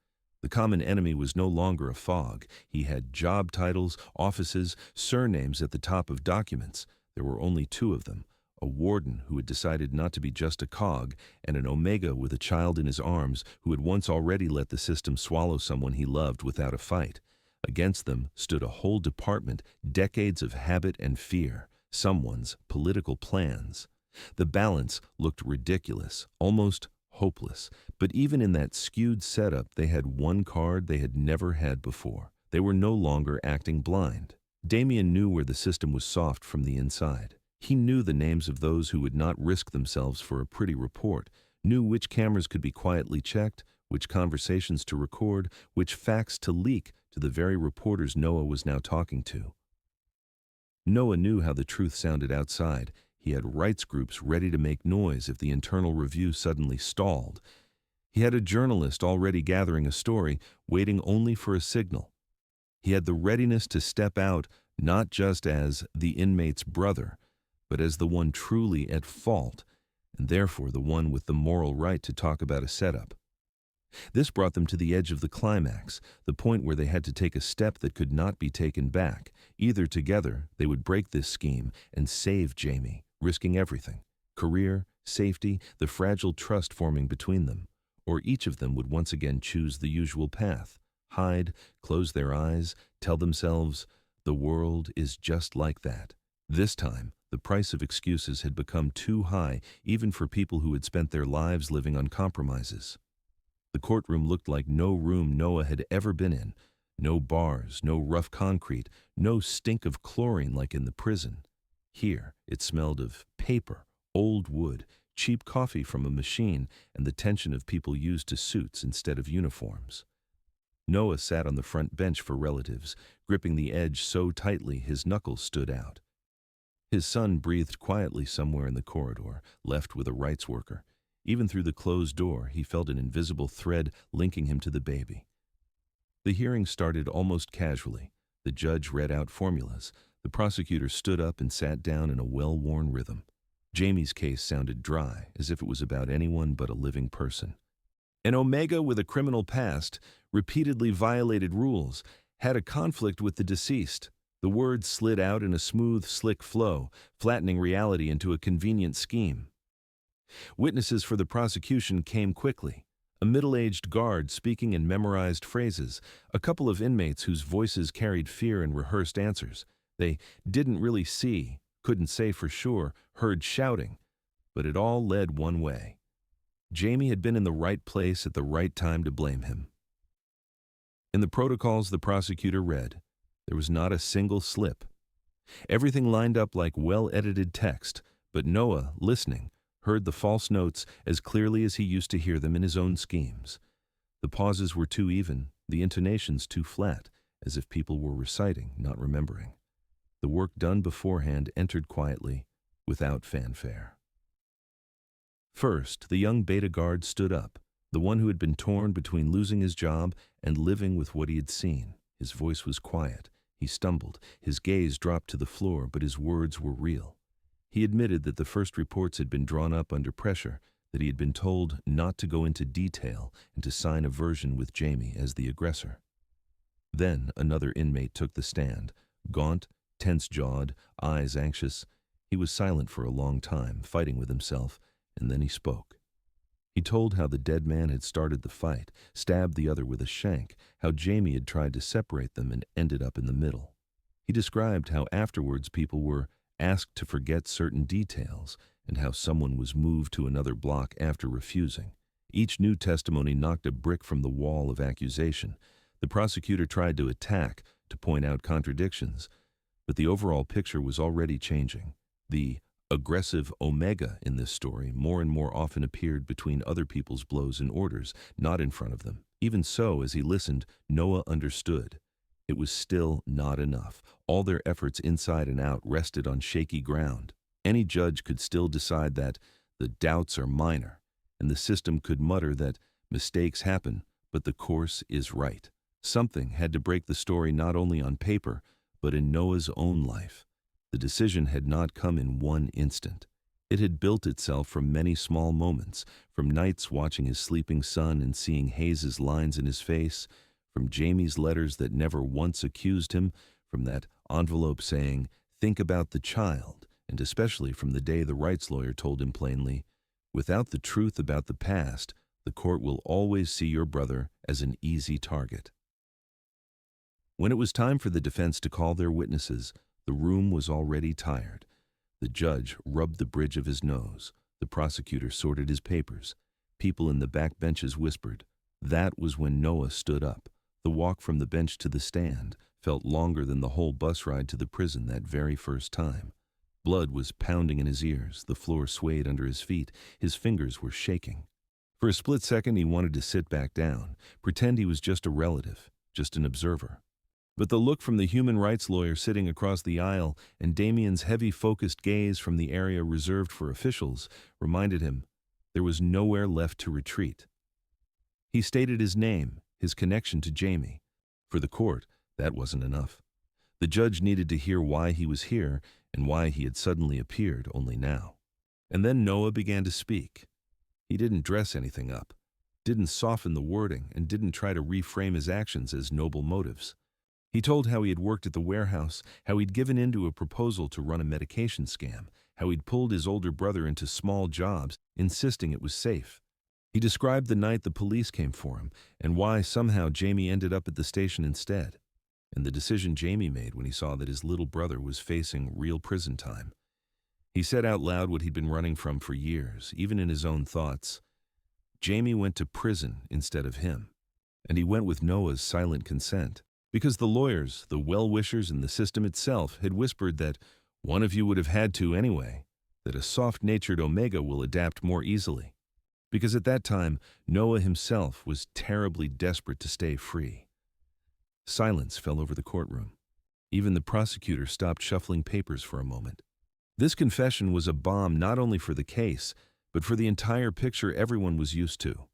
The common enemy was no longer a fog. He had job titles, offices, surnames at the top of documents. There were only two of them, a warden who had decided not to be just a cog, and an Omega with a child in his arms who had once already let the system swallow someone he loved without a fight. Against them stood a whole department, decades of habit and fear, someone's political plans. The balance looked ridiculous, almost hopeless, but even in that skewed setup, they had one card they had never had before. They were no longer acting blind. Damien knew where the system was soft from the inside. He knew the names of those who would not risk themselves for a pretty report, knew which cameras could be quietly checked, which conversations to record, which facts to leak to the very reporters Noah was now talking to. Noah knew how the truth sounded outside. He had rights groups ready to make noise if the internal review suddenly stalled. He had a journalist already gathering a story, waiting only for a signal. He had the readiness to step out, not just as the inmate's brother, but as the one truly at fault, and therefore the one with the moral right to talk about a setup. This brought them to the edge of the climax, the point where they had to take a step that could not be taken back. Either together, they would break this scheme and save Jamie, risking everything: career, safety, the fragile trust forming between them. Or each of them would once again choose the usual path, hide, close their eyes, tell themselves, the world is just like that. This time, the price of excuses had become too high, even for people who had spent their lives living on compromises. The courtroom looked like no room Noah had ever been in. No bars, no rough concrete, no stink of chlorine like in the prison. Here, it smelled of paper, old wood, cheap coffee from a machine, and the tension of people used to suits instead of uniforms. Noah sat on the front bench for relatives, gripping the edge so tightly his knuckles stood out. His son breathed quietly somewhere in the corridor, left with a rights worker. Even through the closed door, he felt an invisible thread linking him to the baby. The hearing started almost casually. The judge read out formulas. The prosecutor stood up and sat down in a well-worn rhythm. Jamie's case sounded dry, as if it was about anyone but a living person. An Omega with a criminal past, repeatedly violated rules, had a conflict with the deceased. The words slid out in a smooth, slick flow, flattening reality into a convenient scheme. Witnesses for the prosecution came quickly. A middle-aged guard speaking in memorized phrases, a couple of inmates whose voices carried fear and rehearsed answers. They didn't really see, couldn't say for sure, heard shouting, but it all led one way. Jamie had been in the right place at the right time to blame him. In the protocols the prosecutor read, there was not a single slip. Everything lined up like well-edited text, but Noah, listening, heard the false notes as clearly as he used to hear them in his own schemes. The pauses were too even, the intonations too flat, as if people were reciting, not remembering. The work done beforehand entered quietly, without fanfare. First, the young beta guard stood up, the one who had been torn between losing his job and living with what he had seen. His voice was quiet, He stumbled. His gaze dropped to the floor, but his words were real. He admitted that the first reports had been drawn up under pressure, that he had been told not to go into detail and to sign a version with Jamie as the aggressor. Then another inmate took the stand, gaunt, tense-jawed, eyes anxious. He was silent for a long time, fighting with himself, and then he spoke. He told how the dead man had started the fight, stabbed the other with a shank, how Jamie had tried to separate them and ended up in the middle. He described how afterwards people were asked to forget certain details, and how someone was moved to another block after refusing. Each new testimony knocked a brick from the wall of accusation. The prosecutor tried to attack, to point out contradictions, but the overall picture was already changing. The aggressive Omega in this story more and more often appeared between other people's blows and orders, not in front of them. Even so, as he listened, Noah understood. It was still not enough. All their efforts inside and out rested on shaky ground. Any judge could still decide that the doubts are minor, and the system could mutter that mistakes happen, but the course is right. Something had to break the story not only on paper, but in Noah's own life. The decision had not come in one instant. It had built itself from many small moments, from nights watching his sleeping son and seeing Hayes's lines in his face, from Jamie's letters that never once accused him, from that envelope saying, "Think about the child," and especially from the day the rights lawyer told him plainly, "Without the truth about the past, the court will always see your brother as an easy target." When it was time for the defense to call their witnesses, the room was already tired. The judge rubbed the bridge of his nose. The prosecutor sorted his papers. People in the back benches whispered. That was when Noah stood up. The walk from the bench to the stand felt longer than the whole bus ride to the prison that very first time. Blood was pounding in his ears. The floor swayed under his feet. His fingers were shaking. For a split second, he wanted to sit back down, pretend he was just a relative, just an observer. But the look from the human rights lawyer sitting across the aisle and Damien's heavy, focused gaze from the area reserved for officials reminded him there was nowhere left to retreat. He stated his name, his connection to Jamie. For the court, that wasn't enough. The judge needed to hear why he was here and why he had suddenly appeared only now. And then Noah began to speak. He didn't dress anything up, didn't soften the wording, and didn't try to reframe his actions as noble motives. He told how he had worked at the warehouse, how he'd given in to a proposal to run a medication scam, how he'd pulled his older brother into small jobs, insisting it was safe. He described the night the police came for him, and why somehow Jamie ended up at the station instead, and the decision Jamie made when he saw that his little brother was facing real prison time. He said out loud what he'd been running from for years, even in his own thoughts. Jamie went to prison instead of him, and he went with Noah's silent consent. Because the lawyers, the well-wishers, and the system itself had whispered that one of you would have had to anyway, that a soft-natured Omega will adapt more easily. Because at that time, Noah himself was terribly desperate to stay free. Silence fell over the courtroom. Even the prosecutor stopped shuffling papers for a moment. This confession was a bomb not only for the case, but for the entire picture everyone was used to.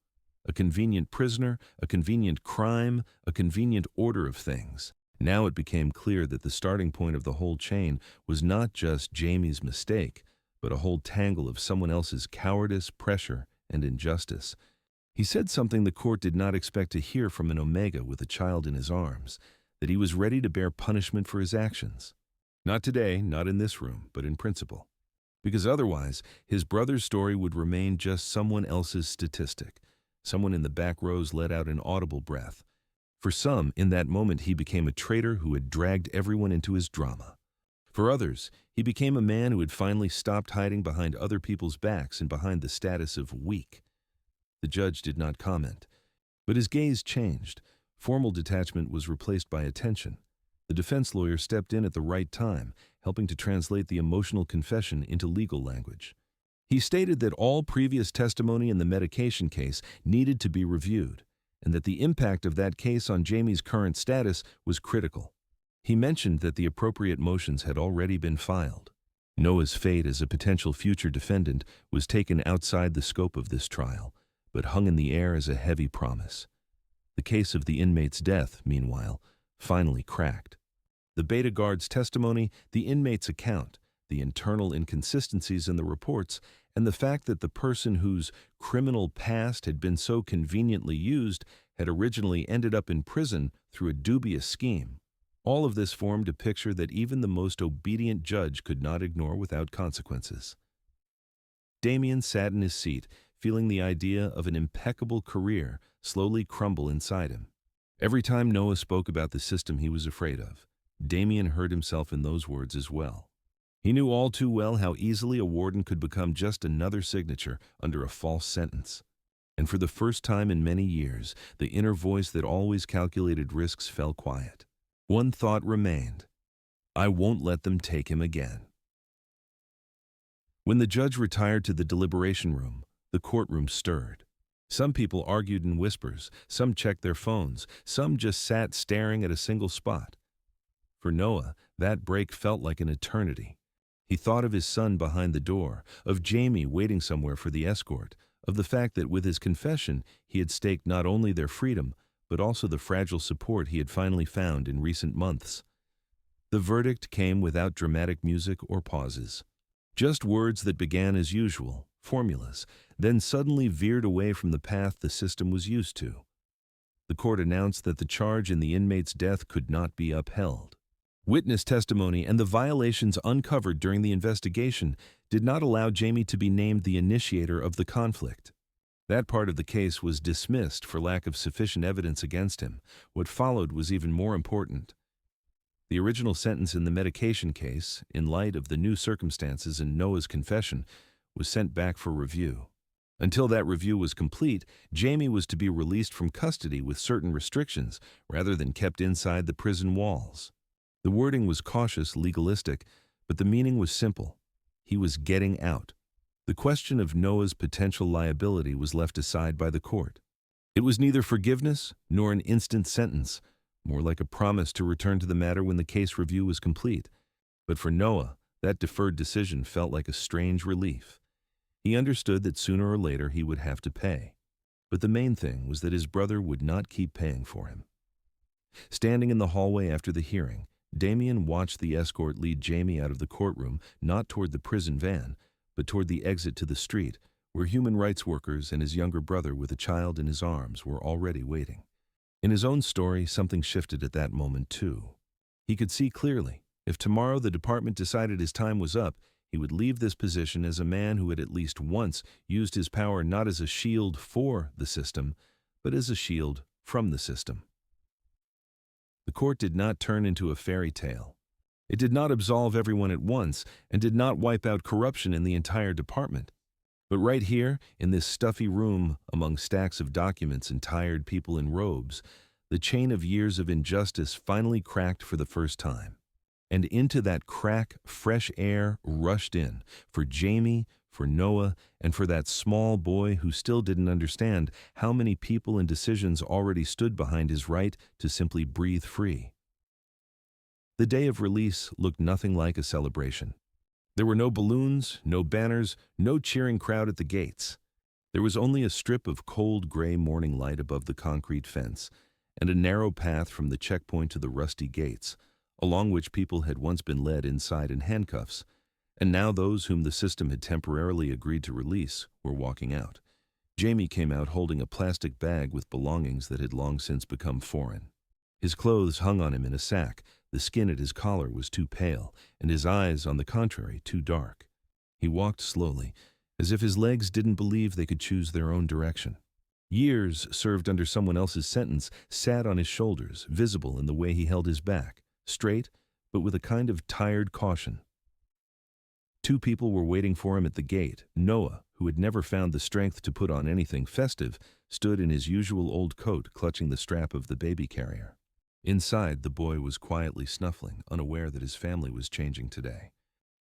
A convenient prisoner, a convenient crime, a convenient order of things. Now it became clear that the starting point of the whole chain was not just Jamie's mistake, but a whole tangle of someone else's cowardice, pressure, and injustice. He said something the court did not expect to hear from an Omega with a child in his arms, that he was ready to bear punishment for his actions. Not today, not in this room, but in principle. Because otherwise, his brother's story would remain just someone else's statistic. Someone in the back rows let out an audible breath. For some, in that moment, he became a traitor who had dragged everyone into his drama. For others, he became a man who had finally stopped hiding behind other people's backs and behind the status of weak. The judge did not comment, but his gaze changed. Formal detachment was replaced by attention. The defense lawyer stepped in at the right time, helping to translate the emotional confession into legal language. He stated that all previous testimony in the medication case needed to be reviewed, and that the impact of that case on Jamie's current status was critical. He mentioned that the appropriate motions had already been filed. Noah's fate as a potential future defendant was taken outside the scope of this trial, but hung in the air as a heavy promise. The case of the inmate's death, meanwhile, finally cracked. The beta guard's testimony, the inmate's account, the internal inconsistencies in the reports, and the fact that the person whose criminal past had been so conveniently used had originally ended up in prison through a dubious scheme. All of this formed a picture that even the most obedient judge could not ignore without consequences. Damien sat in his seat, feeling the idea of an impeccable career slowly crumble inside him. Every time Noah spoke about the system he was afraid of, Damien heard himself in those words as well. He knew all too well how easily a warden could become just another signature under a false sentence. And for the first time in many years, the inner voice that always calculated risks fell quiet. One thought remained: I won't let them take him again. When the judge retired to the deliberation room, the courtroom stirred. Some people argued in whispers, some checked their phones, some just sat staring at a single spot. For Noah, that break felt like an eternity. He thought of his son behind the door, of Jamie waiting somewhere for the escort, of the fact that with his confession he had staked not only their freedom, but also the fragile support he had finally found in recent months. The verdict came without dramatic music or pauses. Just words that began as usual, formulas, then suddenly veered away from the path the system was used to. The court announced that the charge in the inmate's death could not be upheld. Witness testimony and the violations uncovered during the investigation did not allow Jamie to be named the initiator of the conflict. That part of the case was dismissed for lack of sufficient evidence against him. What followed was even more important. The original sentence in the medication case, in light of the new circumstances in Noah's confession, was sent back for review. Until that review was complete, Jamie was to be released from custody with certain restrictions rather than kept inside the prison walls. The wording was cautious, legalistic, but the meaning was simple. He was getting out. The question of Noah's potential liability was left aside by the court. It was neither forgiveness nor an instant sentence, more like a promise to return to the matter when the case review was complete. But for Noah, that deferred decision felt like a strange relief. He understood that sooner or later he would have to pay. But the main thing was that his brother would not keep paying for him. Standing in the hallway after the hearing, Damien watched the escort lead Jamie out of the courtroom, not toward the prison van, but toward the exit to the street, where human rights workers and his younger brother with a child in his arms were already waiting. In his own story, something shifted at that moment, too. He could see clearly, if tomorrow the department decided his time was up, he would leave this position as a man who had at least once used his power not as a shield for the system, but as a shield from the system. The court did not turn into a fairy tale. It did not absolve everyone at once and did not wipe out corruption in the entire department. But right here, in this stuffy room among stacks of documents and tired people in robes, the chain of years of injustice finally cracked for the first time. And into that crack, fresh air rushed in, for Jamie, for Noah, and for that small boy who still didn't understand how many people and decisions already stood behind his right to simply breathe free. The day of release looked nothing like a celebration. There were no balloons, no banners, no cheering crowd at the gates. There was only a strip of cold gray morning light above the concrete fence, and a narrow path from the checkpoint to the rusty gates, along which people had once been led inside in handcuffs, and now those whom the system had temporarily agreed to release were walking out. Jamie came out holding a plastic bag with belongings that had long since become foreign. His clothes hung on him in a sack, the skin at his collar was too pale, and his eyes, on the contrary, too dark. He walked slowly, as if his legs didn't believe they could choose their own direction. Years served under someone else's sentence sat on his shoulders, visible in the way he held his back, straight, but with a kind of tired caution. Two people were waiting for him at the gate. Noah, who had never found the strength to put on anything festive, stood in his usual old coat, clutching the strap of the baby carrier. Inside, the boy was quietly snuffling, unaware that his family was changing today.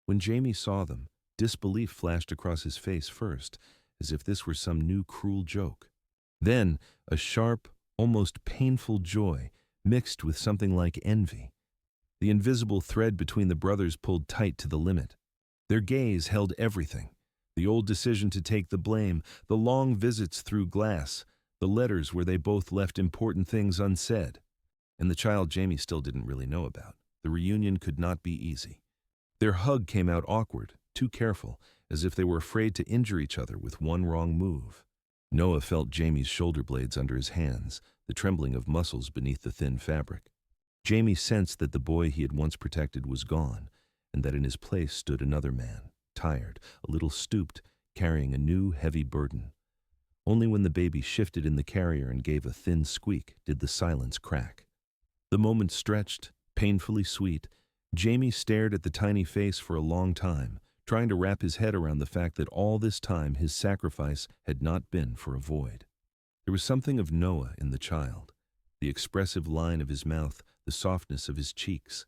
When Jamie saw them, disbelief flashed across his face first, as if this were some new cruel joke. Then, a sharp, almost painful joy, mixed with something like envy. The invisible thread between the brothers pulled tight to the limit. Their gaze held everything: the old decision to take the blame, the long visits through glass, the letters where they both left important things unsaid, and the child Jamie still didn't really know about. The reunion could not be easy. Their hug came out awkward, too careful, as if they were afraid to injure each other with one wrong move. Noah felt Jamie's shoulder blades under his hands, the trembling of muscles beneath the thin fabric. Jamie sensed that the boy he had once protected was gone, and that in his place stood another man, tired, a little stooped, carrying a new, heavy burden. Only when the baby shifted in the carrier and gave a thin squeak did the silence crack. The moment stretched, painfully sweet. Jamie stared at the tiny face for a long time, trying to wrap his head around the fact that all this time his sacrifice had not been for a void. There was something of Noah in the child, the expressive line of his mouth, the softness of his cheeks,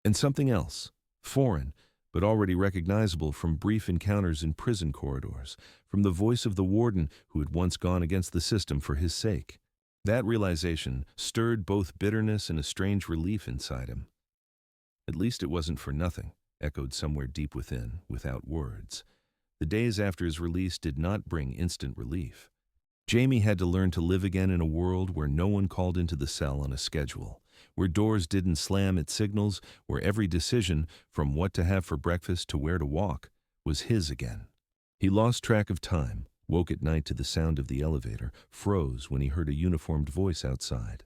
and something else, foreign, but already recognizable from brief encounters in prison corridors, from the voice of the warden who had once gone against the system for his sake. That realization stirred both bitterness and a strange relief inside him. At least it wasn't for nothing, echoed somewhere deep within, without words. The days after his release did not bring instant relief. Jamie had to learn to live again in a world where no one called into the cell on a schedule, where doors didn't slam at signals, where every decision, from what to have for breakfast to where to walk, was his again. He lost track of time, woke at night to the sound of the elevator, froze when he heard a uniformed voice outside.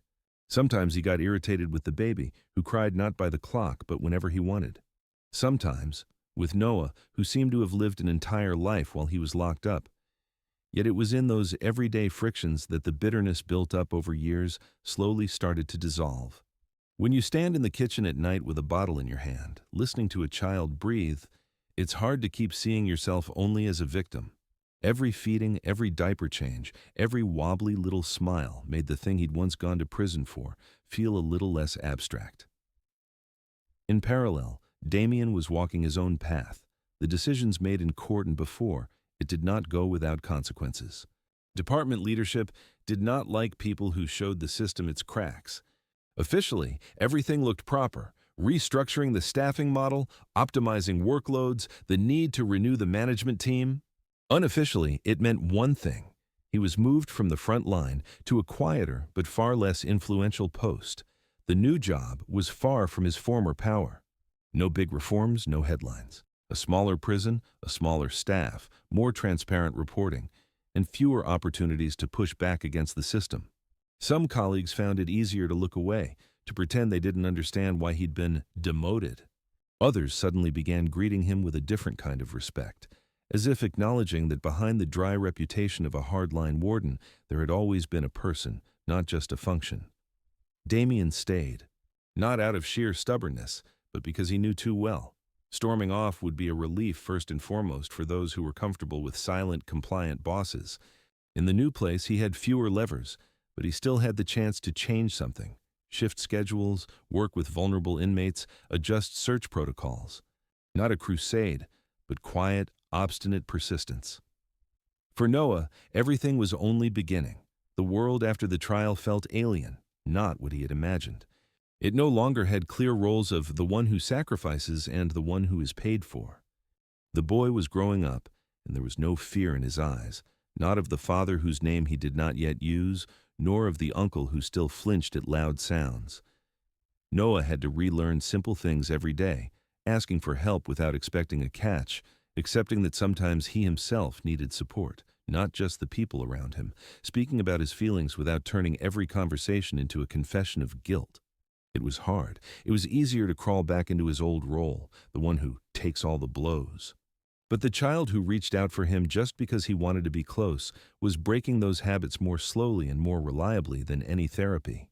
Sometimes he got irritated with the baby, who cried not by the clock but whenever he wanted. Sometimes, with Noah, who seemed to have lived an entire life while he was locked up. Yet it was in those everyday frictions that the bitterness built up over years slowly started to dissolve. When you stand in the kitchen at night with a bottle in your hand, listening to a child breathe, it's hard to keep seeing yourself only as a victim. Every feeding, every diaper change, every wobbly little smile made the thing he'd once gone to prison for feel a little less abstract. In parallel, Damien was walking his own path. The decisions made in court and before, it did not go without consequences. Department leadership did not like people who showed the system its cracks. Officially, everything looked proper. Restructuring the staffing model, optimizing workloads, the need to renew the management team. Unofficially, it meant one thing. He was moved from the front line to a quieter but far less influential post. The new job was far from his former power. No big reforms, no headlines. A smaller prison, a smaller staff, more transparent reporting, and fewer opportunities to push back against the system. Some colleagues found it easier to look away, to pretend they didn't understand why he'd been demoted. Others suddenly began greeting him with a different kind of respect, as if acknowledging that behind the dry reputation of a hardline warden, there had always been a person, not just a function. Damien stayed, not out of sheer stubbornness, but because he knew too well. Storming off would be a relief first and foremost for those who were comfortable with silent, compliant bosses. In the new place, he had fewer levers, but he still had the chance to change something, shift schedules, work with vulnerable inmates, adjust search protocols. Not a crusade, but quiet, obstinate persistence. For Noah, everything was only beginning. The world after the trial felt alien, not what he had imagined. It no longer had clear roles of the one who sacrifices and the one who is paid for. The boy was growing up, and there was no fear in his eyes, not of the father whose name he did not yet use, nor of the uncle who still flinched at loud sounds. Noah had to relearn simple things every day, asking for help without expecting a catch, accepting that sometimes he himself needed support, not just the people around him, speaking about his feelings without turning every conversation into a confession of guilt. It was hard. It was easier to crawl back into his old role, the one who takes all the blows. But the child who reached out for him just because he wanted to be close was breaking those habits more slowly and more reliably than any therapy.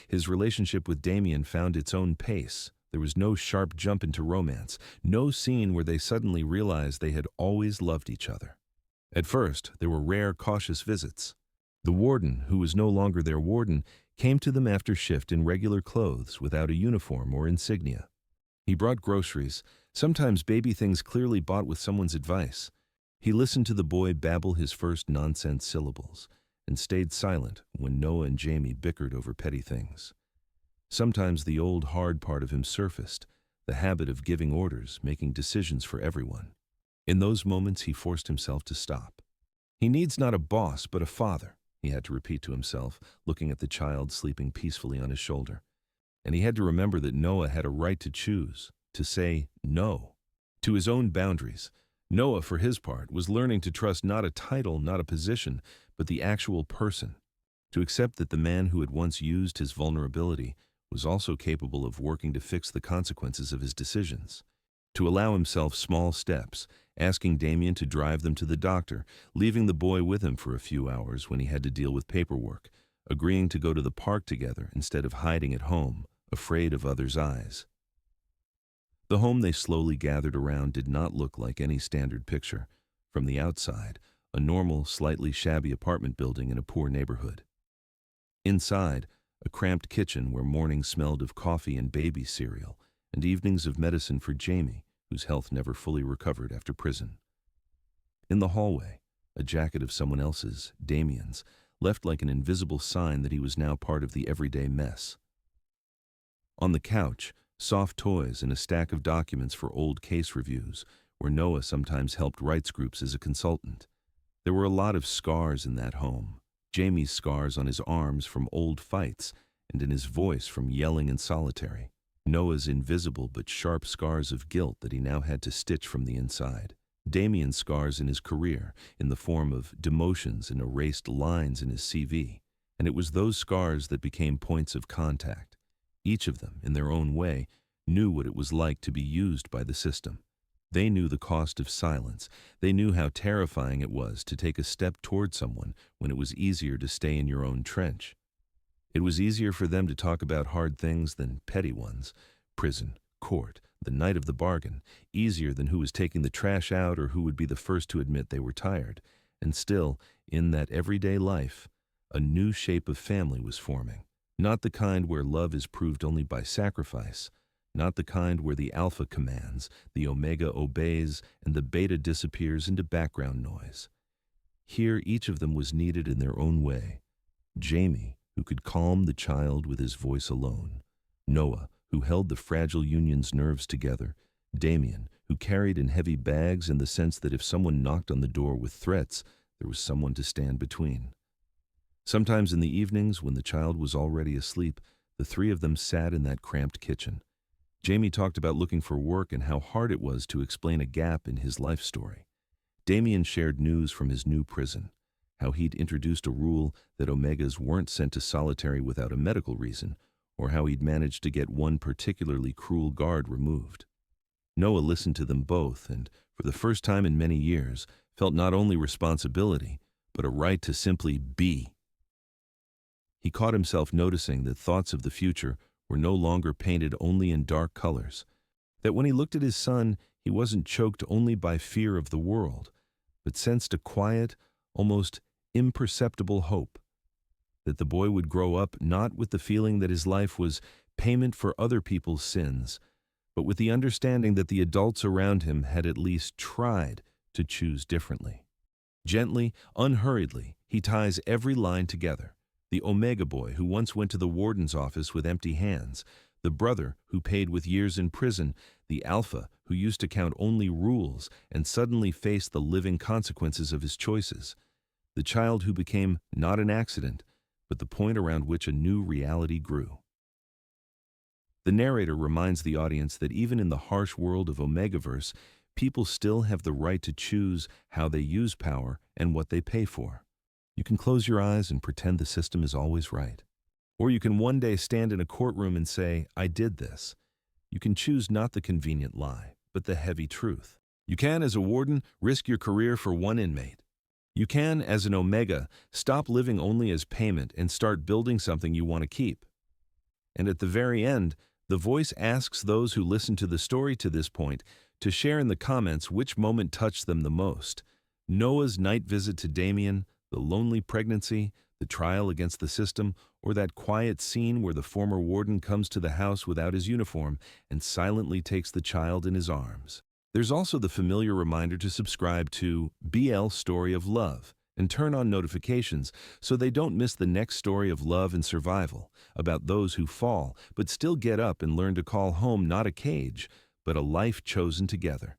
His relationship with Damien found its own pace. There was no sharp jump into romance, no scene where they suddenly realized they had always loved each other. At first, there were rare, cautious visits. The warden, who was no longer their warden, came to them after shift in regular clothes without a uniform or insignia. He brought groceries, sometimes baby things clearly bought with someone's advice. He listened to the boy babble his first nonsense syllables and stayed silent when Noah and Jamie bickered over petty things. Sometimes the old hard part of him surfaced, the habit of giving orders, making decisions for everyone. In those moments he forced himself to stop. He needs not a boss but a father, he had to repeat to himself, looking at the child sleeping peacefully on his shoulder. And he had to remember that Noah had a right to choose, to say no to his own boundaries. Noah, for his part, was learning to trust not a title, not a position, but the actual person, to accept that the man who had once used his vulnerability was also capable of working to fix the consequences of his decisions, to allow himself small steps, asking Damien to drive them to the doctor, leaving the boy with him for a few hours when he had to deal with paperwork, agreeing to go to the park together instead of hiding at home, afraid of others' eyes. The home they slowly gathered around did not look like any standard picture. From the outside, a normal, slightly shabby apartment building in a poor neighborhood. Inside, a cramped kitchen where mornings smelled of coffee and baby cereal, and evenings of medicine for Jamie, whose health never fully recovered after prison. In the hallway, a jacket of someone else's, Damien's, left like an invisible sign that he was now part of the everyday mess. On the couch, soft toys and a stack of documents for old case reviews, where Noah sometimes helped rights groups as a consultant. There were a lot of scars in that home. Jamie's scars on his arms from old fights, and in his voice from yelling in solitary. Noah's invisible but sharp scars of guilt that he now had to stitch from the inside. Damien's scars in his career, in the form of demotions and erased lines in his CV. And it was those scars that became points of contact. Each of them, in their own way, knew what it was like to be used by the system. They knew the cost of silence. They knew how terrifying it was to take a step toward someone when it was easier to stay in your own trench. It was easier for them to talk about hard things than petty ones. Prison, court, the night of the bargain. Easier than who was taking the trash out or who would be the first to admit they were tired. And still, in that everyday life, a new shape of family was forming. Not the kind where love is proved only by sacrifice. Not the kind where the alpha commands, the omega obeys, and the beta disappears into background noise. Here each of them was needed in their own way. Jamie, who could calm the child with his voice alone. Noah, who held the fragile union's nerves together. Damien, who carried in heavy bags in the sense that if someone knocked on the door with threats, there was someone to stand between. Sometimes in the evenings, when the child was already asleep, the three of them sat in that cramped kitchen. Jamie talked about looking for work and how hard it was to explain a gap in his life story. Damien shared news from his new prison, how he'd introduced a rule that Omegas weren't sent to solitary without a medical reason, or how he'd managed to get one particularly cruel guard removed. Noah listened to them both and, for the first time in many years, felt not only responsibility, but a right to simply be. He caught himself noticing that thoughts of the future were no longer painted only in dark colors, that when he looked at his son, he wasn't choked only by fear of the world, but sensed a quiet, almost imperceptible hope, that the boy would grow up not with the feeling that his life was payment for other people's sins, but with the understanding that the adults around him had at least tried to choose differently. Gently, unhurriedly, he ties every line together. The Omega boy who once went to the warden's office with empty hands, the brother who paid with years in prison, the alpha who used to count only rules and suddenly faced the living consequences of his choices, the child who became not an accident, but the point around which a new reality grew. The narrator reminds the audience that even in the harsh world of Omegaverse, people still have the right to choose how they use power and what they pay for. You can close your eyes and pretend the system is always right. Or you can one day stand in a courtroom and say, "I did this." You can choose not the convenient lie, but the heavy truth. You can, as a warden, risk your career for one inmate. You can, as an Omega, stop living only as payment and start building something you want to keep. And at the very end, the voice asks those who listen to the story to this point to share in the comments which moment touched them the most. Noah's night visit to Damien, the lonely pregnancy, the trial against the system, or that quiet scene where the former warden comes to the house without his uniform and silently takes the child in his arms. There's also the familiar reminder to subscribe to BL Story of Love and turn on notifications so they don't miss the next story of love and survival, about those who fall but still get up and learn to call home not a cage, but a life chosen together.